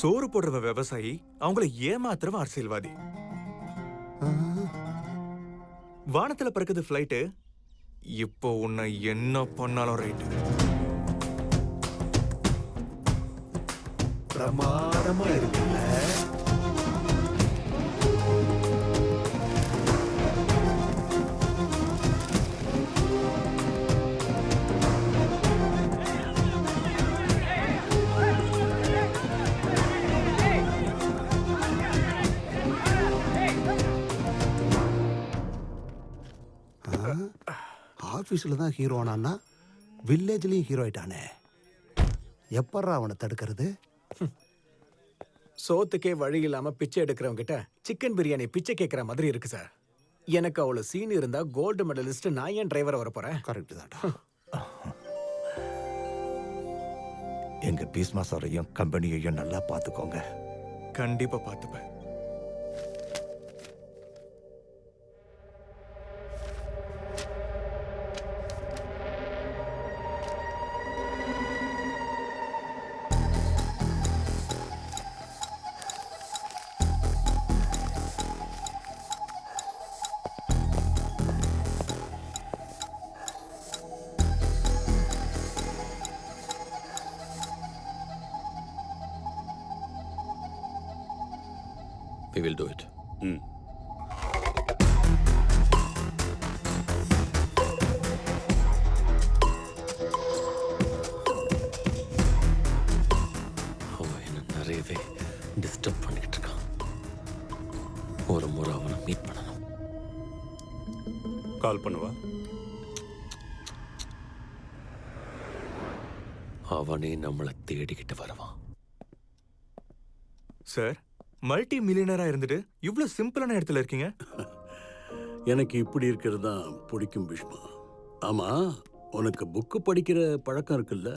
சோறு போடுறவ விவசாயி, அவங்கள ஏமாத்துறவ அரசியல்வாதி. வானத்துல பறக்குது ஃபிளைட்டு, இப்போ உன்னை என்ன பண்ணாலும் ரைட்டு. பிரமாதமா இருக்குல்ல? ஆஃபீஸில் தான் ஹீரோ ஆனான்னா வில்லேஜ்லேயும் ஹீரோ ஆயிட்டானே. எப்பட்றா அவனை தடுக்கிறது? சோத்துக்கே வழி இல்லாம பிச்சை எடுக்கிறவங்க கிட்ட சிக்கன் பிரியாணி பிச்சை கேட்கிற மாதிரி இருக்கு சார். எனக்கு அவ்வளவு சீன் இருந்தா கோல்டு மெடலிஸ்ட் நான் ஏன் டிரைவரை வர போறேன்? கரெக்ட் தான்டா. எங்க பீஸ்மா சாரையும் கம்பெனியையும் நல்லா பார்த்துக்கோங்க. கண்டிப்பா பார்த்துப்பேன். We will do it. அவன் என்ன நிறையவே டிஸ்டர்ப் பண்ணிக்கிட்டு இருக்கான். ஒரு முறை அவனை மீட் பண்ணணும். கால் பண்ணுவா. அவனே நம்மளை தேடிக்கிட்டு வருவான். சார், மல்டி மில்லியனரா இருந்துட்டு இவ்வளவு சிம்பிளான இடத்துல இருக்கீங்க. எனக்கு இப்படி இருக்கிறது தான் பிடிக்கும் பீஷ்மா. ஆமா, உனக்கு புக்கு படிக்கிற பழக்கம் இருக்குல்ல?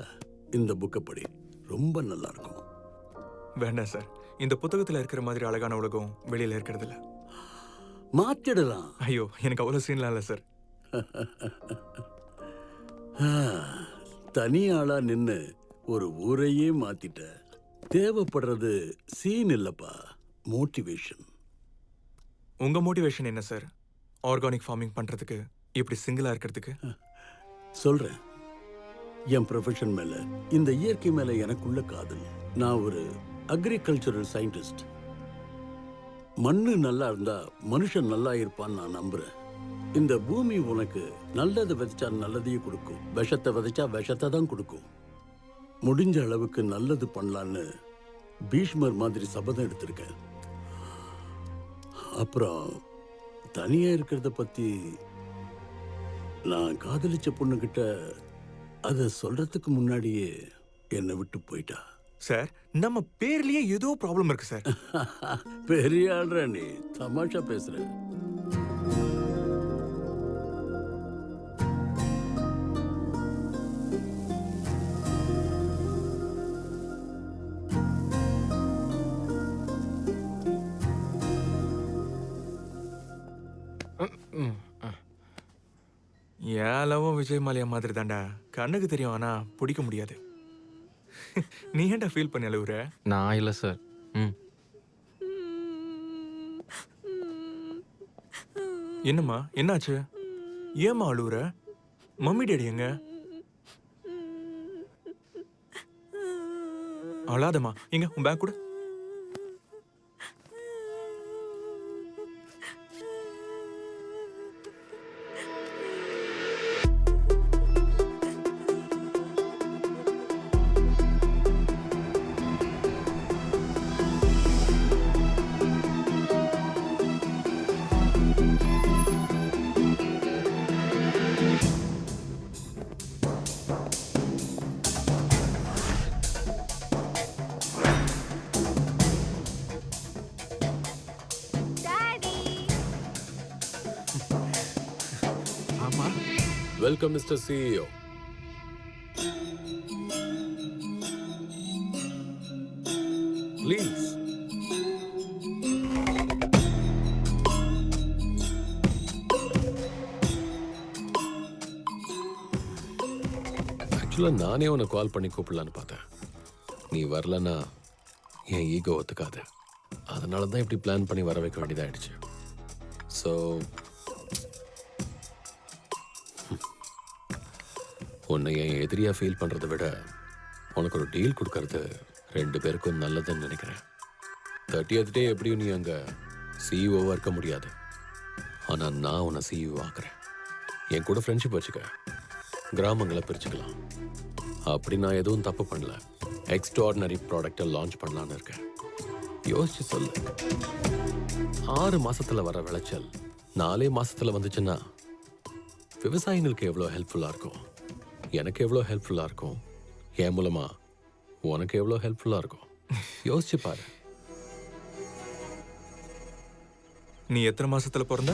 இந்த புக்கை படி, ரொம்ப நல்லா இருக்கும். வேண்டாம் சார், இந்த புத்தகத்துல இருக்கிற மாதிரி அழகான உலகம் வெளியில இருக்கிறது இல்ல. மாத்திடலாம். ஐயோ, எனக்கு அவ்வளவு சீன்லாம் இல்ல சார். தனி ஆளா நின்னு ஒரு ஊரையே மாத்திட்ட. தேவைப்படுறது சீன் இல்லப்பா, மோட்டிவேஷன். உங்க மோட்டிவேஷன் என்ன சார்? ஆர்கானிக் ஃபார்மிங் பண்றதுக்கு, இப்படி சிங்கிளா இருக்கிறதுக்கு? சொல்றேன். என் ப்ரொஃபஷன் மேல, இந்த இயற்கை மேல எனக்குள்ள காதல். நான் ஒரு அக்ரிகல்ச்சரல் சயின்டிஸ்ட். மண்ணு நல்லா இருந்தா மனுஷன் நல்லா இருப்பான்னு நான் நம்புறேன். இந்த பூமி உனக்கு நல்லதை விதைச்சா நல்லதையும் கொடுக்கும், விஷத்தை விதைச்சா விஷத்தை தான் கொடுக்கும். முடிஞ்ச அளவுக்கு நல்லது பண்ணலான்னு பீஷ்மர் மாதிரி சபதம் எடுத்திருக்கேன். அப்புறம் தனியா இருக்கிறத பத்தி, நான் காதலிச்ச பொண்ணுகிட்ட அதை சொல்றதுக்கு முன்னாடியே என்னை விட்டு போயிட்டா. சார் நம்ம பேர்லயே ஏதோ ப்ராப்ளம் இருக்கு சார். பெரிய ஆள்ற நீ, தமாஷா பேசுற. ஏலவும் விஜய் மாலியா மாதிரி தான்டா. கண்ணுக்கு தெரியும், ஆனா பிடிக்க முடியாது. நீ ஏன்டா ஃபீல் பண்ணி அழுவுற? நான் இல்லை சார். என்னம்மா என்னாச்சு? ஏம்மா அழுவுற? மம்மி டேடி எங்க? அழாதம்மா. எங்க உன் பேக் கூட. Welcome, Mr. CEO. Please. ஆக்சுவலாக நானே உன்னை கால் பண்ணி கூப்பிடலான்னு பார்த்தேன். நீ வரலன்னா என் ஈகோ ஒத்துக்காது. அதனால தான் இப்படி பிளான் பண்ணி வர வைக்க வேண்டியதாகிடுச்சு. ஸோ உன்னை என் எதிரியாக ஃபீல் பண்ணுறதை விட உனக்கு ஒரு டீல் கொடுக்கறது 2 பேருக்கும் நல்லதுன்னு நினைக்கிறேன். 30th டே எப்படியும் நீ அங்கே சிஇஓவாக இருக்க முடியாது. ஆனால் நான் உன்னை சிஇஓ ஆக்குறேன். என் கூட ஃப்ரெண்ட்ஷிப் வச்சுக்க. கிராமங்களை பிரிச்சுக்கலாம். அப்படி நான் எதுவும் தப்பு பண்ணல. எக்ஸ்ட்ராடினரி ப்ராடக்டை லான்ச் பண்ணலான்னு இருக்கேன். யோசிச்சு சொல்லு. 6 மாசத்துல வர விளைச்சல் 4 மாசத்துல வந்துச்சுன்னா விவசாயிங்களுக்கு எவ்வளோ ஹெல்ப்ஃபுல்லாக இருக்கும், எனக்கு எவ்வளோ ஹெல்ப்ஃபுல்லாக இருக்கும், என் மூலமா உனக்கு எவ்வளோ ஹெல்ப்ஃபுல்லாக இருக்கும். யோசிச்சு பாரு. நீ எத்தனை மாசத்துல பிறந்த?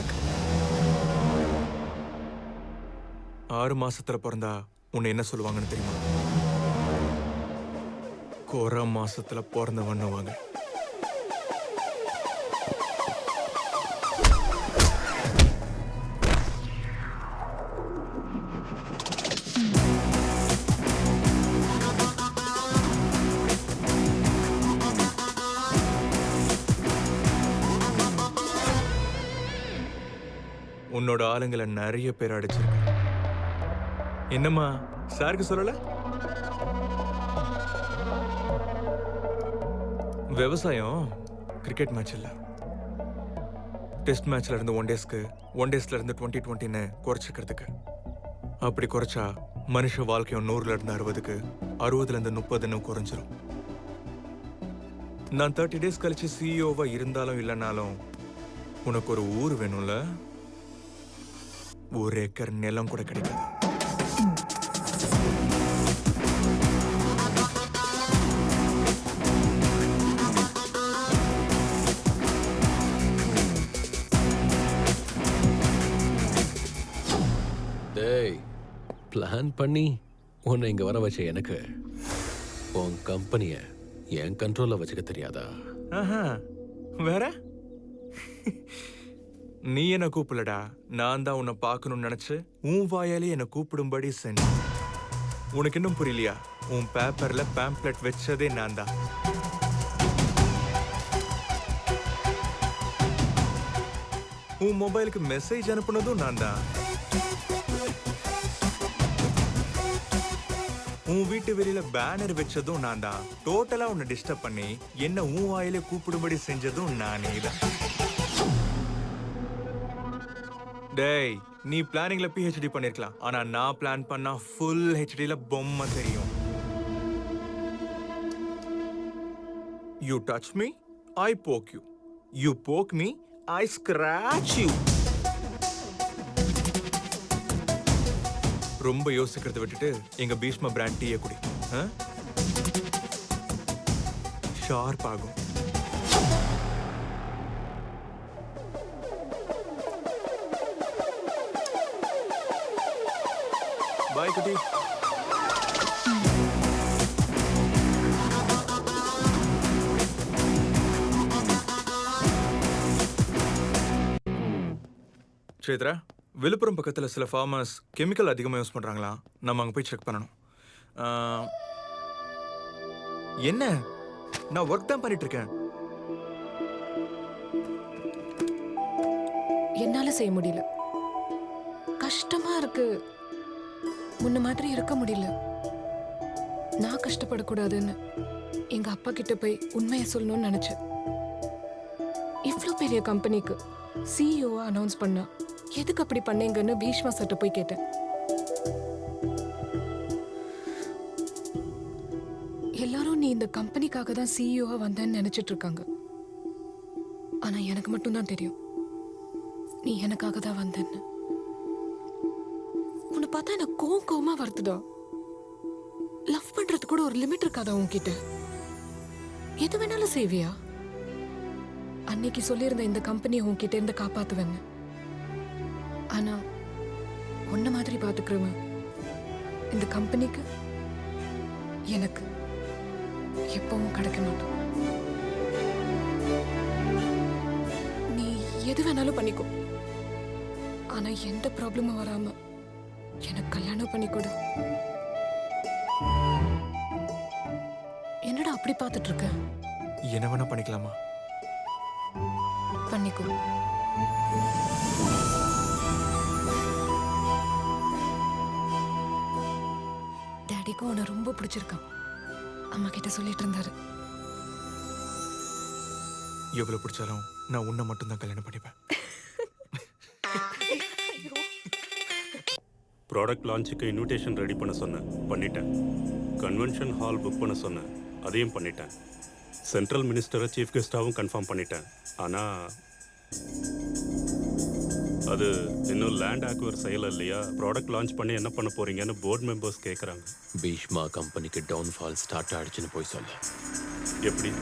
6 மாசத்துல பிறந்தா உன்னை என்ன சொல்லுவாங்கன்னு தெரியுமா? கோர மாசத்துல பிறந்தவன்னுவாங்க. உன்னோட ஆளுங்களை நிறைய பேர் அடிச்சிருக்க. என்னம்மா சாருக்கு சொல்லல? விவசாயம் கிரிக்கெட் மேட்ச் இல்ல. டெஸ்ட் மேட்ச்ல இருந்து ஒன் டேஸ்ல இருந்து 2020ன்னு குறைச்சிக்கிறதுக்கு. அப்படி குறைச்சா மனுஷ வாழ்க்கையும் 100ல இருந்து 60க்கு, 60ல இருந்து 30ன்னு குறைஞ்சிரும். நான் 30 டேஸ் கழிச்சு சிஇஓவா இருந்தாலும் இல்லைனாலும் உனக்கு ஒரு ஊர் வேணும்ல. 1 ஏக்கர் நிலம் கூட கிடைக்காது. டேய், பிளான் பண்ணி உன்னை இங்க வர வச்ச எனக்கு உன் கம்பெனியை என் கண்ட்ரோல்ல வச்சுக்க தெரியாதா? வேற நீ என்ன கூப்பிடலடா, நான் தான் உன்னை பார்க்கணும்னு நினைச்சு உன் வாயாலே என்னை கூப்பிடும்படி செஞ்சேன். உனக்கு இன்னும் புரியலையா? உன் பேப்பர்ல பேம்ப்ளெட் வச்சதே நான் தான். உன் மொபைலுக்கு மெசேஜ் அனுப்புனதும் நான் தான். உன் வீட்டு வெளியில பேனர் வச்சதும் நான் தான். டோட்டலா உன்னை டிஸ்டர்ப் பண்ணி என்ன உன் வாயிலே கூப்பிடும்படி செஞ்சதும் நானே தான். டேய், நீ பிளானிங்ல PhD பண்ணிருக்கலாம், ஆனா நான் பிளான் பண்ணா ஃபுல் HDல பொம்மை தெரியும். You touch me, I poke you. You poke me, I scratch you. ரொம்ப யோசிக்கிறத விட்டுட்டு எங்க பீஷ்மா பிராண்ட் டீயை குடி. ஷார்ப் ஆகும். பாய் குட்டி. சேத்ரா, விழுப்புரம் பக்கத்துல சில ஃபார்மர்ஸ் கெமிக்கல் அதிகமா யூஸ் பண்றாங்களா? நம்ம அங்க போய் செக் பண்ணணும். என்ன? நான் ஒர்க் தான் பண்ணிட்டு இருக்கேன். என்னால செய்ய முடியல. கஷ்டமா இருக்கு. முன்ன மாதிரி இருக்க முடியல. நான் கஷ்டப்படக்கூடாதுன்னு எங்க அப்பா கிட்ட போய் உண்மையை சொல்லணும்னு நினைச்சேன். இவ்ளோ பெரிய கம்பெனிக்கு சிஇஓவா அனௌன்ஸ் பண்ணா எதுக்கு அப்படி பண்ணீங்கன்னு பீஷ்மா சட்ட போய் கேட்டேன். எல்லாரும் நீ இந்த கம்பெனிக்காக தான் சிஇஓவா வந்தேன்னு நினைச்சிட்டு இருக்காங்க. ஆனா எனக்கு மட்டும்தான் தெரியும் நீ எனக்காக தான் வந்தேன்னு. உன்னை பார்த்தா எனக்கு கோவமா வருதுடா. லவ் பண்றது கூட ஒரு லிமிட் இருக்காதா உன்கிட்ட? எது வேணாலும் செய்வியா? அன்னைக்கு சொல்லியிருந்த இந்த கம்பெனியை உன்கிட்ட இருந்து காப்பாத்துவேன்னு. ஆனா உன்ன மாதிரி பாத்துக்கிறவன் இந்த கம்பெனிக்கு எனக்கு எப்பவும் கிடைக்க மாட்டான். நீ எது வேணாலும் பண்ணிக்கோ. ஆனா எந்த ப்ராப்ளமும் வராம எனக்கு கல்யாணம் பண்ணி கொடு. என்னடா அப்படி பார்த்துட்டு இருக்க? என்ன வேணா பண்ணிக்கலாமா? பண்ணிக்கோ. டாடிக்கும் உன்னை ரொம்ப பிடிச்சிருக்கான். அம்மா கிட்ட சொல்லிட்டு இருந்தாரு. எவ்வளவு பிடிச்சாலும் நான் உன்னை மட்டும் தான் கல்யாணம் பண்ணிப்பேன். ப்ராடக்ட் லான்ச்சுக்கு இன்விடேஷன் ரெடி பண்ண சொன்னேன், பண்ணிட்டேன். கன்வென்ஷன் ஹால் புக் பண்ண சொன்னேன், அதையும் பண்ணிட்டேன். சென்ட்ரல் மினிஸ்டரை சீஃப் கெஸ்டாகவும் கன்ஃபார்ம் பண்ணிட்டேன். ஆனால் அது இன்னும் லேண்ட் ஆக்வயர் செய்யலை இல்லையா? ப்ராடக்ட் லான்ச் பண்ணி என்ன பண்ண போறீங்கன்னு போர்ட் மெம்பர்ஸ் கேட்குறாங்க. பீஷ்மா கம்பெனிக்கு டவுன்ஃபால் ஸ்டார்ட் ஆயிடுச்சுன்னு போய் சொல்ல. எப்படி?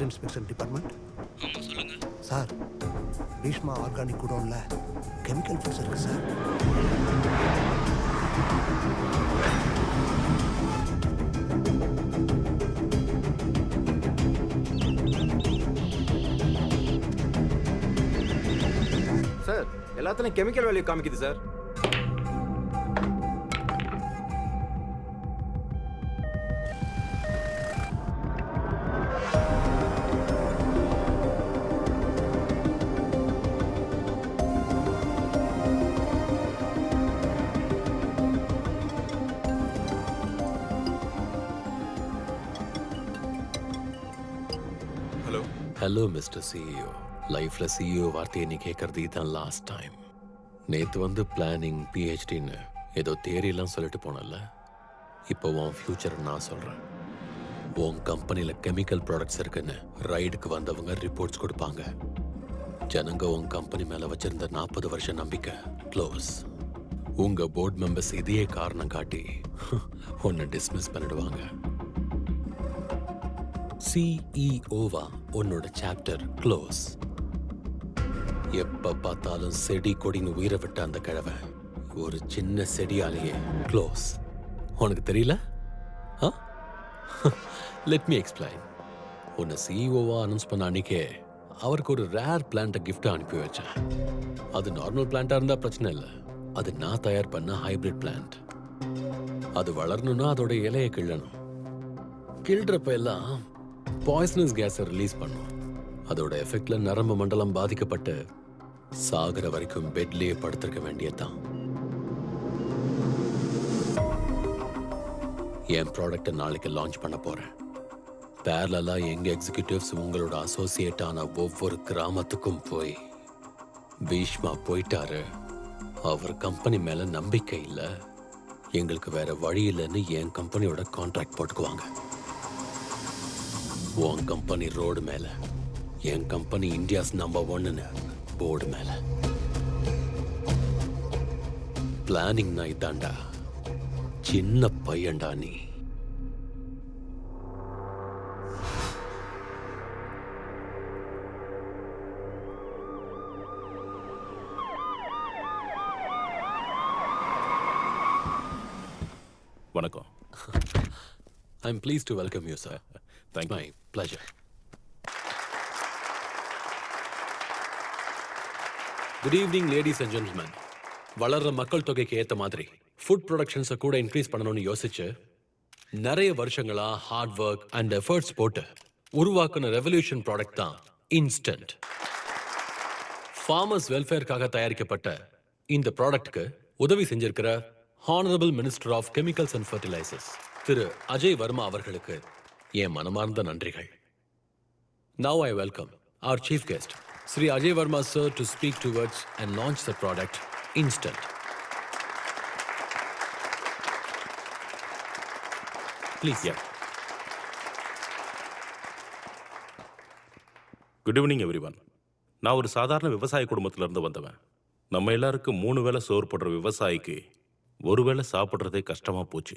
Inspection department. Sir, Bhishma organic குடோன்ல கெமிக்கல் ஃபுட்ஸ் இருக்கு சார். சார், எல்லாத்துலயும் கெமிக்கல் வேல்யூ காமிக்குது சார். Hello mister CEO. லைஃப்ல சிஇஓ வார்த்தையை நீ கேட்கறது இதுதான் லாஸ்ட் டைம். நேற்று வந்து பிளானிங் பிஹெச்டின்னு ஏதோ தேரியெல்லாம் சொல்லிட்டு போனல. இப்போ உன் ஃபியூச்சர் நான் சொல்கிறேன். உன் கம்பெனியில் கெமிக்கல் ப்ராடக்ட்ஸ் இருக்குன்னு ரைடுக்கு வந்தவங்க ரிப்போர்ட்ஸ் கொடுப்பாங்க. ஜனங்க உன் கம்பெனி மேலே வச்சிருந்த 40 வருஷம் நம்பிக்கை க்ளோஸ். உங்கள் போர்ட் மெம்பர்ஸ் இதையே காரணம் காட்டி உன்னை டிஸ்மிஸ் பண்ணிடுவாங்க. சிஇஓவா உன்னோட சாப்டர் க்ளோஸ். எப்ப பார்த்தாலும் செடி கொடின்னு உயிரை விட்ட அந்த கிழவை ஒரு சின்ன செடியாலேயே க்ளோஸ். உனக்கு தெரியல? Let me explain. உன்னை சிஇஓவா அனௌன்ஸ் பண்ண அன்னைக்கே அவருக்கு ஒரு ரேர் பிளான்ட்டை கிஃப்ட் அனுப்பி வச்சேன். அது நார்மல் பிளான்ட்டா இருந்தா பிரச்சனை இல்லை. அது நான் தயார் பண்ண ஹைபிரிட் பிளான்ட். அது வளரணும்னா அதோட இலையை கிள்ளணும். கிள்றப்ப எல்லாம் பாய்சனஸ் கேஸை ரிலீஸ் பண்ணும். அதோட எஃபெக்ட்ல நரம்பு மண்டலம் பாதிக்கப்பட்டு சாகிற வரைக்கும் பெட்லயே படுத்திருக்க வேண்டியதுதான். என் ப்ராடக்டை நாளைக்கு லான்ச் பண்ண போறேன். பேரலா எங்க எக்ஸிக்யூட்டிவ்ஸ் உங்களோட அசோசியேட் ஆன ஒவ்வொரு கிராமத்துக்கும் போய் பீஷ்மா போயிட்டாரு. அவர் கம்பெனி மேல நம்பிக்கை இல்ல. எங்களுக்கு வேற வழி இல்லைன்னு என் கம்பெனியோட கான்ட்ராக்ட் போட்டுக்குவாங்க. உன் கம்பெனி ரோடு மேல, என் கம்பெனி இந்தியாஸ் நம்பர் 1ன்னு போர்டு மேல. பிளானிங் நான் இதாண்டா. சின்ன பையன்டா நீ. வணக்கம். I'm pleased to welcome you, sir. Thank you. My pleasure. Good evening, ladies and gentlemen. வளர்ற மக்கள் தொகைக்கு ஏத்த மாதிரி ஃபுட் ப்ரொடக்ஷன்ஸை கூட இன்க்ரீஸ் பண்ணணும்னு யோசிச்சு நிறைய வருஷங்களா ஹார்ட் ஒர்க் அண்ட் எஃபர்ட்ஸ் போட்டு உருவாக்குன ரெவல்யூஷன் ப்ராடக்ட் தான் இன்ஸ்டன்ட். ஃபார்மர்ஸ் வெல்ஃபேருக்காக தயாரிக்கப்பட்ட இந்த ப்ராடக்ட்க்கு உதவி செஞ்சிருக்கிற honourable minister of chemicals and fertilisers Thiru Ajay Varma அவர்களுக்கு என் மனமார்ந்த நன்றிகள். Now I welcome our chief guest, Sri Ajay Verma sir, to speak towards and launch the product Instant. Please. Yeah. Good evening everyone. நான் ஒரு சாதாரண விவசாய குடும்பத்திலிருந்து வந்தவன். நம்ம எல்லாருக்கும் 3 வேளை சோறு போடுற விவசாயிக்கு ஒரு வேளை சாப்பிட்றதே கஷ்டமா போச்சு.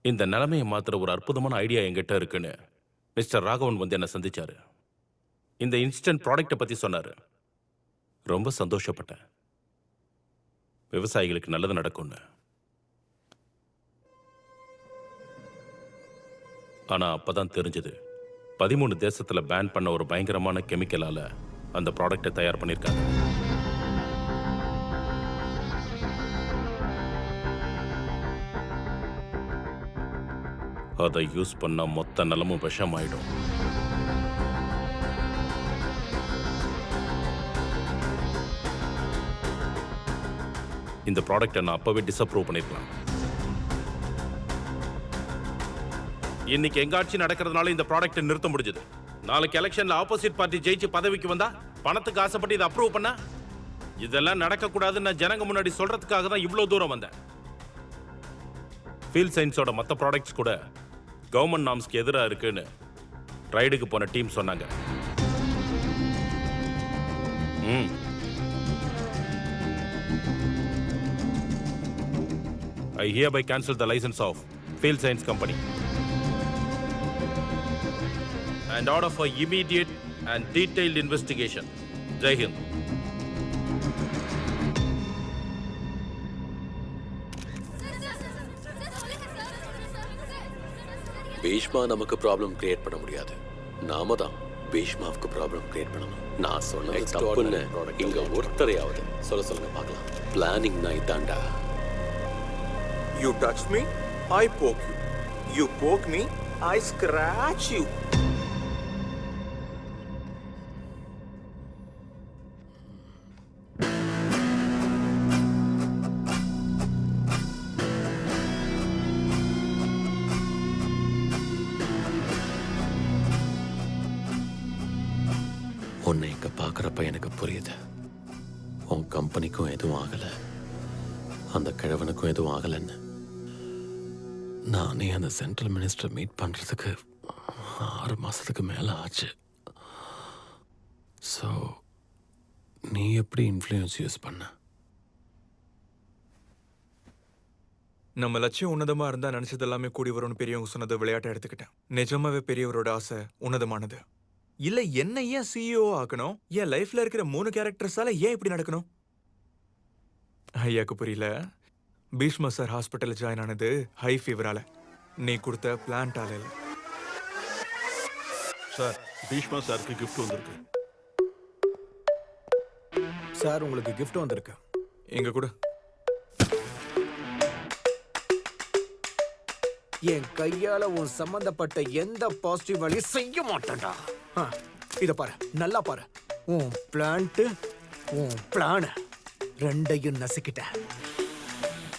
இந்த நிலைமையை மாத்திர ஒரு அற்புதமான ஐடியா என்கிட்ட இருக்குன்னு மிஸ்டர் ராகவன் வந்து என்னை சந்திச்சாரு. இந்த இன்ஸ்டன்ட் ப்ராடக்டை பற்றி சொன்னார். ரொம்ப சந்தோஷப்பட்டேன். விவசாயிகளுக்கு நல்லது நடக்கும்னு. ஆனால் அப்போ தான் தெரிஞ்சது 13 தேசத்தில் பேன் பண்ண ஒரு பயங்கரமான கெமிக்கலால் அந்த ப்ராடக்டை தயார் பண்ணியிருக்காங்க. அதை யூஸ் பண்ணால் மொத்த நிலமும் விஷமாயிடும். இந்த ப்ராடக்டை நான் அப்பவே டிஸ்அப்ரூவ் பண்ணிருக்கலாம். இன்னைக்கு எங்க ஆட்சி நடக்கிறதுனால இந்த ப்ராடக்டை நிறுத்த முடிஞ்சது. நாளைக்கு எலெக்ஷன்ல ஆப்போசிட் பார்ட்டி ஜெயிச்சு பதவிக்கு வந்தா பணத்துக்கு ஆசைப்பட்டு இதை அப்ரூவ் பண்ணா இதெல்லாம் நடக்கக்கூடாதுன்னு நான் ஜனங்க முன்னாடி சொல்றதுக்காக தான் இவ்வளவு தூரம் வந்தேன். ஃபீல்ட் சயின்ஸோட மற்ற ப்ராடக்ட்ஸ் கூட கவர்மெண்ட் நார்ம்ஸ்க்கு எதிராக இருக்குன்னு ரைடுக்கு போன டீம் சொன்னாங்க. I hereby cancel the license of Field Science Company and order for immediate and detailed investigation. Jai Hind. Bhishma நமக்கு ப்ராப்ளம் கிரியேட் பண்ண முடியாது. நாம தான் பீஷ்மாவுக்கு ப்ராப்ளம் கிரியேட் பண்ணணும். நான் சொன்னது தப்புன்னு இங்க ஒருத்தரையாவது சொல்லுங்க பார்க்கலாம். பிளானிங் நான் இதாண்டா. You touch me, I poke you. You poke me, I scratch you. உன்னை இங்க பார்க்குறப்ப எனக்கு புரியுது. உன் கம்பெனிக்கும் எதுவும் ஆகலை, அந்த கிழவனுக்கும் எதுவும் ஆகலைன்னு. நானே அந்த சென்ட்ரல் மினிஸ்டர் மீட் பண்ணுறதுக்கு 6 மாதத்துக்கு மேலே ஆச்சு. ஸோ நீ எப்படி இன்ஃப்ளூயன்ஸ் யூஸ் பண்ண? நம்ம லட்சியம் உன்னதமா இருந்தா நினைச்சது எல்லாமே கூடி வரும்னு பெரியவங்க சொன்னது விளையாட்டை எடுத்துக்கிட்டேன். நிஜமாவே பெரியவரோட ஆசை உன்னதமானது. இல்ல என்ன ஏன் சிஇஓ ஆக்கணும்? என் லைஃப்ல இருக்கிற 3 கேரக்டர்ஸால ஏன் இப்படி நடக்கணும்? ஐயாக்கு புரியல. பீஷ்மா சார் ஹாஸ்பிட்டல் ஜாயின் ஆனது ஹை ஃபீவரால, நீ கொடுத்த பிளான்டால இல்ல. சார், பீஷ்மா சாருக்கு கிஃப்ட் வந்திருக்கு. சார், உங்களுக்கு கிஃப்ட் வந்திருக்கு. எங்க கூட என் கையால உன் சம்பந்தப்பட்ட எந்த பாசிட்டிவ் வேலையும் செய்ய மாட்டேன்டா. இத பாரு, நல்லா பாரு. உன் பிளான்ட், உன் பிளான் ரெண்டையும் நசுக்கிட்ட.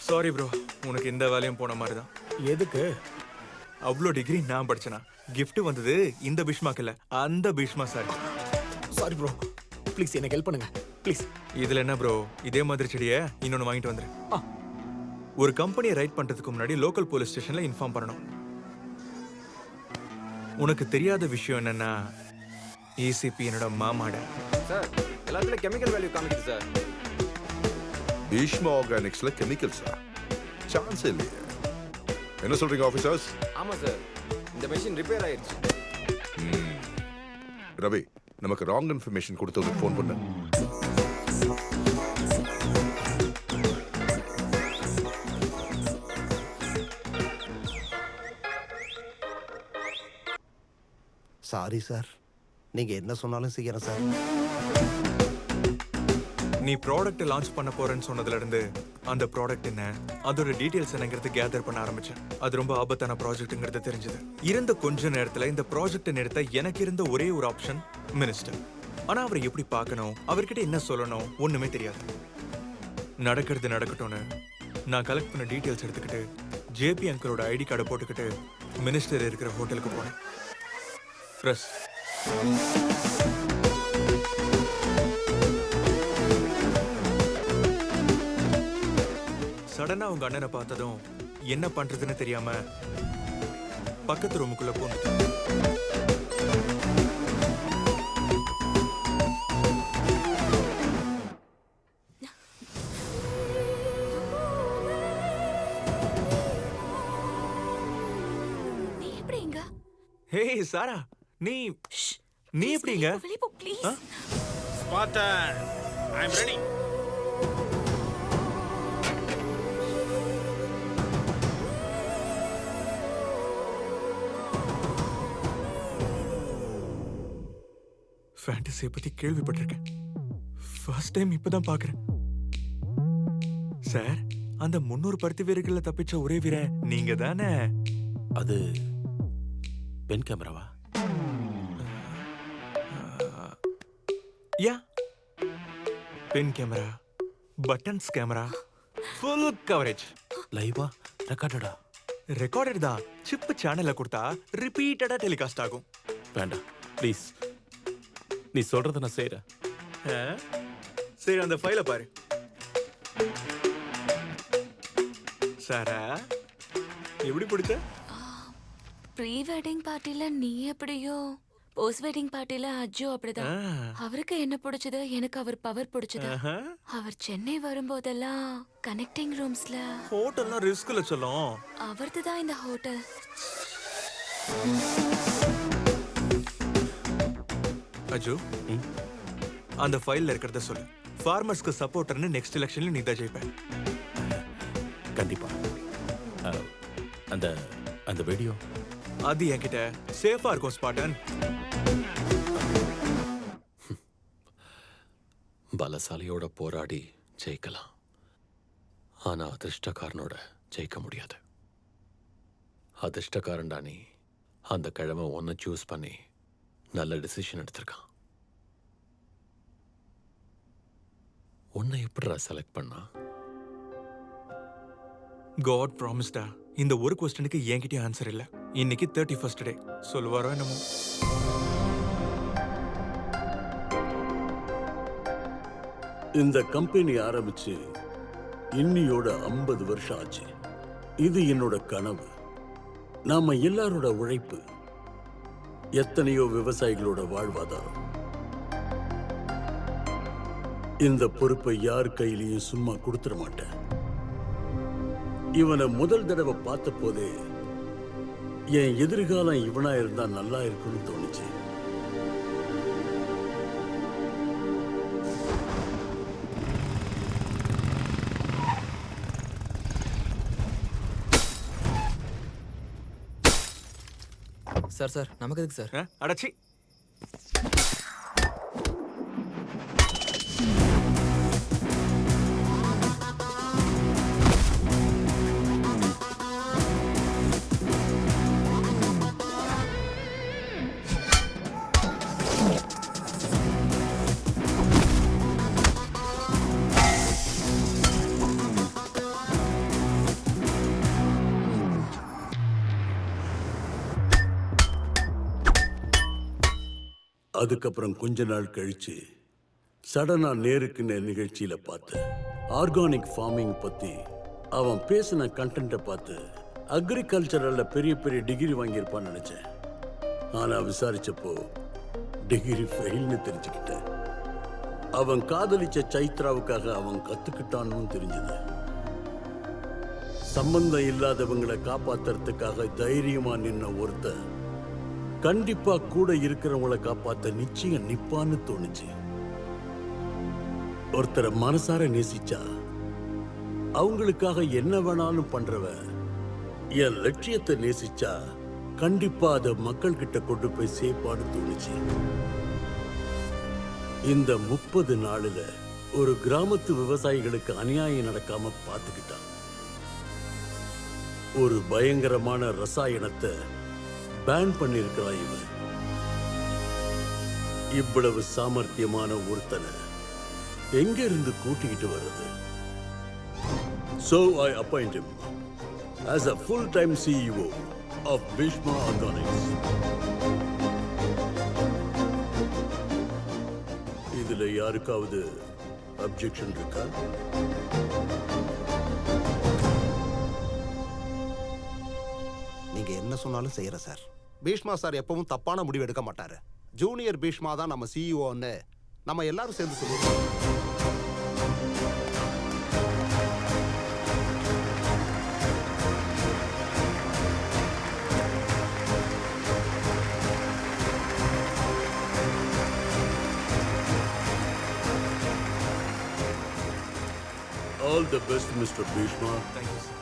சாரி ப்ரோ, உனக்கு இந்த வேலையும் போன மாதிரி தான். எதுக்கு? அவ்வளோ டிகிரி நான் படிச்சேனா? கிஃப்ட் வந்தது இந்த பீஷ்மாக்கு இல்ல, அந்த Bhishma sir. Sorry bro, please எனக்கு ஹெல்ப் பண்ணுங்க. ப்ளீஸ். இதுல என்ன ப்ரோ, இதே மாதிரி செடியை இன்னொன்னு வாங்கிட்டு வந்துரு. ஒரு கம்பெனியை ரைட் பண்றதுக்கு முன்னாடி லோக்கல் போலீஸ் ஸ்டேஷன்ல இன்ஃபார்ம் பண்ணணும். உனக்கு தெரியாத விஷயம் என்னன்னா ஏசிபி என்னோட மாமாடா. சார் எல்லாத்துலயும் கெமிக்கல் வேல்யூ காமிக்குது சார். பீஷ்மா ஆர்கானிக்ஸ்ல கெமிக்கல்ஸா? சான்ஸ் இல்லையே. என்ன சொல்றீங்க ஆபீசர்ஸ்? ஆமா சார், இந்த மெஷின் ரிப்பேர் ஆயிடுச்சு. ரவி, நமக்கு ராங் இன்ஃபர்மேஷன் கொடுத்ததுக்கு ஃபோன் பண்ணு. சாரி சார், நீங்க என்ன சொன்னாலும் செய்யறேன் சார். நீ ப்ராடக்ட் லான்ச் பண்ண போறேன்னு சொன்னதுல இருந்து அந்த ப்ராடக்ட் என்ன, அதோட டீடைல்ஸ் என்னங்கிறது கேதர் பண்ண ஆரம்பிச்சேன். அது ரொம்ப ஆபத்தான ப்ராஜெக்ட்ங்கிறது தெரிஞ்சது. இருந்த கொஞ்ச நேரத்துல இந்த ப்ராஜெக்ட் நிறுத்த எனக்கு இருந்த ஒரே ஒரு ஆப்ஷன் மினிஸ்டர். ஆனா அவரை எப்படி பார்க்கணும், அவர்கிட்ட என்ன சொல்லணும் ஒண்ணுமே தெரியாது. நடக்கிறது நடக்கட்டும்னு நான் கலெக்ட் பண்ண டீடைல்ஸ் எடுத்துக்கிட்டு ஜேபி அங்கிளோட ஐடி கார்டை போட்டுக்கிட்டு மினிஸ்டர் இருக்கிற ஹோட்டலுக்கு போனேன். பிரஸ் சடனா உங்க அண்ணனை பார்த்ததும் என்ன பண்றதுன்னு தெரியாம பக்கத்து ரூமுக்குள்ள போனேன். நீ எப்படி இங்க? ஹே சாரா, நீ எப்படிங்க? வெளிய போ please. Spartan, I am ready. ஃபேண்டசியை பத்தி கேள்விப்பட்டிருக்கேன். ஃபர்ஸ்ட் டைம் இப்பதான் பாக்குறேன். சார், அந்த 300 பருத்தி வீரர்கள தப்பிச்ச ஒரே வீரன் நீங்க தானே? அது பென் கேமராவா? Yeah, pen camera, buttons camera, full coverage. லைவா ரெக்கார்டடா? ரெக்கார்டட் தான். சிப் சேனல்ல கொடுத்தா ரிப்பீட்டடா டெலிகாஸ்ட் ஆகும். வேண்டாம் ப்ளீஸ், நீ சொல்றத நான் செய்யறேன். சரி, அந்த ஃபைலை பாரு. சாரா, எப்படி பிடிச்ச? ப்ரீ வெட்டிங் பார்ட்டில நீ எப்படியோ, போஸ்ட் வெட்டிங் பார்ட்டில அஜ்ஜோ அப்படிதான். அவருக்கு என்ன பிடிச்சது, எனக்கு அவர் பவர் பிடிச்சது. அவர் சென்னை வரும்போதெல்லாம் கனெக்டிங் ரூம்ஸ்ல ஹோட்டல்லாம் ரிஸ்க்ல சொல்லும். அவர்து தான் இந்த ஹோட்டல். அஜு, அந்த ஃபைல்ல இருக்கிறத சொல்லு. ஃபார்மர்ஸ்க்கு சப்போர்ட்டர்னு நெக்ஸ்ட் எலெக்ஷன்ல நீ தான் ஜெயிப்ப. கண்டிப்பா. அந்த அந்த வீடியோ அது என்கிட்ட சேஃபா இருக்கும் ஸ்பாட்டன். பலசாலியோட போராடி ஜெயிக்கலாம், ஆனா அதிர்ஷ்டக்காரனோட ஜெயிக்க முடியாது. அதிர்ஷ்டக்காரன்டா நீ. அந்த கிழமை ஒன்ன சூஸ் பண்ணி நல்ல டிசிஷன் எடுத்திருக்கான். உன்னை எப்படிடா செலக்ட் பண்ணா? காட் ப்ராமிஸ்டா. இந்த ஒரு क्वेश्चनக்கு என்கிட்ட ஆன்சர் இல்ல. இன்னைக்கு 31st டே. சொல்லுவாரோ என்னமோ. இந்த கம்பெனி ஆரம்பிச்சு இன்னியோட 50 வருஷம் ஆச்சு. இது என்னோட கனவு. நாம எல்லாரோட உழைப்பு, எத்தனையோ விவசாயிகளோட வாழ்வாதாரம். இந்த பொறுப்பை யார் கையிலையும் சும்மா கொடுத்துட மாட்டேன். இவனை முதல் தடவை பார்த்த போதே என் எதிர்காலம் இவனா இருந்தா நல்லா இருக்கும்னு தோணுச்சு. சார் நமக்கு எதுக்கு சார்? அடச்சி. அதுக்கப்புறம் கொஞ்ச நாள் கழிச்சு சடனா நேருக்கு நேர் நிகழ்ச்சியில பார்த்தேன். ஆர்கானிக் ஃபார்மிங் பத்தி அவன் பேசின கண்டென்ட்டை பார்த்து அக்ரிகல்ச்சரல்ல பெரிய பெரிய டிகிரி வாங்கியிருப்பான்னு நினைச்சேன். ஆனா விசாரிச்சப்போ டிகிரி ஃபெயில்னு தெரிஞ்சுக்கிட்டேன். அவன் காதலிச்ச சைத்ராவுக்காக அவன் கத்துக்கிட்டான்னு தெரிஞ்சது. சம்பந்தம் இல்லாதவங்களை காப்பாத்துறதுக்காக தைரியமா நின்ன ஒருத்தன் கண்டிப்பா கூட இருக்கிறவங்களை காப்பாத்த நிச்சயம் நிப்பான்னு தோணுச்சு. ஒருத்தரை மனசார நேசிச்சா அவங்களுக்காக என்ன வேணாலும் பண்றவன் என் லட்சியத்தை நேசிச்சா கண்டிப்பா அதை மக்கள் கிட்ட கொண்டு போய் சேர்ப்பான்னு தோணுச்சு. இந்த 30 நாளுல ஒரு கிராமத்து விவசாயிகளுக்கு அநியாயம் நடக்காம பார்த்துக்கிட்டான். ஒரு பயங்கரமான ரசாயனத்தை பேன் பண்ணிருக்கிறான் இவன். இவ்வளவு சாமர்த்தியமான ஒருத்தனை எங்க இருந்து கூட்டிக்கிட்டு வருது? So I appoint him as a full-time CEO of Bhishma Organics. இதுல யாருக்காவது அப்ஜெக்ஷன் இருக்கா? நீங்க என்ன சொன்னாலும் செய்யற சார். பீஷ்மா சார் எப்பவும் தப்பான முடிவு எடுக்க மாட்டாரு. ஜூனியர் பீஷ்மா தான் நம்ம சிஇஓன்னு நம்ம எல்லாரும் சேர்ந்து சொல்லுவோம். All the best, Mr. Bhishma. Thank you, sir.